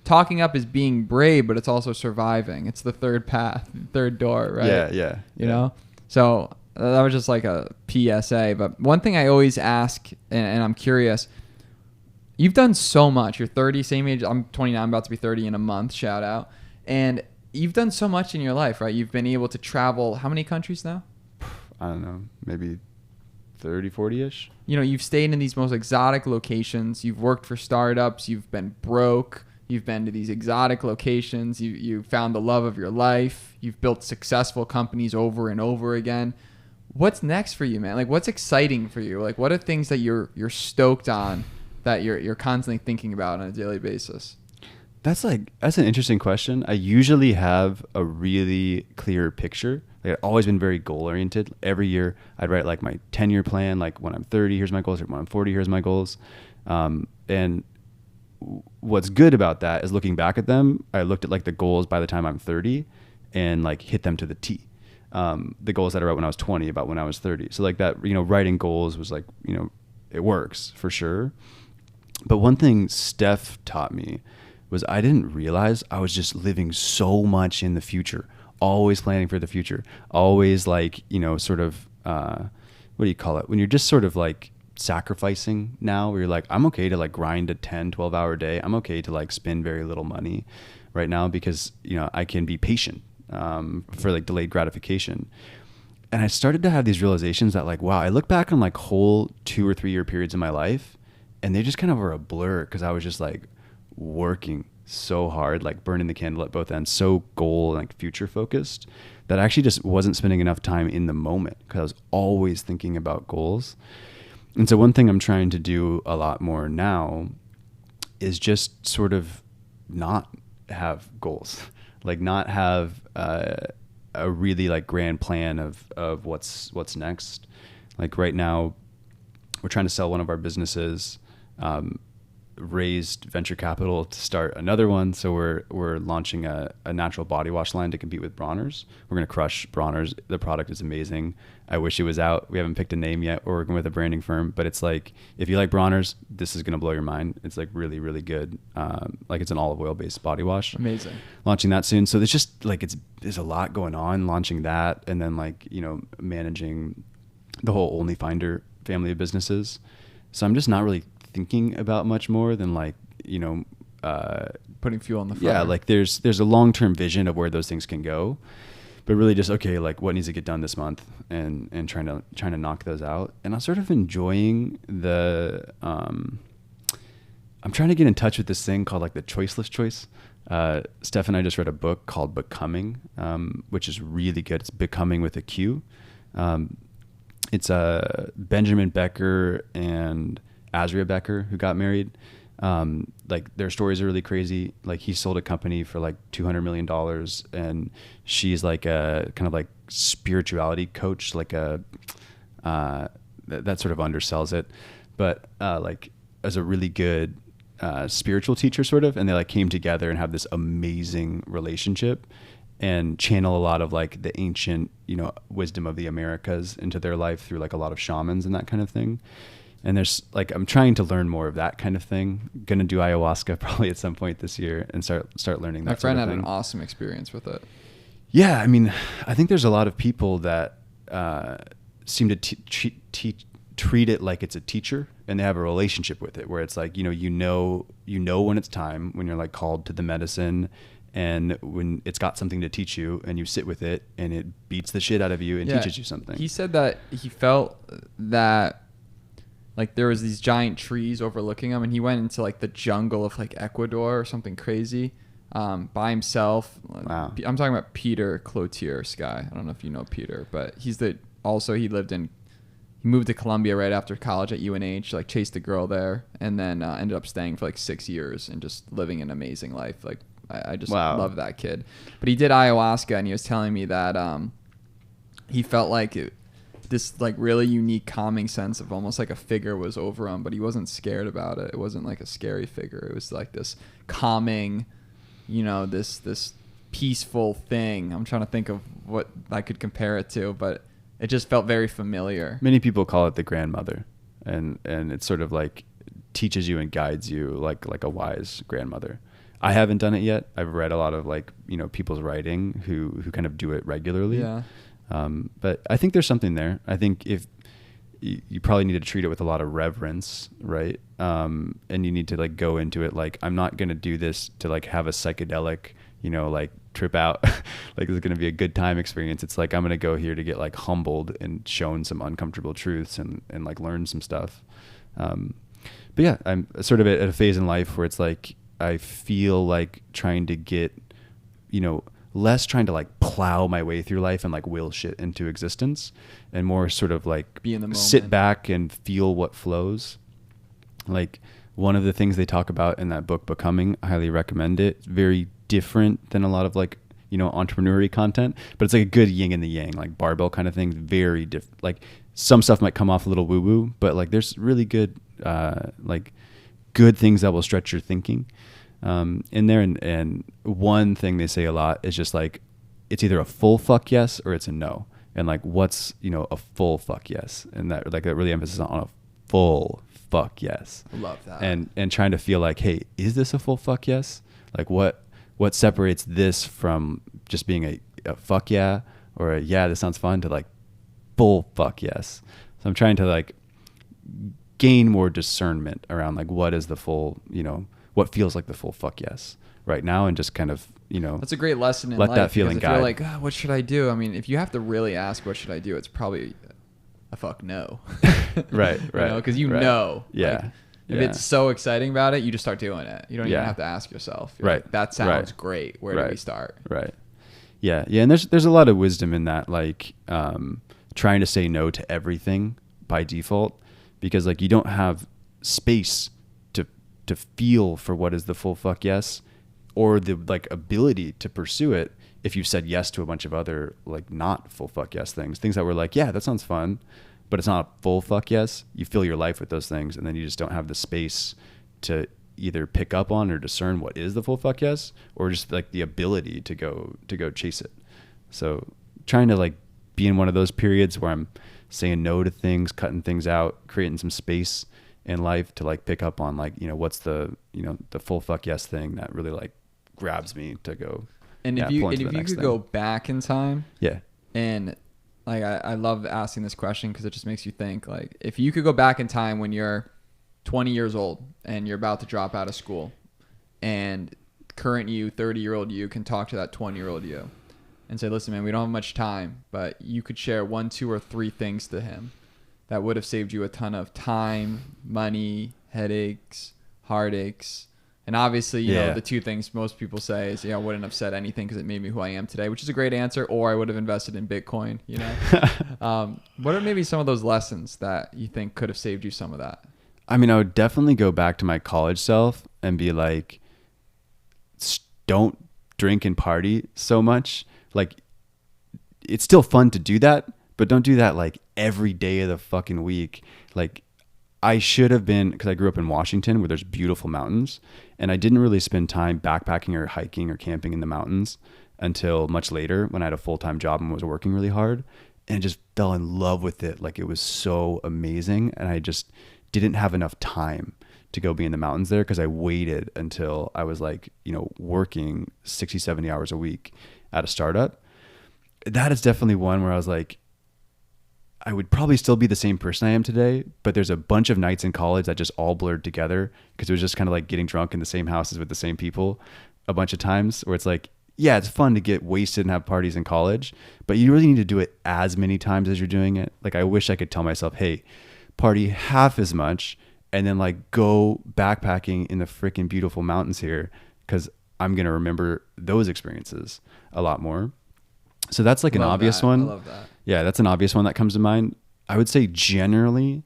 Talking up is being brave, but it's also surviving. It's the third path, third door, right? Yeah. You know? So that was just like a PSA. But one thing I always ask, and I'm curious, you've done so much. You're 30, same age. I'm 29, I'm about to be 30 in a month, shout out. And you've done so much in your life, right? You've been able to travel, how many countries now? I don't know, maybe 30, 40-ish. You've stayed in these most exotic locations. You've worked for startups. You've been broke. You've been to these exotic locations. You found the love of your life. You've built successful companies over and over again. What's next for you, man? Like, what's exciting for you? Like, what are things that you're stoked on that you're constantly thinking about on a daily basis? That's an interesting question. I usually have a really clear picture. Like, I've always been very goal oriented. Every year I'd write like my 10-year plan. Like when I'm 30, here's my goals. When I'm 40, here's my goals. And what's good about that is looking back at them, I looked at like the goals by the time I'm 30 and like hit them to the T. The goals that I wrote when I was 20 about when I was 30. So like that, writing goals was like, it works for sure. But one thing Steph taught me was I didn't realize I was just living so much in the future, always planning for the future, always like, sort of, what do you call it? When you're just sort of like sacrificing now, where you're like, I'm okay to like grind a 10, 12 hour day. I'm okay to like spend very little money right now because, I can be patient for like delayed gratification. And I started to have these realizations that like, wow, I look back on like whole 2 or 3 year periods in my life and they just kind of were a blur because I was just like, working so hard, like burning the candle at both ends, so goal and like future focused that I actually just wasn't spending enough time in the moment because I was always thinking about goals. And so one thing I'm trying to do a lot more now is just sort of not have goals, like not have a really like grand plan of what's next. Like right now we're trying to sell one of our businesses, raised venture capital to start another one. So we're launching a natural body wash line to compete with Bronner's. We're going to crush Bronner's. The product is amazing. I wish it was out. We haven't picked a name yet. We're working with a branding firm, but it's like, if you like Bronner's, this is going to blow your mind. It's like really, really good. Like it's an olive oil based body wash. Amazing. Launching that soon. So there's just like, there's a lot going on launching that. And then like, managing the whole OnlyFinder family of businesses. So I'm just not really thinking about much more than like, putting fuel on the fire. Yeah. Like there's a long-term vision of where those things can go, but really just, okay, like what needs to get done this month and trying to knock those out. And I'm sort of enjoying I'm trying to get in touch with this thing called like the choiceless choice. Steph and I just read a book called Becoming, which is really good. It's Becoming with a Q. It's Benjamin Becker and Azria Becker who got married. Like their stories are really crazy. Like he sold a company for like $200 million and she's like a kind of like spirituality coach, like that sort of undersells it, but like as a really good spiritual teacher sort of, and they like came together and have this amazing relationship and channel a lot of like the ancient, wisdom of the Americas into their life through like a lot of shamans and that kind of thing. And there's like, I'm trying to learn more of that kind of thing. Going to do ayahuasca probably at some point this year and start learning that. My friend sort of had thing. an awesome experience with it. Yeah. I mean, I think there's a lot of people that seem to treat it like it's a teacher, and they have a relationship with it where it's like, you know when it's time, when you're like called to the medicine, and when it's got something to teach you and you sit with it and it beats the shit out of you and teaches you something. He said that he felt that like there was these giant trees overlooking him, and he went into like the jungle of like Ecuador or something crazy by himself. Wow. I'm talking about Peter Cloutier Sky. I don't know if you know Peter, but he moved to Colombia right after college at UNH, like chased a girl there, and then ended up staying for like 6 years and just living an amazing life. Like I just love that kid. But he did ayahuasca, and he was telling me that he felt like this like really unique calming sense of almost like a figure was over him, but he wasn't scared about it. It wasn't like a scary figure. It was like this calming, this peaceful thing. I'm trying to think of what I could compare it to, but it just felt very familiar. Many people call it the grandmother, and it's sort of like teaches you and guides you like a wise grandmother. I haven't done it yet. I've read a lot of like, people's writing who kind of do it regularly. Yeah. But I think there's something there. I think if you probably need to treat it with a lot of reverence, right? And you need to like go into it like, I'm not going to do this to like have a psychedelic, like trip out. Like this is going to be a good time experience. It's like, I'm going to go here to get like humbled and shown some uncomfortable truths and like learn some stuff. But yeah, I'm sort of at a phase in life where it's like, I feel like trying to get, less trying to like plow my way through life and like will shit into existence, and more sort of like be in the moment, sit back and feel what flows. Like one of the things they talk about in that book, Becoming, I highly recommend it. It's very different than a lot of like, entrepreneurial content, but it's like a good yin and the yang, like barbell kind of thing. Very different. Like some stuff might come off a little woo woo, but like there's really good, like good things that will stretch your thinking. In there, and one thing they say a lot is just like it's either a full fuck yes or it's a no, and like what's a full fuck yes, and that like that really emphasis on a full fuck yes. Love that. And trying to feel like, hey, is this a full fuck yes? Like what separates this from just being a fuck yeah or a yeah, this sounds fun, to like full fuck yes. So I'm trying to like gain more discernment around like what is the full, what feels like the full fuck yes right now, and just kind of, that's a great lesson in let life. that feeling guide. You're like, what should I do? I mean, if you have to really ask what should I do, it's probably a fuck no. Right. Because Yeah. Like, if it's so exciting about it, you just start doing it. You don't even have to ask yourself. You're right. Like, that sounds great. Where do we start? Right. Yeah. And there's a lot of wisdom in that, like trying to say no to everything by default, because like you don't have space to feel for what is the full fuck yes, or the like ability to pursue it if you've said yes to a bunch of other like not full fuck yes things that were like, yeah, that sounds fun, but it's not a full fuck yes, you fill your life with those things, and then you just don't have the space to either pick up on or discern what is the full fuck yes, or just like the ability to go chase it. So trying to like be in one of those periods where I'm saying no to things, cutting things out, creating some space in life to like pick up on like, you know, what's the, you know, the full fuck yes thing that really like grabs me to go. And if you could go back in time, yeah, and like I love asking this question because it just makes you think, like, if you could go back in time when you're 20 years old and you're about to drop out of school, and current you, 30-year-old you, can talk to that 20-year-old you and say, listen, man, we don't have much time, but you could share 1, 2, or 3 things to him that would have saved you a ton of time, money, headaches, heartaches. And obviously, you know, the 2 things most people say is, I wouldn't have said anything because it made me who I am today, which is a great answer, or I would have invested in Bitcoin, you know. What are maybe some of those lessons that you think could have saved you some of that? I mean, I would definitely go back to my college self and be like, don't drink and party so much. Like, it's still fun to do that, but don't do that like every day of the fucking week. Like, I should have been, because I grew up in Washington where there's beautiful mountains, and I didn't really spend time backpacking or hiking or camping in the mountains until much later when I had a full-time job and was working really hard, and just fell in love with it. Like, it was so amazing, and I just didn't have enough time to go be in the mountains there because I waited until I was like, you know, working 60, 70 hours a week at a startup. That is definitely one where I was like, I would probably still be the same person I am today, but there's a bunch of nights in college that just all blurred together because it was just kind of like getting drunk in the same houses with the same people a bunch of times, where it's like, yeah, it's fun to get wasted and have parties in college, but you really need to do it as many times as you're doing it. Like, I wish I could tell myself, hey, party half as much and then like go backpacking in the freaking beautiful mountains here, because I'm going to remember those experiences a lot more. So that's like an obvious one. I love that. Yeah, that's an obvious one that comes to mind. I would say generally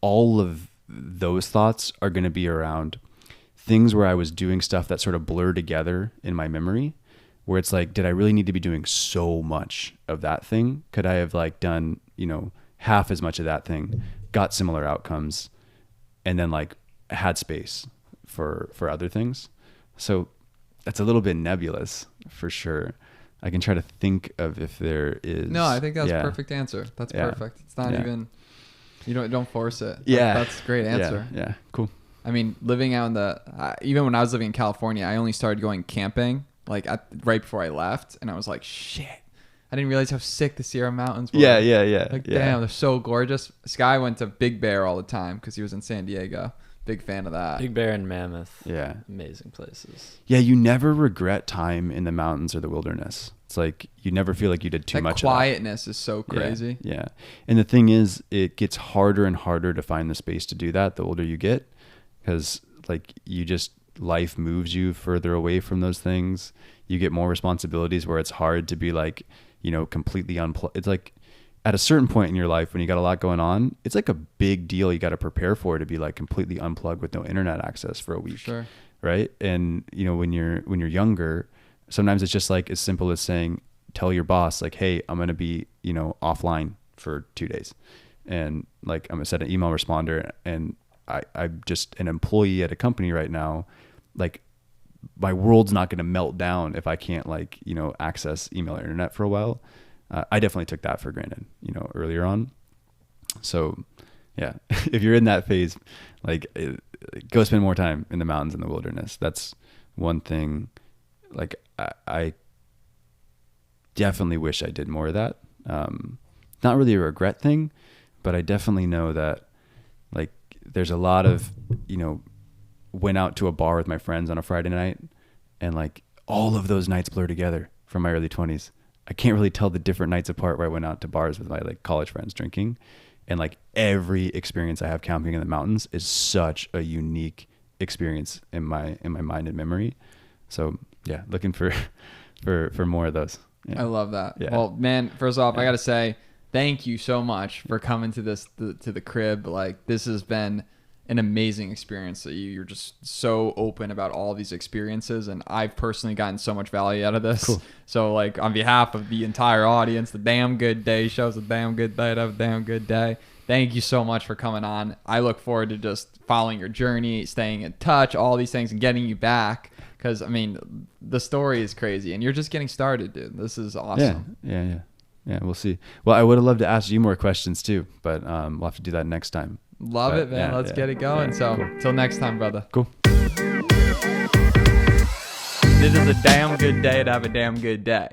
all of those thoughts are going to be around things where I was doing stuff that sort of blur together in my memory, where it's like, did I really need to be doing so much of that thing? Could I have like done, you know, half as much of that thing, got similar outcomes, and then like had space for other things? So that's a little bit nebulous for sure. I can try to think of if there is. No, I think that's a perfect answer. That's perfect. It's not even, you don't force it. That's a great answer. Yeah. Cool. I mean, living out in even when I was living in California, I only started going camping like right before I left. And I was like, shit, I didn't realize how sick the Sierra Mountains were. Yeah. Like, damn, they're so gorgeous. Sky went to Big Bear all the time because he was in San Diego. Big fan of that. Big Bear and Mammoth. Yeah. Amazing places. Yeah, you never regret time in the mountains or the wilderness. It's like you never feel like you did too much. Quietness is so crazy. Yeah. And the thing is, it gets harder and harder to find the space to do that the older you get, because like life moves you further away from those things. You get more responsibilities where it's hard to be like, you know, completely unplugged. It's like at a certain point in your life when you got a lot going on, it's like a big deal you got to prepare for, to be like completely unplugged with no internet access for a week. Sure. Right. And you know, when you're younger, sometimes it's just like as simple as saying, tell your boss like, hey, I'm going to be, you know, offline for 2 days. And like, I'm going to set an email responder, and I'm just an employee at a company right now. Like, my world's not going to melt down if I can't like, you know, access email or internet for a while. I definitely took that for granted, you know, earlier on. So yeah, if you're in that phase, like go spend more time in the mountains and the wilderness. That's one thing. Like I definitely wish I did more of that. Not really a regret thing, but I definitely know that like there's a lot of, you know, went out to a bar with my friends on a Friday night, and like all of those nights blur together from my early 20s. I can't really tell the different nights apart where I went out to bars with my like college friends drinking, and like every experience I have camping in the mountains is such a unique experience in my mind and memory. So yeah, looking for more of those. Yeah. I love that. Yeah. Well, man, first off, I got to say thank you so much for coming to the crib. Like, this has been an amazing experience that you're just so open about all these experiences, and I've personally gotten so much value out of this. Cool. So like on behalf of the entire audience, the Damn Good Day show's a damn good day to have a damn good day. Thank you so much for coming on. I look forward to just following your journey, staying in touch, all these things, and getting you back. Because, I mean, the story is crazy, and you're just getting started, dude. This is awesome. Yeah, we'll see. Well, I would have loved to ask you more questions, too, but we'll have to do that next time. Love it, man. Let's get it going. So, till next time, brother. Cool. This is a damn good day to have a damn good day.